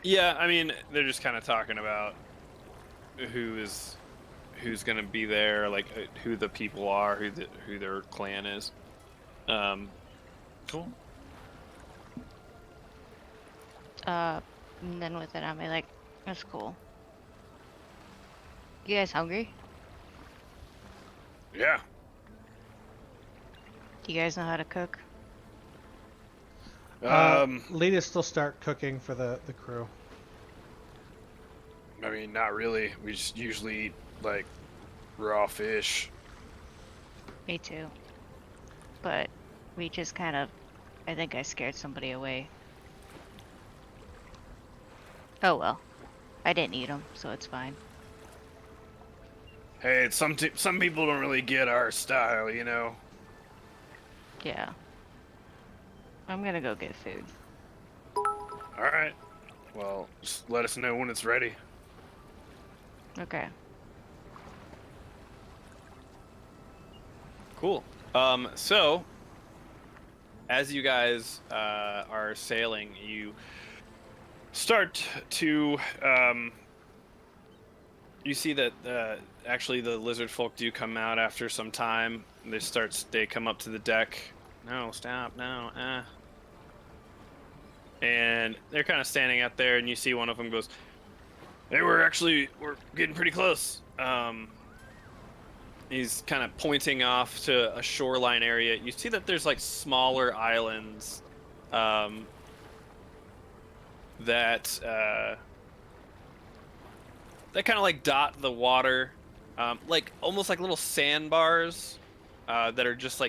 Yeah, I mean, they're just kind of talking about who's gonna be there, like who the people are, who their clan is. Cool. And then with it, I'm like, that's cool. You guys hungry? Yeah. Do you guys know how to cook? Lita still start cooking for the crew. I mean, not really. We just usually eat like raw fish. Me too. But we just kind of, I think I scared somebody away. Oh well. I didn't eat them, so it's fine. Hey, some people don't really get our style, you know. Yeah. I'm gonna go get food. All right. Well, just let us know when it's ready. Okay. Cool. So as you guys are sailing, you start to you see that actually the lizard folk do come out after some time. They come up to the deck. No, stop, no, and they're kind of standing out there, and you see one of them goes, "Hey, we're getting pretty close." He's kind of pointing off to a shoreline area. You see that there's like smaller islands that kind of like dot the water, like almost like little sandbars that are just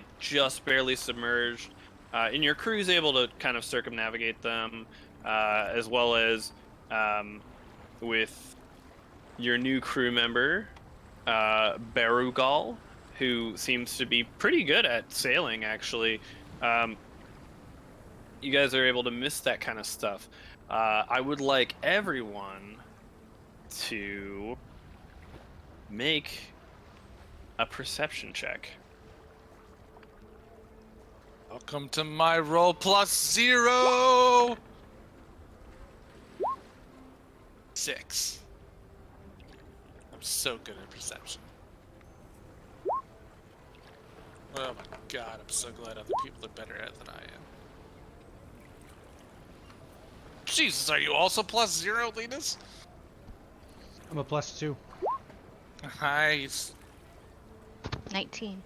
barely submerged. And your crew's able to kind of circumnavigate them, as well as with your new crew member, Berugal, who seems to be pretty good at sailing, actually. You guys are able to miss that kind of stuff. I would like everyone to make a perception check. Welcome to my roll +0. 6. I'm so good at perception. Oh my god, I'm so glad other people are better at it than I am. Jesus, are you also +0, Linus? I'm a +2. Nice. 19.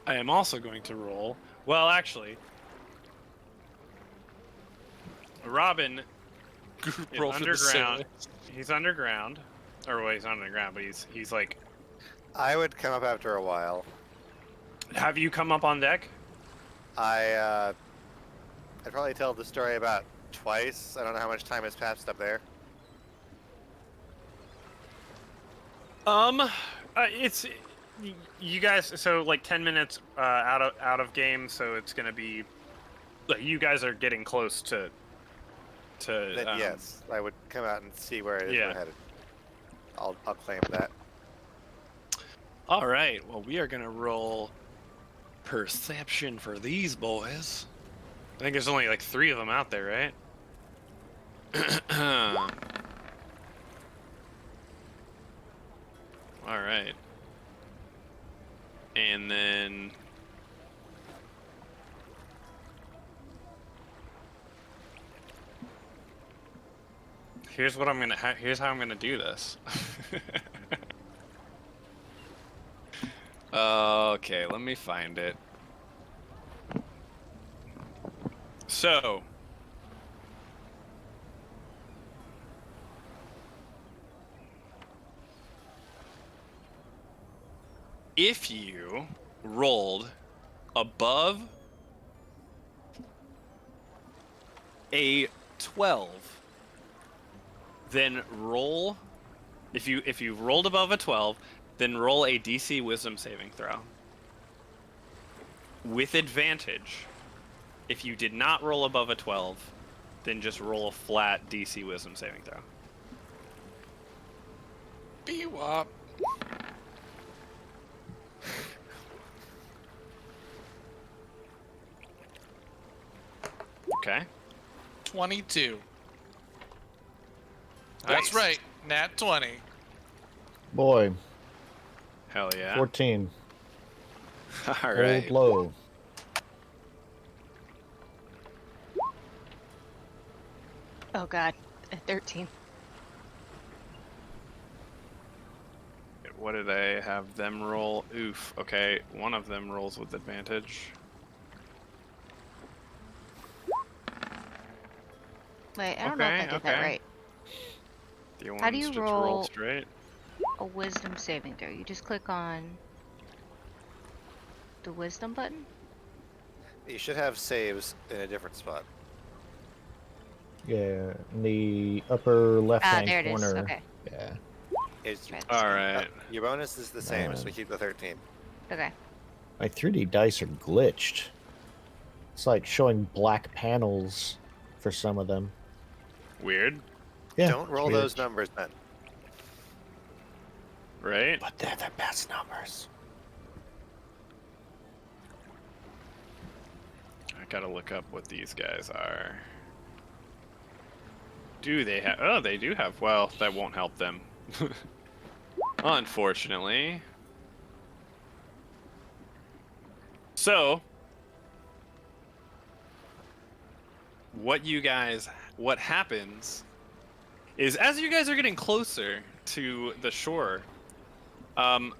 I am also going to roll. Well, actually, Robin is Roll for the underground. sailor. He's underground, or well, he's not underground, but he's like. I would come up after a while. Have you come up on deck? I'd probably tell the story about twice. I don't know how much time has passed up there. It's you guys. So like 10 minutes out of game. So it's gonna be. Like, you guys are getting close to. Then yes, I would come out and see where it is Yeah. we're headed. I'll claim that. All right. Well, we are gonna roll perception for these boys. I think there's only like 3 of them out there, right? All right. And then here's how I'm gonna do this. Okay, let me find it. So, if you rolled above a 12, then roll. If you rolled above a 12, then roll a DC Wisdom saving throw with advantage. If you did not roll above a 12, then just roll a flat DC Wisdom saving throw. B-wop. Okay. 22. That's right. Nat 20. Boy, Hell yeah. 14. All Old right. low. Oh god, a 13. What did I have them roll? Oof. Okay, one of them rolls with advantage. Wait, I don't know if I did that right. The How do ones you just roll roll- straight. A wisdom saving throw. You just click on the wisdom button? You should have saves in a different spot. Yeah, in the upper left-hand there it is. corner. Okay. Yeah. It's, Try this All again. right. your bonus is the same, so we keep the 13. Okay. My 3D dice are glitched. It's like showing black panels for some of them. Weird, Yeah. Don't roll weird. those numbers then. right? But they're the best numbers. I gotta look up what these guys are. Do they have? Oh, they do have. Well, that won't help them. Unfortunately. So, what happens is as you guys are getting closer to the shore,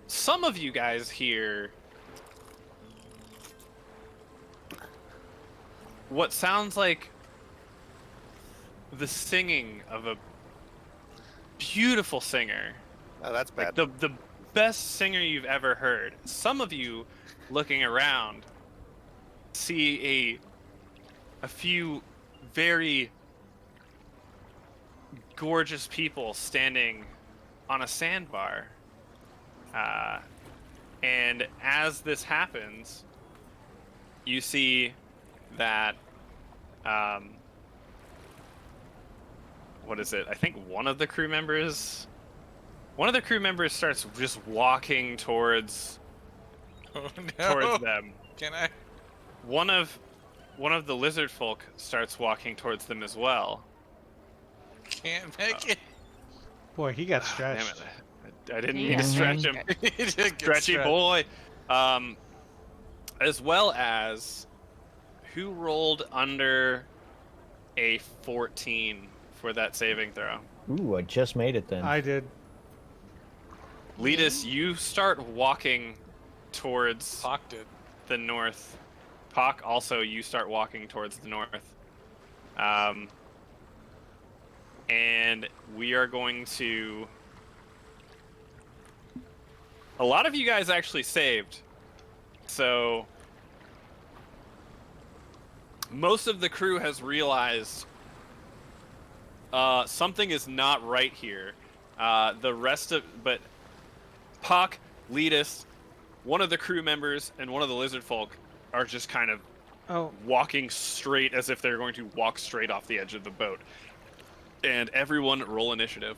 some of you guys hear what sounds like the singing of a beautiful singer. Oh, that's bad. Like the best singer you've ever heard. Some of you looking around see a few very gorgeous people standing on a sandbar. And as this happens, you see that what is it? I think one of the crew members starts just walking towards Oh no. towards them. Can I? One of the lizard folk starts walking towards them as well. Can't make it. Boy, he got Damn stretched. it. I didn't mean Yeah. to stretch him. He did get Stretchy stretched. boy. As well as who rolled under a 14 for that saving throw? Ooh, I just made it then. I did. Letus, you start walking towards Clocked it. the north. Pock, also, you start walking towards the north. And we are going to... A lot of you guys actually saved. So... Most of the crew has realized something is not right here. But Pock, Letus, one of the crew members, and one of the lizard folk are just kind of Oh, walking straight as if they're going to walk straight off the edge of the boat. And everyone roll initiative.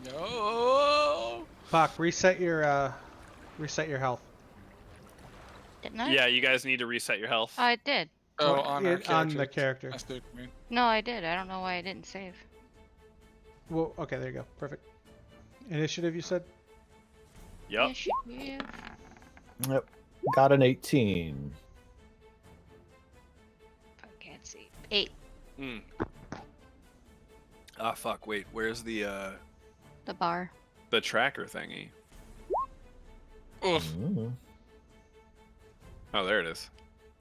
No. Bach, reset your health. Didn't I? Yeah, you guys need to reset your health. I did. Oh, Well, on our on the characters. character. I see what you mean. No, I did. I don't know why I didn't save. Well, okay, there you go. Perfect. Initiative, you said? Yep. Initiative. Yep. Got an 18. I can't see. 8. Ah, fuck, wait, where's the The bar. tracker thingy? Oof. Mm. Oh, there it is.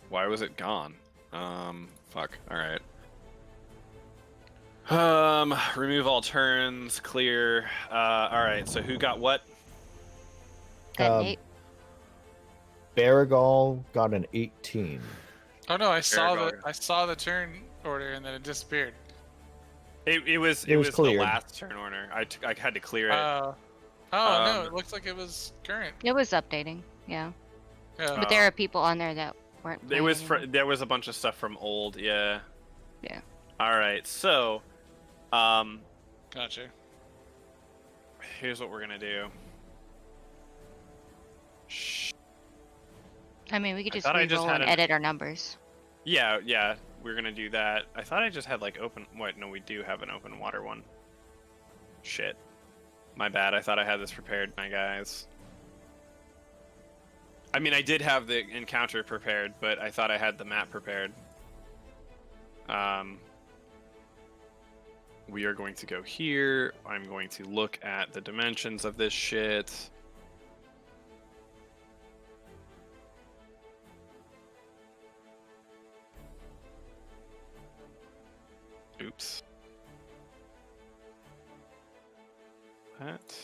Why was it gone? Fuck, alright. Remove all turns, clear. Alright, so who got what? Got an Um, 8. Barrigal got an 18. Oh no, I saw Aragog. the turn order and then it disappeared. It was It was the cleared. last turn order. I had to clear it. Oh no, Um, it looks like it was current. It was updating. Yeah. Yeah. But there are people on there that weren't. There was playing there was a bunch of stuff from old, yeah. Yeah. All right, so, Gotcha. here's what we're gonna do. Shh. I mean, we could I just thought I just re-roll had and an- edit our numbers. Yeah, we're gonna do that. I thought I just had like open. Wait, no, we do have an open water one. Shit. My bad. I thought I had this prepared, my guys. I mean, I did have the encounter prepared, but I thought I had the map prepared. We are going to go here. I'm going to look at the dimensions of this shit. Oops. That.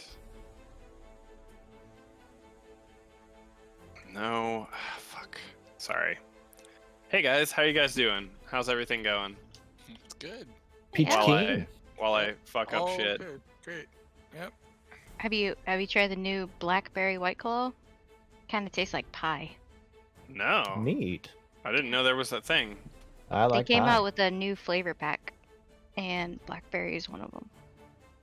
No. Fuck. Sorry. Hey guys, how you guys doing? How's everything going? It's good. Peach Yeah. King. While I fuck up All shit. good. Great. Yep. Have you tried the new blackberry white claw? Kind of tastes like pie. No. Neat. I didn't know there was a thing. I like They came pie. out with a new flavor pack, and blackberry is one of them.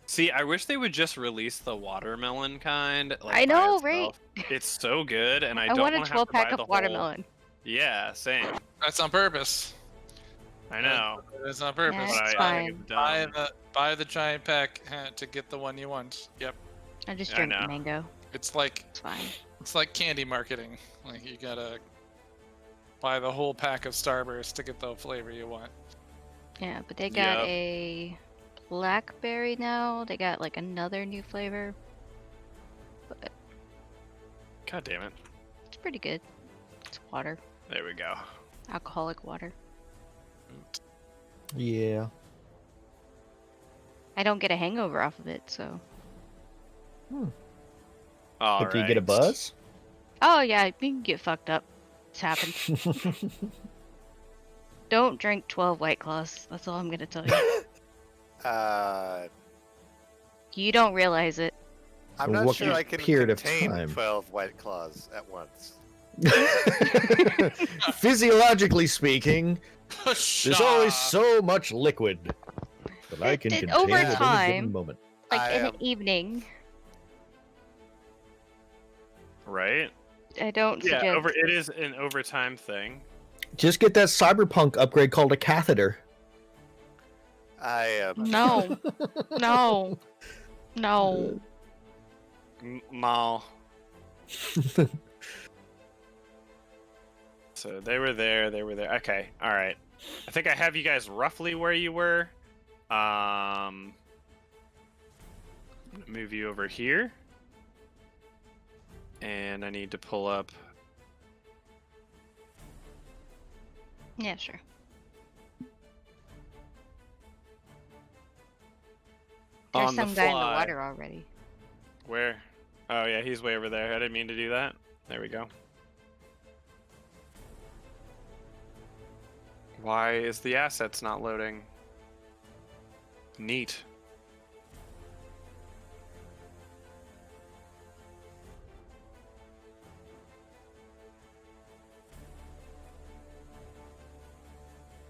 See, I wish they would just release the watermelon kind. Like, I by know, itself. It's so good, and I don't want a want to have to 12-pack buy of the whole. watermelon. Yeah, same. That's on purpose. I know. That's on purpose. Yeah, But it's I think fine. it's dumb. Buy the giant pack to get the one you want. Yep. I just I drink know. the mango. It's like It's fine. candy marketing. Like you gotta buy the whole pack of Starburst to get the flavor you want. Yeah, but they got Yep. a blackberry now. They got like another new flavor. But God damn it. it's pretty good. It's water. There we go. Alcoholic water. Yeah. I don't get a hangover off of it, so. All But do you get a right. buzz? Oh yeah, you can get fucked up. It's happened. Don't drink 12 White Claws. That's all I'm gonna tell you. You don't realize it. I'm For not what sure I can period of contain time? 12 White Claws at once. Physiologically speaking, there's only so much liquid that I can It- contain over at any time- given moment. Like I in am- the evening. Right? I don't Yeah, suggest. it is an overtime thing. Just get that cyberpunk upgrade called a catheter. I am. No. No. No. Mal. So they were there. Okay, all right. I think I have you guys roughly where you were. I'm gonna move you over here. And I need to pull up. Yeah, sure. There's On the some guy in the fly. water already. Where? Oh yeah, he's way over there. I didn't mean to do that. There we go. Why is the assets not loading? Neat.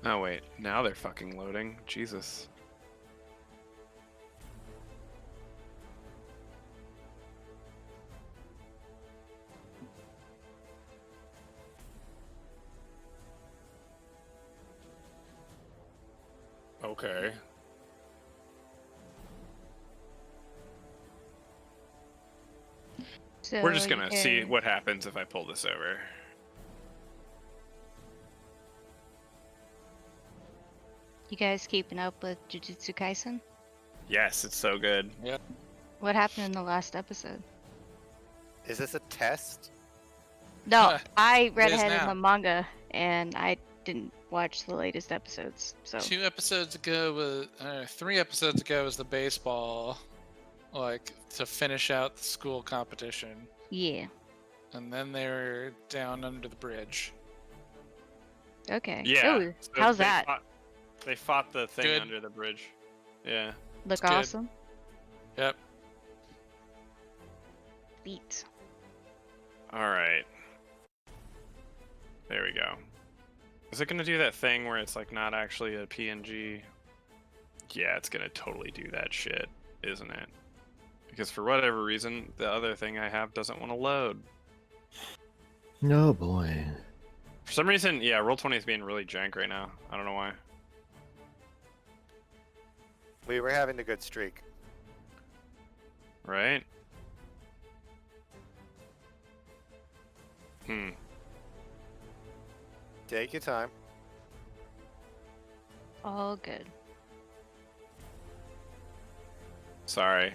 Oh wait, now they're fucking loading. Jesus. Okay. So We're just gonna you see can- what happens if I pull this over. You guys keeping up with Jujutsu Kaisen? Yes, it's so good. What happened in the last episode? Is this a test? No, I read is ahead in now. the manga and I didn't watch the latest episodes. So 2 episodes ago was 3 episodes ago was the baseball, like to finish out the school competition, yeah, and then they were down under the bridge. okay. Yeah. Ooh, so how's they that? They fought the thing Good. under the bridge. Yeah. Look good. awesome. Yep. Beat. All right. There we go. Is it gonna do that thing where it's like not actually a PNG? Yeah, it's gonna totally do that shit, isn't it? Because for whatever reason, the other thing I have doesn't want to load. No boy. For some reason, yeah, Roll20 is being really jank right now. I don't know why. We were having a good streak. right? Take your time. All good. Sorry.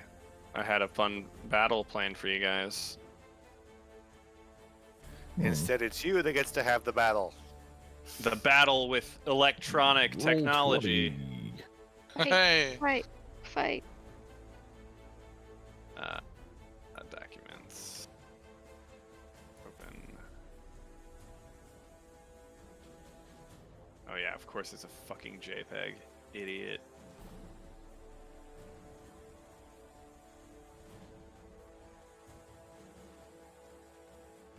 I had a fun battle planned for you guys. Instead, it's you that gets to have the battle. The battle with electronic Roll technology. 20. Hey. Fight. Documents. Open. Oh yeah, of course it's a fucking JPEG. Idiot.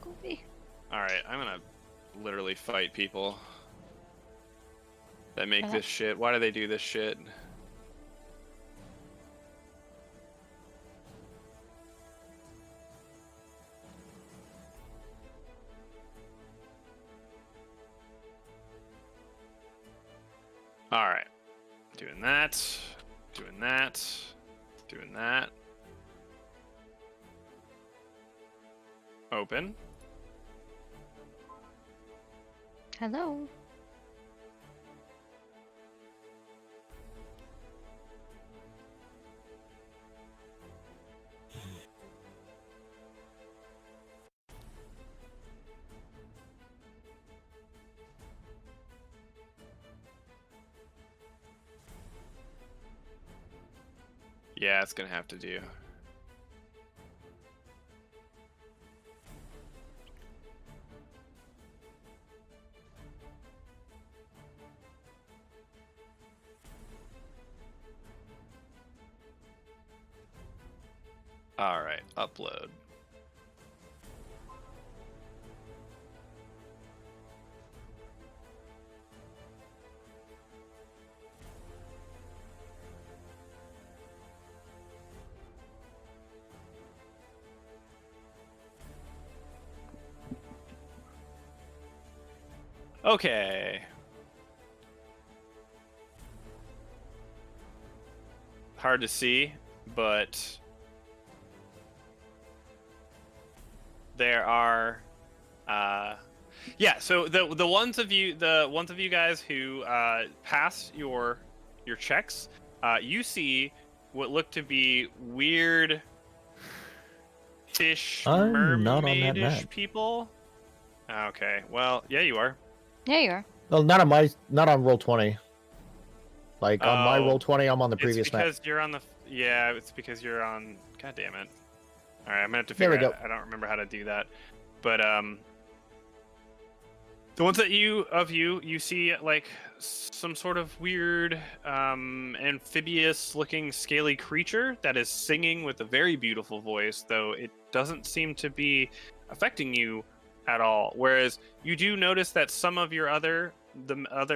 Goofy. Alright, I'm gonna literally fight people that make Uh-huh. this shit. Why do they do this shit? Alright. Doing that. Doing that. Doing that. Open. Hello. Yeah, it's gonna have to do. Alright, upload. Okay. Hard to see, but there are yeah, so the ones of you guys who pass your checks, you see what look to be weird fish I'm not on that mermaidish map. people. Okay, well, yeah, you are. Yeah, you are. Well, not on roll 20. Like on my Oh, roll 20, I'm on the It's previous map. because you're on the. Yeah, it's because you're on. God damn it! All right, I'm gonna have to There figure we out. I don't remember how to do that, but the ones that you see like some sort of weird amphibious-looking scaly creature that is singing with a very beautiful voice, though it doesn't seem to be affecting you at all. Whereas you do notice that some of your other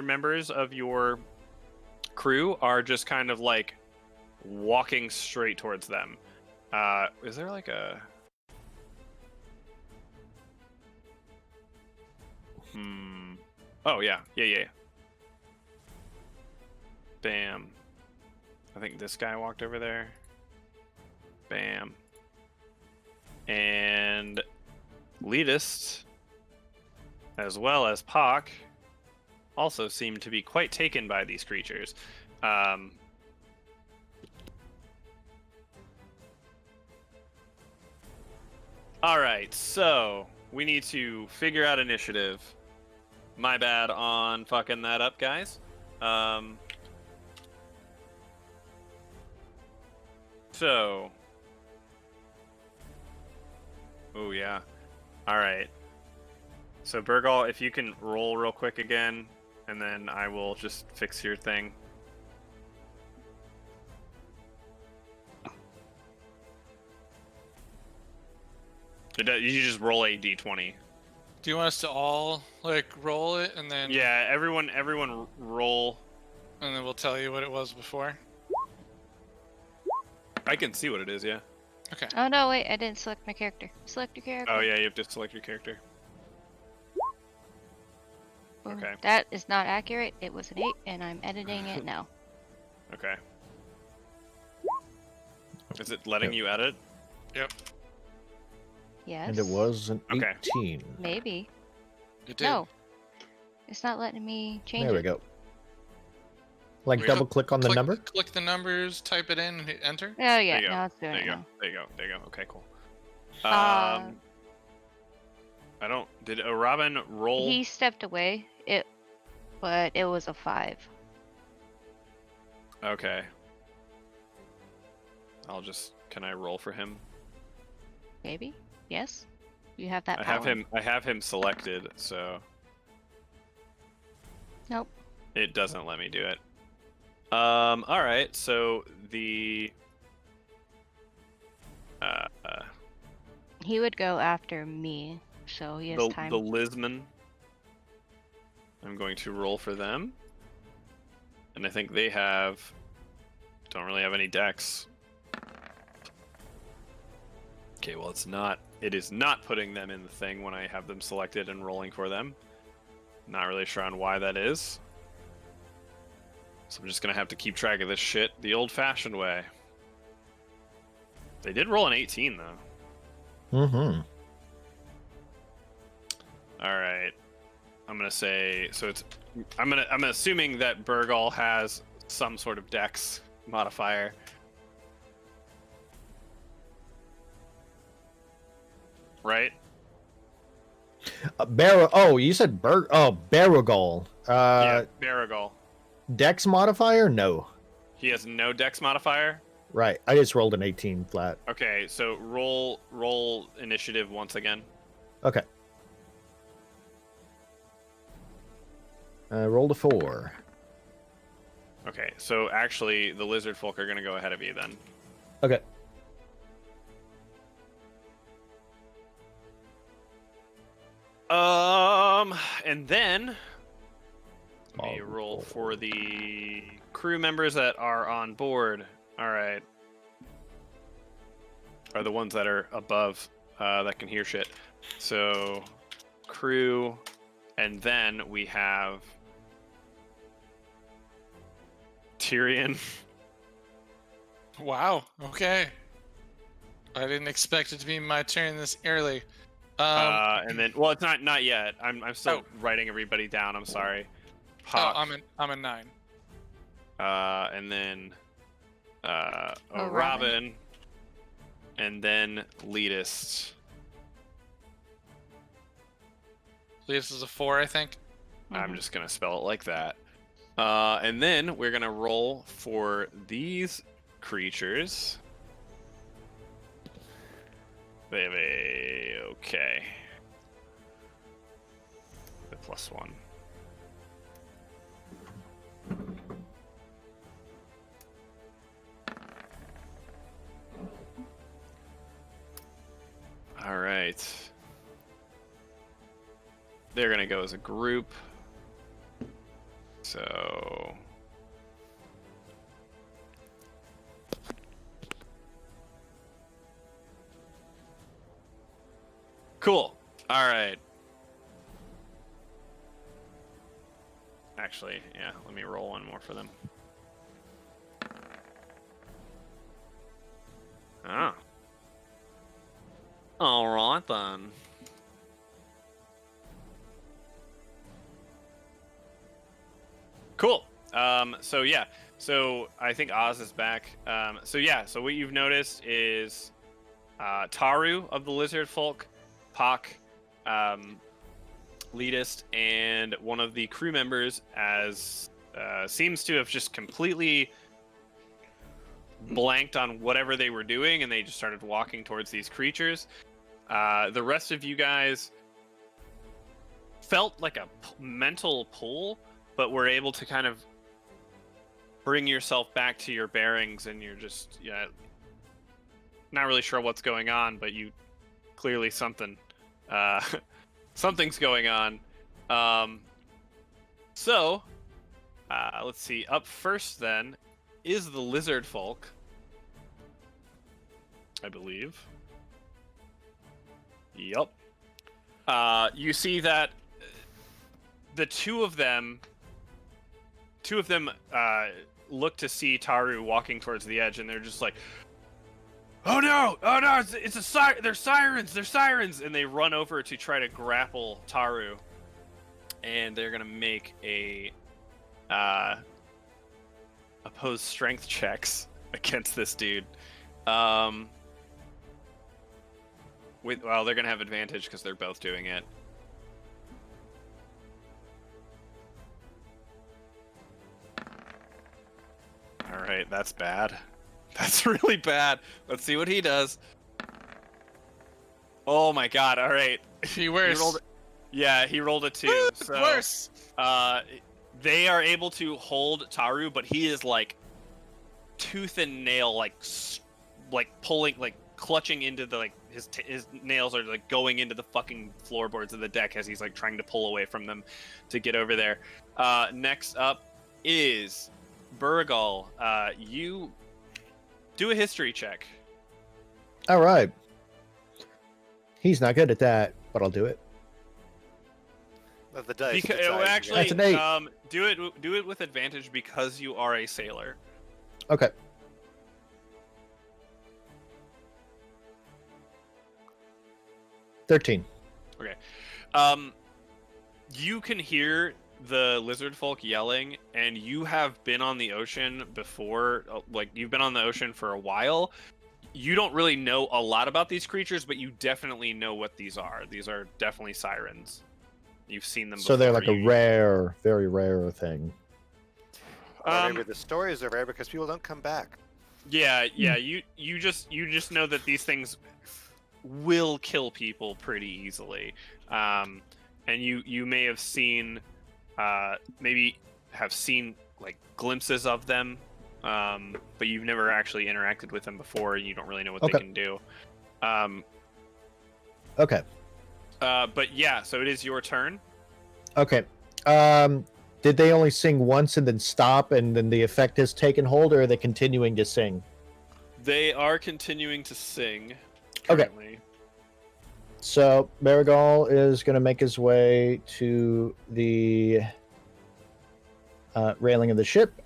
members of your crew are just kind of like walking straight towards them. Is there like a Oh yeah. Bam. I think this guy walked over there. Bam. And Elitist, as well as Pock, also seem to be quite taken by these creatures. Alright, so we need to figure out initiative. My bad on fucking that up, guys. So. Oh, yeah. Alright. So, Burgal, if you can roll real quick again, and then I will just fix your thing. You just roll a d20. Do you want us to all like roll it and then Yeah, everyone roll. and then we'll tell you what it was before? I can see what it is, yeah. Okay. Oh no, wait, I didn't select my character. Select your character. Oh, yeah, you have to select your character. Oh, okay. That is not accurate. It was an 8, and I'm editing it now. Okay. Is it letting you edit? Yes. And it was an Okay. 18. Maybe. It did. No. It's not letting me change There we it. go. Like Wait, double click on the number? Click the numbers, type it in, and hit enter. Oh, yeah. There you go. Now it's doing There it you go. now. There you go. There you go. Okay, cool. Uh, I don't. Did Robin roll? He stepped away. But it was a 5. Okay. I'll just. Can I roll for him? Maybe? Yes? You have that I power. have him. I have him selected, so Nope. it doesn't let me do it. All right. So the. He would go after me, so he has the time. Lisman. I'm going to roll for them, and I think they don't really have any decks. Okay, well it's not. It is not putting them in the thing when I have them selected and rolling for them. Not really sure on why that is. So I'm just gonna have to keep track of this shit the old-fashioned way. They did roll an 18 though. Mm-hmm. All right. I'm gonna say so. I'm assuming that Burgal has some sort of dex modifier. Right? You said Baragol. Yeah, Baragol. Dex modifier? No. He has no dex modifier. Right. I just rolled an 18 flat. Okay, so roll initiative once again. Okay. I rolled a 4. Okay, so actually the lizard folk are gonna go ahead of you then. Okay. And then let me roll for the crew members that are on board. All right. Are the ones that are above that can hear shit. So crew, and then we have Tyrion. Wow. Okay. I didn't expect it to be my turn this early. And then, well, it's not yet. I'm still writing everybody down. I'm sorry. Hawk, I'm a 9. and then Robin, Robin. and then Leadist. This is a 4, I think. I'm just gonna spell it like that. And then we're gonna roll for these creatures. Baby, okay. The +1. All right. They're gonna go as a group. So cool. All right. Actually, yeah, let me roll one more for them. Ah. All right then. Cool. So yeah. So I think Oz is back. So what you've noticed is Taru of the Lizard Folk, Pak, Leadist, and one of the crew members as seems to have just completely blanked on whatever they were doing, and they just started walking towards these creatures. The rest of you guys felt like a mental pull, but were able to kind of bring yourself back to your bearings, and you're just not really sure what's going on, but you clearly something's going on. Let's see. Up first then is the lizard folk, I believe. Yup. You see that the two of them look to see Taru walking towards the edge, and they're just like, Oh no! Oh no! It's a siren! They're sirens! They're sirens! And they run over to try to grapple Taru, and they're gonna make a opposed strength checks against this dude. Well, they're gonna have advantage because they're both doing it. All right, that's bad. That's really bad. Let's see what he does. Oh my god! All right, He worse. he rolled a 2. So Worse. they are able to hold Taru, but he is like tooth and nail, like pulling, like clutching into the his nails are like going into the fucking floorboards of the deck as he's like trying to pull away from them to get over there. Next up is Burgal. You do a history check. All right. He's not good at that, but I'll do it. The dice. Because, decide. actually, That's an 8. do it with advantage because you are a sailor. Okay. $13. You can hear the lizard folk yelling, and you have been on the ocean before. Like, you've been on the ocean for a while. You don't really know a lot about these creatures, but you definitely know what these are. These are definitely sirens. You've seen them before. So they're like a rare, very rare thing. Or maybe the stories are rare because people don't come back. Yeah. You just know that these things will kill people pretty easily. And you may have seen, maybe have seen like glimpses of them, but you've never actually interacted with them before. You don't really know what they can do. Okay. But yeah, so it is your turn. Okay. Did they only sing once and then stop, and then the effect has taken hold, or are they continuing to sing? They are continuing to sing. Okay. Currently. So Marigal is going to make his way to the railing of the ship,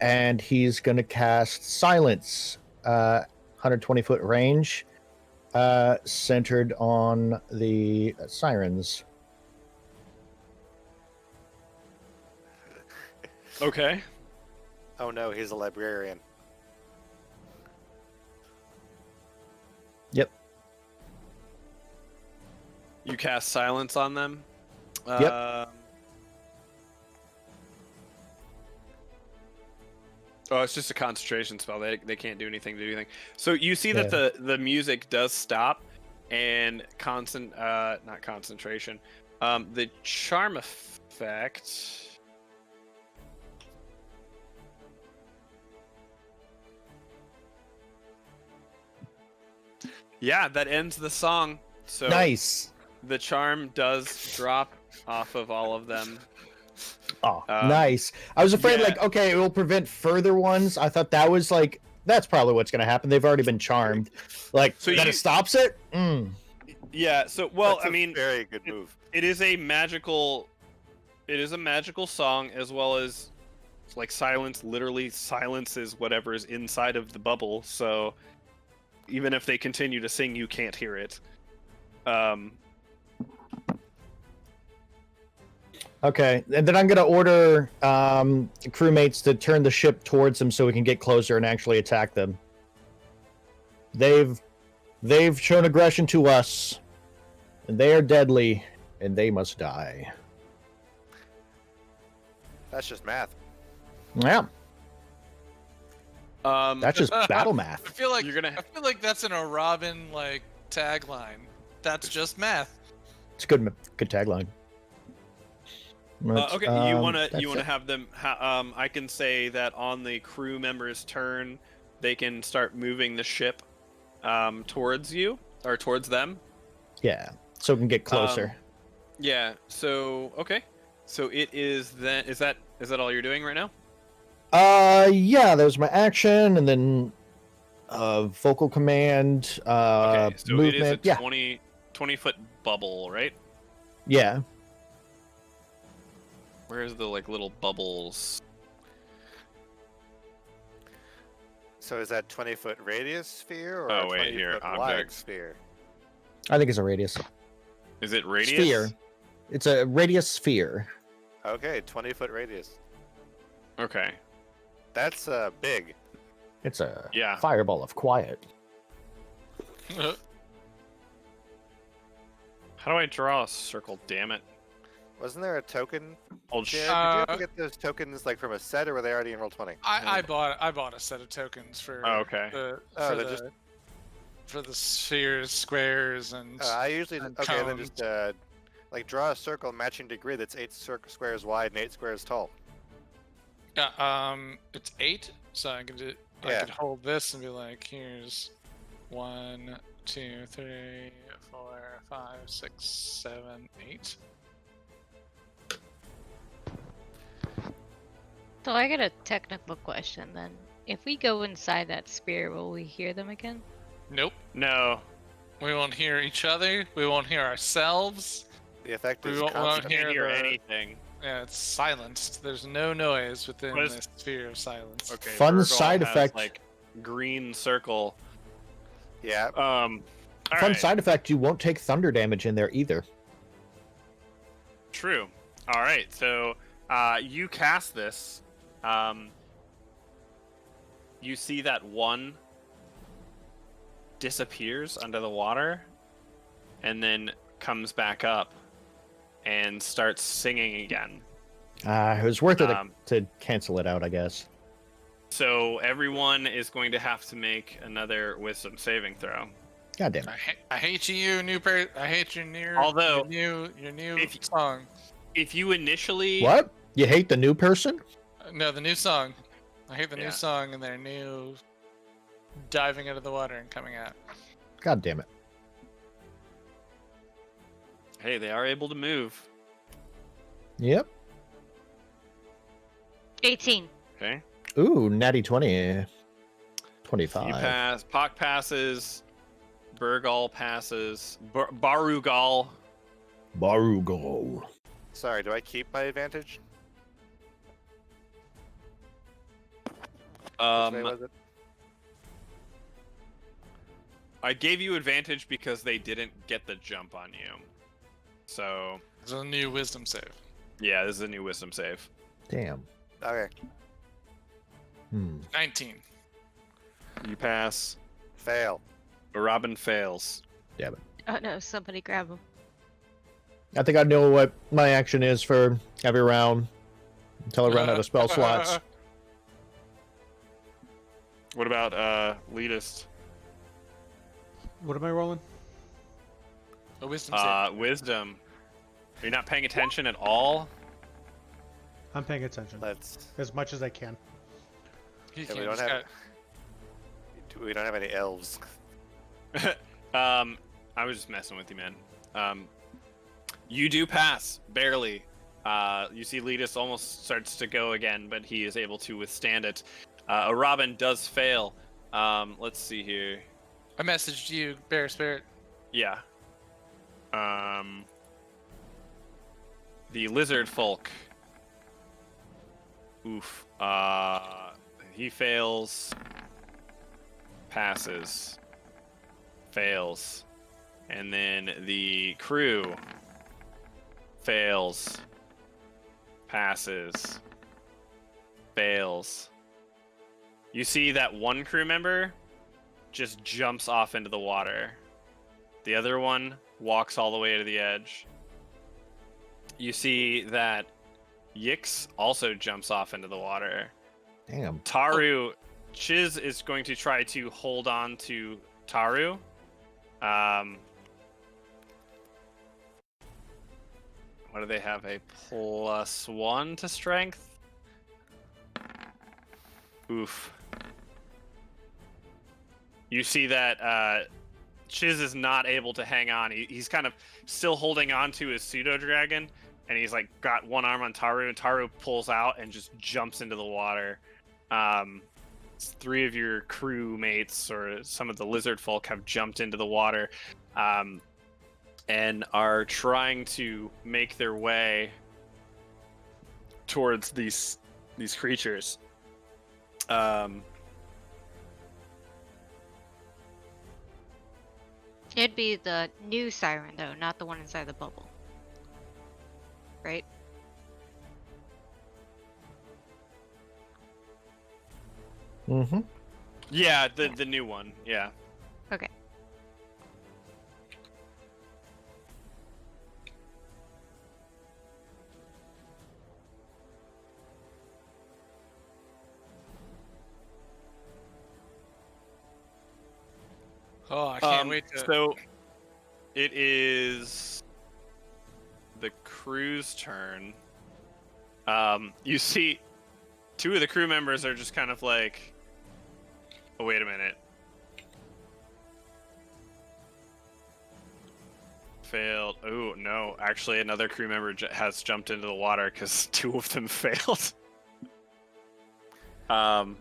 and he's going to cast Silence, 120-foot range, centered on the sirens. Okay. Oh no, he's a librarian. Yep. You cast silence on them. Yep. Oh, it's just a concentration spell. They can't do anything to do anything. So you see that the music does stop, and not concentration. The charm effect. Yeah, that ends the song. So Nice. the charm does drop off of all of them. Oh, nice. I was afraid, yeah. like, okay, it will prevent further ones. I thought that was like, that's probably what's going to happen. They've already been charmed. Like, So that it stops it? Yeah, so, well, That's I mean, very good move. it is a magical song, as well as, like, silence literally silences whatever is inside of the bubble, so even if they continue to sing, you can't hear it. Okay, and then I'm going to order crewmates to turn the ship towards them so we can get closer and actually attack them. They've shown aggression to us, and they are deadly, and they must die. That's just math. Yeah, that's just battle I math. feel like You're gonna- I feel like that's in a Robin like tagline. That's just math. It's a good tagline. Okay, you wanna that's it. have them? I can say that on the crew member's turn, they can start moving the ship towards you or towards them. Yeah, so we can get closer. Yeah. So okay. So it is then. Is that all you're doing right now? Yeah, that was my action, and then vocal command, Okay. So movement. it is a Yeah, 20-foot bubble, right? yeah. Where's the like little bubbles? So is that 20-foot radius sphere or Oh, a wait, here, 20-foot wide objects. sphere? I think it's a radius. Is it radius? Sphere. It's a radius sphere. Okay, 20-foot radius. Okay. That's big. It's a Yeah. fireball of quiet. How do I draw a circle? Damn it. Wasn't there a token? Hold Jared, sh- did you ever get those tokens like from a set, or were they already in Roll20? I bought a set of tokens for Oh, okay. for the spheres, squares, and I usually and okay. Then cones. just like draw a circle matching degree that's 8 squares wide and 8 squares tall. yeah, it's 8, so I could Yeah. hold this and be like, here's 1, 2, 3, 4, 5, 6, 7, 8. So I got a technical question then. If we go inside that sphere, will we hear them again? Nope. No. We won't hear each other. We won't hear ourselves. The effect We is won't constant. I can't hear the- anything. Yeah, it's silenced. There's no noise within What is- this sphere of silence. Okay. Fun Virgil side has, effect. Like green circle. Yeah. All Fun right. side effect, you won't take thunder damage in there either. True. All right. So you cast this. You see that one disappears under the water and then comes back up and starts singing again. It was worth it Um, to cancel it out, I guess. So everyone is going to have to make another wisdom saving throw. God damn it. I hate you, I hate your new. Although, your new if- song. If you initially What? You hate the new person? No, the new song. I hate the Yeah. new song and their new diving into the water and coming out. God damn it. Hey, they are able to move. Yep. 18. Okay. Ooh, natty 20. You 25. pass. Pock passes. Burgal passes. Barugal. Barugal. Sorry, do I keep my advantage? Which way was it? I gave you advantage because they didn't get the jump on you. So, It's a new wisdom save. yeah, this is a new wisdom save. Damn. Okay. 19. You pass. Fail. Robin fails. Damn it. Oh no, somebody grab him. I think I know what my action is for every round until I run out of spell slots. What about Leadist? What am I rolling? A wisdom save. Wisdom. Are you not paying attention at all? I'm paying attention Let's. as much as I can. He Yeah, can't we don't just have. We don't have any elves. I was just messing with you, man. You do pass, barely. You see Leadus almost starts to go again, but he is able to withstand it. A Robin does fail. Let's see here. I messaged you, Bear Spirit. Yeah. The lizard folk. Oof. He fails. Passes. Fails. And then the crew fails. Passes. Fails. You see that one crew member just jumps off into the water. The other one walks all the way to the edge. You see that Yix also jumps off into the water. Damn. Taru, Chiz is going to try to hold on to Taru. What do they have? A +1 to strength? Oof. You see that Chiz is not able to hang on. He's kind of still holding on to his pseudo dragon, and he's like got one arm on Taru, and Taru pulls out and just jumps into the water. Three of your crew mates or some of the lizard folk have jumped into the water, and are trying to make their way towards these creatures. It'd be the new siren though, not the one inside the bubble. Right? Mm-hmm. Yeah, the new one. Yeah. Okay. Oh, I can't wait to. So it is the crew's turn. You see, two of the crew members are just kind of like, oh, wait a minute. Failed. Oh, no. Actually, another crew member has jumped into the water because two of them failed. Oh,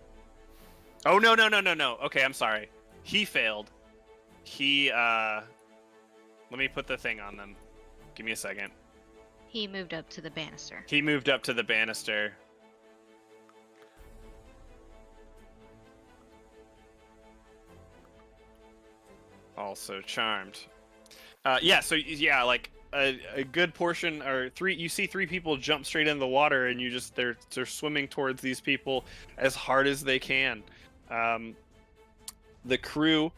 no. Okay, I'm sorry. He failed. He, let me put the thing on them. Give me a second. He moved up to the banister. He moved up to the banister. Also charmed. Yeah, so yeah, like a good portion or three. You see three people jump straight in the water, and they're swimming towards these people as hard as they can. The crew,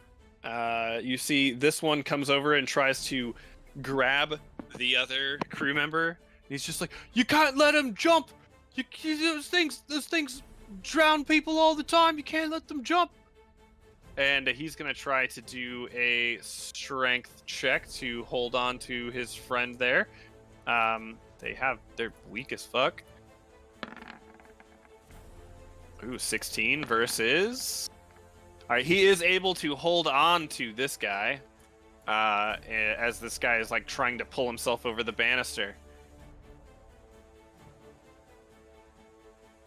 you see this one comes over and tries to grab the other crew member. He's just like, you can't let him jump. Those things drown people all the time. You can't let them jump. And he's gonna try to do a strength check to hold on to his friend there. They're weak as fuck. Ooh, 16 versus. All right, he is able to hold on to this guy, as this guy is like trying to pull himself over the banister.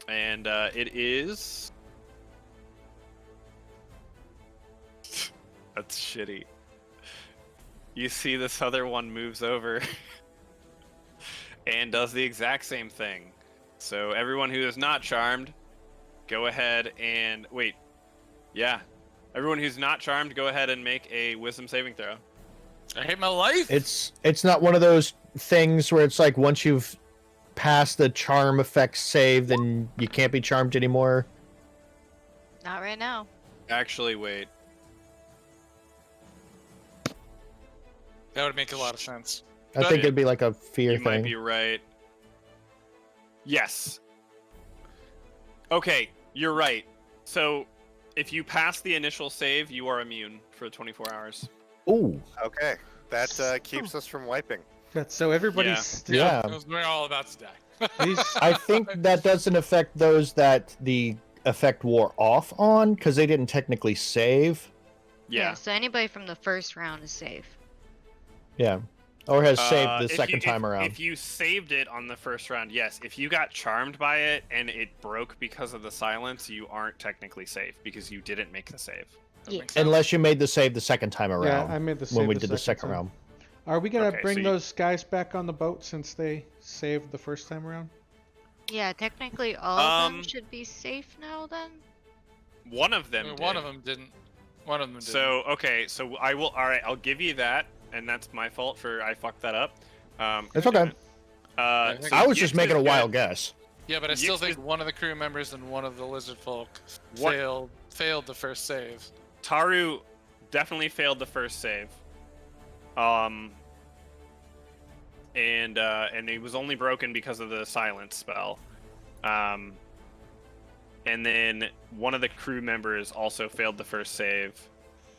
And it is. That's shitty. You see this other one moves over and does the exact same thing. So everyone who is not charmed, go ahead and wait. Yeah. Everyone who's not charmed, go ahead and make a wisdom saving throw. I hate my life. It's not one of those things where it's like once you've passed the charm effect save, then you can't be charmed anymore. Not right now. Actually, wait. That would make a lot of sense. I think it'd be like a fear You thing. might be right. Yes. Okay, you're right. So, if you pass the initial save, you are immune for 24 hours. Ooh. Okay, that keeps us from wiping. That's so everybody's Yeah. still. Yeah. We're all about to die. These- I think that doesn't affect those that the effect wore off on, because they didn't technically save. Yeah. So anybody from the first round is safe. Yeah. Or has saved the If second time around. If you saved it on the first round, yes. If you got charmed by it and it broke because of the silence, you aren't technically safe because you didn't make the save. That Yeah. makes sense. Unless you made the save the second time yeah, around. I made the save when we the did the second time. round. Are we gonna Okay, so bring you- those guys back on the boat since they saved the first time around? Yeah, technically all of them Um, should be safe now then. One of I them mean, did. one of them didn't. One of them didn't. So, okay, so I will. All right, I'll give you that, and that's my fault for I fucked that up. It's okay. I think- So I was just Yix making a is wild good. guess. Yeah, but I still Yix think is- one of the crew members and one of the lizard folk What- failed the first save. Taru definitely failed the first save. And it was only broken because of the silence spell. And then one of the crew members also failed the first save,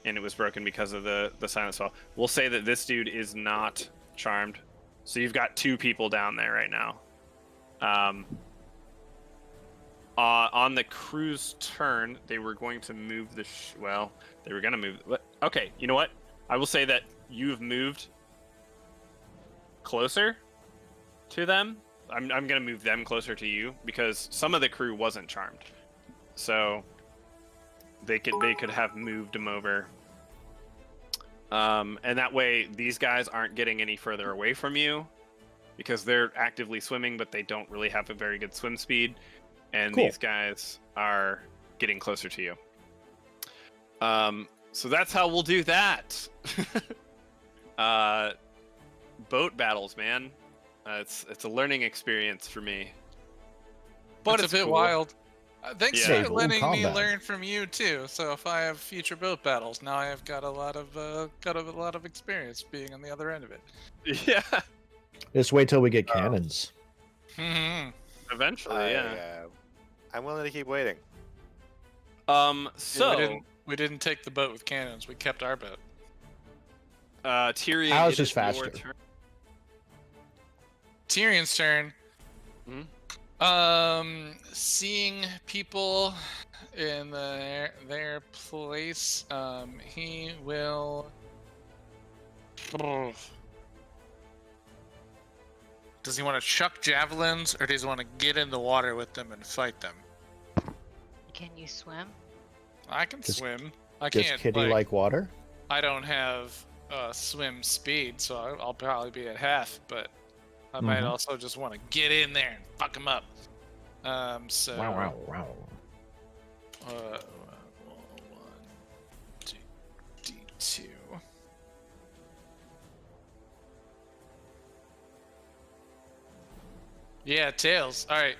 and it was broken because of the silence spell. We'll say that this dude is not charmed. So you've got two people down there right now. On the crew's turn, they were going to move the they were going to move. Okay, you know what? I will say that you've moved closer to them. I'm going to move them closer to you because some of the crew wasn't charmed. So they could have moved them over. And that way these guys aren't getting any further away from you because they're actively swimming, but they don't really have a very good swim speed. And Cool. these guys are getting closer to you. So that's how we'll do that. Boat battles, man. It's a learning experience for me. But it's a bit cool. wild. Thanks Yeah. for Naval letting me combat. learn from you too. So if I have future boat battles, now I have got a lot of experience being on the other end of it. Yeah. Just wait till we get cannons. Hmm. Eventually, yeah. I'm willing to keep waiting. So we didn't take the boat with cannons. We kept our boat. Tyrion, Ours it is is your faster. turn. Tyrion's turn. Mhm. Seeing people in their place, he will. Does he want to chuck javelins, or does he want to get in the water with them and fight them? Can you swim? I can Does- swim. I Does can't. Kitty like water? I don't have swim speed, so I'll probably be at half. But I might Mhm. also just want to get in there and fuck him up. So. Wow. 1, 2, D2. Yeah, tails. All right.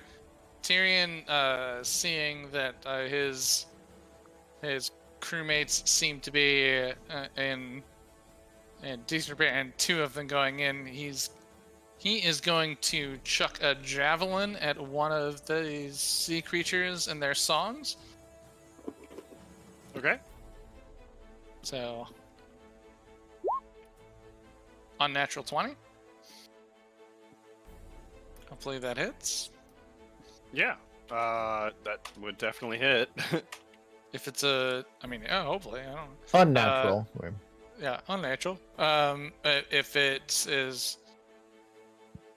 Tyrion, seeing that his crewmates seem to be in decent repair, and 2 of them going in, he is going to chuck a javelin at one of these sea creatures and their songs. Okay. So, unnatural 20. Hopefully that hits. Yeah. That would definitely hit. If it's hopefully, I don't know. Unnatural. Yeah, unnatural. If it is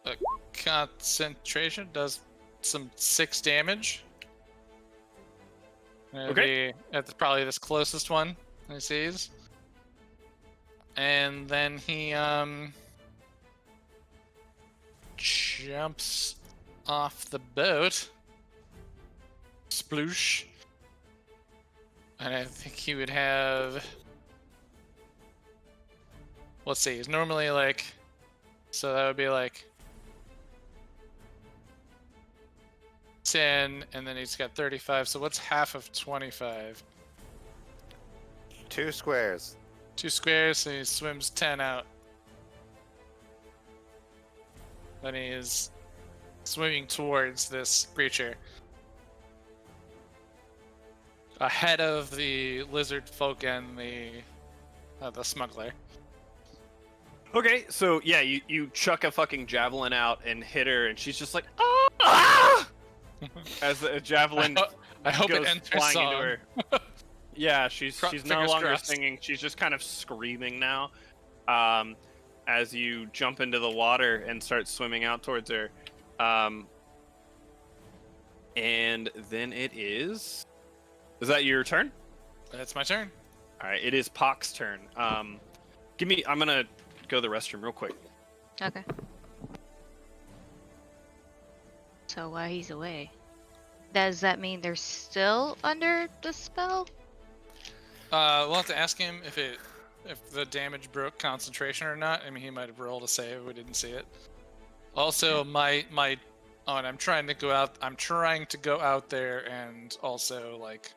a concentration, does some 6 damage. It'll Okay. be at probably this closest one he sees. And then he jumps off the boat. Sploosh. And I think he would have. Let's see, he's normally like. So that would be like 10, and then he's got 35. So what's half of 25? 2 squares. 2 squares, so he swims 10 out. Then he is swimming towards this creature. Ahead of the lizard folk and the smuggler. Okay, so yeah, you chuck a fucking javelin out and hit her, and she's just like, ah! As a javelin I hope goes it enters flying song. into her. Yeah, she's no Fingers longer crossed. singing. She's just kind of screaming now. As you jump into the water and start swimming out towards her. And then it is. Is that your turn? That's my turn. All right, it is Pock's turn. I'm gonna go to the restroom real quick. Okay. So while he's away, does that mean they're still under the spell? We'll have to ask him if the damage broke concentration or not. I mean, he might have rolled a save. We didn't see it. Also, and I'm trying to go out there and also like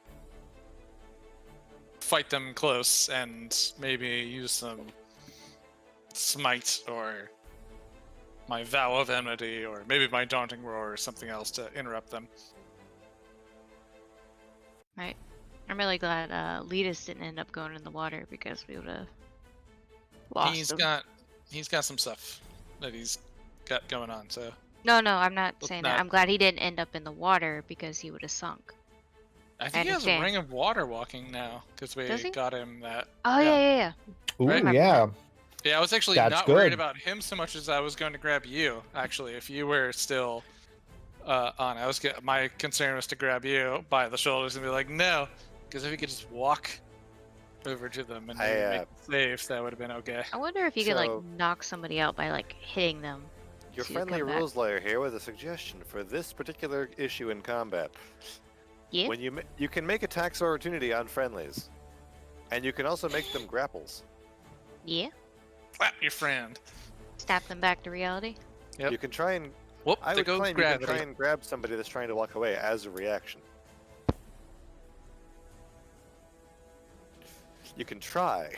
fight them close and maybe use some smite or my vow of enmity or maybe my daunting roar or something else to interrupt them. Right. I'm really glad Letus didn't end up going in the water because we would have lost He's him. got some stuff that he's got going on. So No, I'm not Let's saying not- that. I'm glad he didn't end up in the water because he would have sunk. I think he has a understand. ring of water walking now because we Does he? got him that. Oh Yeah. yeah. Ooh, Right. yeah. Yeah, I was actually That's not worried good. about him so much as I was going to grab you. Actually, if you were still on, my concern was to grab you by the shoulders and be like, no, because if he could just walk over to them and maybe make it safe, that would have been okay. I wonder if you could like So- knock somebody out by like hitting them. Your to friendly come back. rules lawyer here with a suggestion for this particular issue in combat. Yeah. When you can make attacks of opportunity on friendlies. And you can also make them grapples. Yeah. Slap your friend. Snap them back to reality. Yep. You can try and Whoop, I there would goes claim gravity. you can try and grab somebody that's trying to walk away as a reaction. You can try.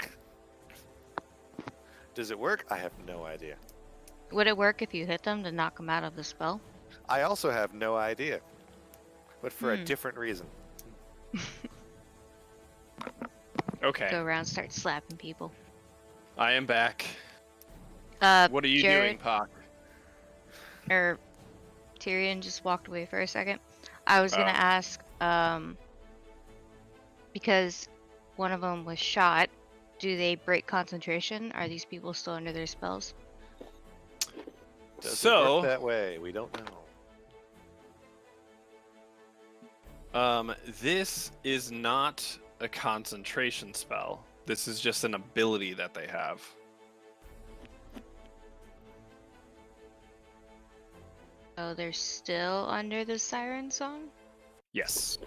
Does it work? I have no idea. Would it work if you hit them to knock them out of the spell? I also have no idea. But for a Hmm. different reason. Okay, Go around, start slapping people. I am back. What are you Jared, doing, Pock? Or Tyrion just walked away for a second. I was gonna Oh. ask, because one of them was shot. Do they break concentration? Are these people still under their spells? Does it So, work that way? We don't know. this is not a concentration spell. This is just an ability that they have. Oh, they're still under the siren song? Yes.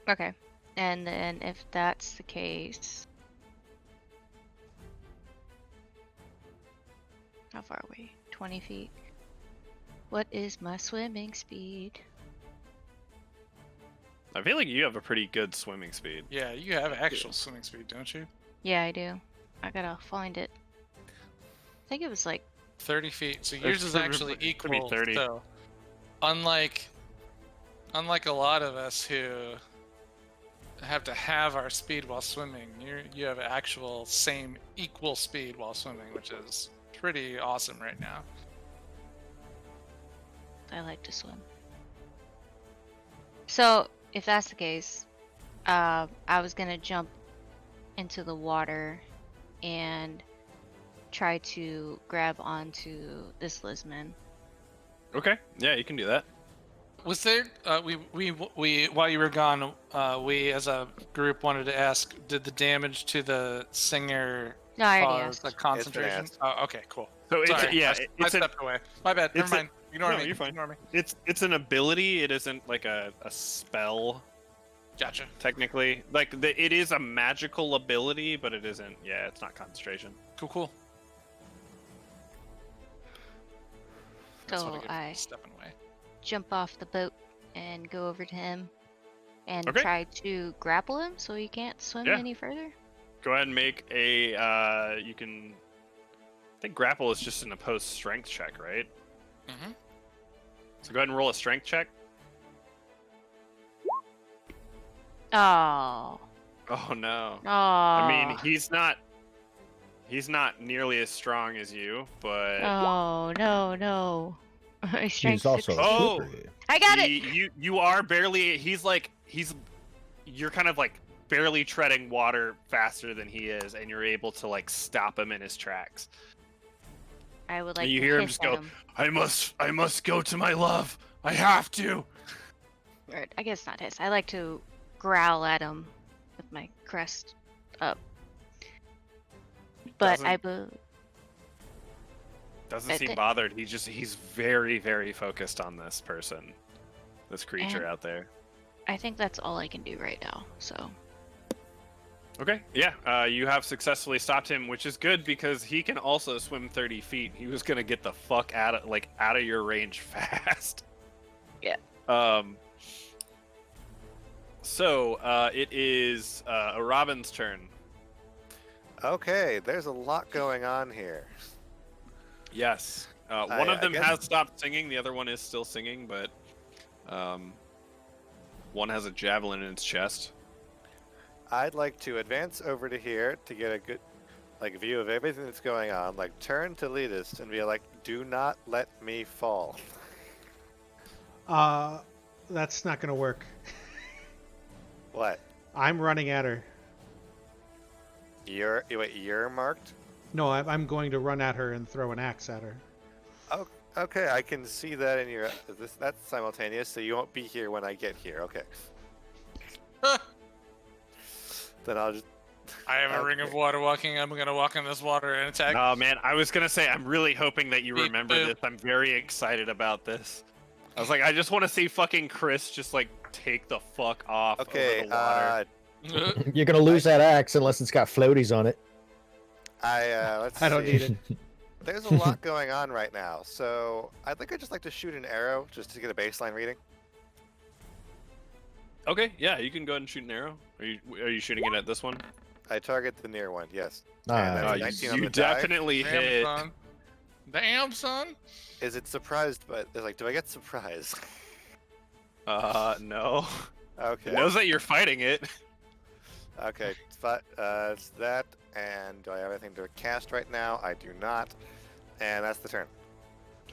Okay. And then if that's the case... How far away? 20 feet. What is my swimming speed? I feel like you have a pretty good swimming speed. Yeah, you have actual swimming speed, don't you? Yeah, I do. I gotta find it. I think it was like 30 feet. So It's yours is pretty- actually it could be equal. 30. So, unlike a lot of us who have to have our speed while swimming, you have actual same equal speed while swimming, which is pretty awesome right now. I like to swim. So, if that's the case, I was gonna jump into the water and try to grab onto this Lisman. Okay. Yeah, you can do that. Was there? We while you were gone, we as a group wanted to ask: did the damage to the singer No, I already cause asked. the concentration? asked. Oh, okay, cool. So it's Sorry, yeah, I it's an stepped away. My bad. Never it's a- mind. Ignore no, me. you're fine. Ignore me. it's an ability. It isn't like a spell Gotcha. technically. Like it is a magical ability, but it isn't. Yeah, it's not concentration. Cool. That's what So I get for I stepping away. jump off the boat and go over to him and Okay. try to grapple him so he can't swim Yeah. any further. Go ahead and make a. You can. I think grapple is just an opposed strength check, right? Mm-hmm. So go ahead and roll a strength check. Oh. Oh no. Oh. I mean, he's not nearly as strong as you, but Oh, no. My strength's He's also 16. Oh! slippery. I got it! you are barely. You're kind of like barely treading water faster than he is, and you're able to like stop him in his tracks. I would like you to hear him hiss just at go, him. I must go to my love. I have to. Or, I guess not hiss. I like to growl at him with my crest up. But Doesn't I seem thi- bothered. He's very, very focused on this person, this creature And- out there. I think that's all I can do right now. So Okay, yeah, you have successfully stopped him, which is good because he can also swim 30 feet. He was gonna get the fuck out of your range fast. Yeah. So it is Robin's turn. Okay, there's a lot going on here. Yes. One I of them guess- has stopped singing. The other one is still singing, but one has a javelin in its chest. I'd like to advance over to here to get a good view of everything that's going on. Like turn to Leadist and be like, do not let me fall. That's not gonna work. What? I'm running at her. You're marked? No, I'm going to run at her and throw an axe at her. Oh, okay, I can see that in your that's simultaneous, so you won't be here when I get here. Okay. Then I'll just I have a ring of Okay. water walking. I'm gonna walk in this water and attack. Oh man, I was gonna say I'm really hoping that you Beep, remember boop. this. I'm very excited about this. I was like, I just want to see fucking Chris just like take the fuck off Okay, over the water. You're gonna lose that axe unless it's got floaties on it. Let's I don't see. need it. There's a lot going on right now, so I think I'd just like to shoot an arrow just to get a baseline reading. Okay, yeah, you can go ahead and shoot an arrow. Are you shooting it at this one? I target the near one, yes. Ah, And that's 19 on you the die. definitely Damn, hit. son. Damn, son. Is it surprised? But like, do I get surprised? No. Okay. It knows that you're fighting it. Okay, it's that. And do I have anything to cast right now? I do not. And that's the turn.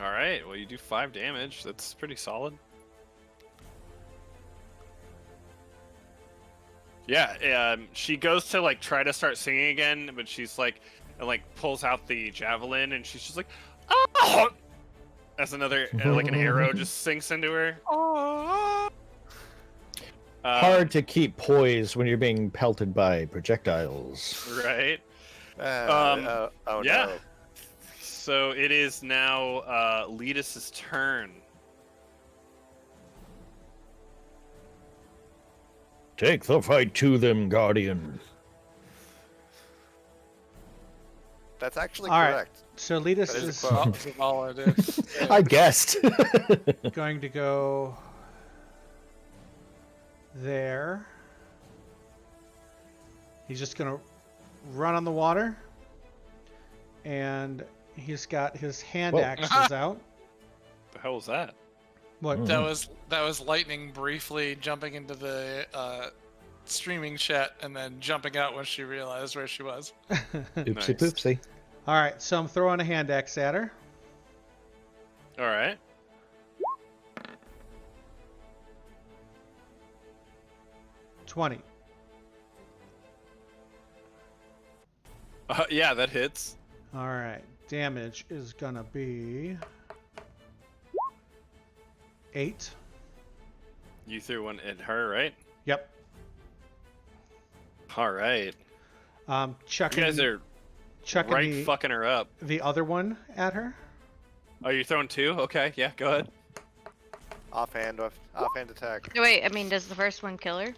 All right. Well, you do 5 damage. That's pretty solid. Yeah. She goes to like try to start singing again, but she's like, and like pulls out the javelin, and she's just like, oh! As another like an arrow just sinks into her. Oh. Hard to keep poise when you're being pelted by projectiles. Right. Oh yeah. no. So it is now Letus's turn. Take the fight to them, Guardian. That's actually All right. correct. So Letus That is a is quote. That's all I did. I guessed. going to go there. He's just going to run on the water. And he's got his hand Whoa. axes out. The hell was that? What? That was lightning briefly jumping into the streaming chat and then jumping out when she realized where she was. Oopsie Nice. poopsie. All right, so I'm throwing a hand axe at her. All right. $20. Yeah, that hits. All right, damage is gonna be 8. You threw one at her, right? Yep. All right. You Chucking, guys are chucking right fucking her up. the other one at her. Oh, you're throwing 2? Okay, yeah, go ahead. Offhand attack. No, wait, I mean, does the first one kill her?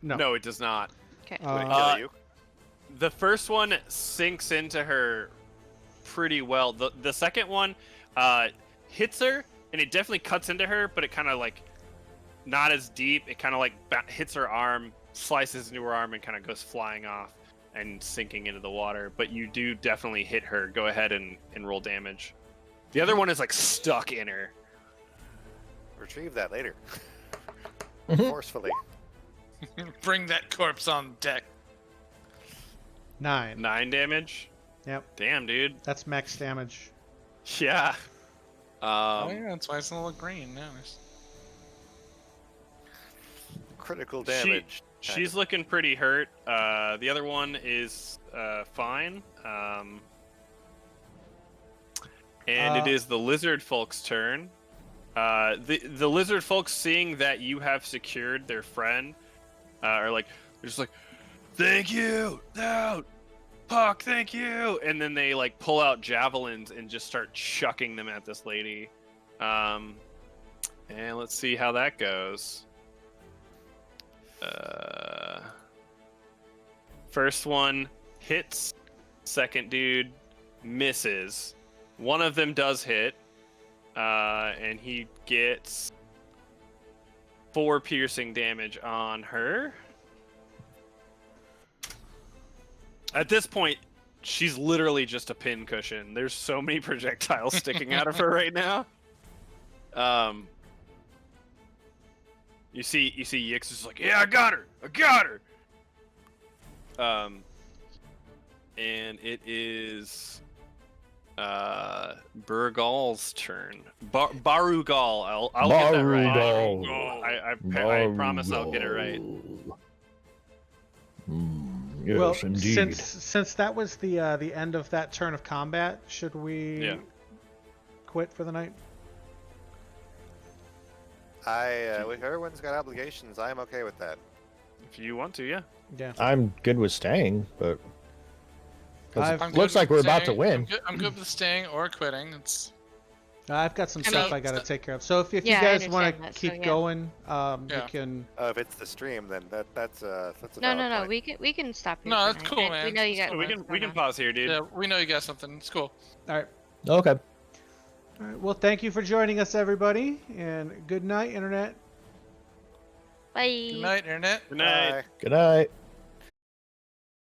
No. No, it does not. Okay. Would it Uh, kill you? The first one sinks into her pretty well. The second one hits her, and it definitely cuts into her, but it kind of like not as deep. It kind of like hits her arm, slices into her arm, and kind of goes flying off and sinking into the water. But you do definitely hit her. Go ahead and roll damage. The other one is like stuck in her. Retrieve that later. Forcefully. Bring that corpse on deck. 9. 9 damage. Yep, Damn, dude. that's max damage. Yeah. Oh yeah, that's why it's a little green now. Critical damage. She's looking pretty hurt. The other one is fine. And it is the lizard folk's turn. The lizard folks, seeing that you have secured their friend, are like, they're just like, thank you, no, Puck, thank you, and then they like pull out javelins and just start chucking them at this lady. And let's see how that goes. First one hits. Second dude misses. One of them does hit. And he gets 4 piercing damage on her. At this point, she's literally just a pin cushion. There's so many projectiles sticking out of her right now. You see Yix is like, yeah, I got her. And it is Burgal's turn. Barugal. I'll get that right. Barugal. I promise I'll get it right. Yes, well, indeed. since that was the end of that turn of combat, should we Yeah. quit for the night? If everyone's got obligations, I am okay with that. If you want to, yeah. Yeah. I'm good with staying, but 'cause I've- it looks like we're about to win. I'm good with staying or quitting. It's I've got some I stuff mean- I gotta take care of. So if Yeah, you I guys want understand to that, so keep yeah. going, you Yeah. can. If it's the stream, then that's a No, valid no. point. We can stop here. No, for that's now. cool, We man. know you That's got. cool. We can pause here, dude. Yeah, we know you got something. It's cool. All right. Okay. All right. Well, thank you for joining us, everybody, and good night, internet. Bye. Good night, internet. Good night. Bye. Good night.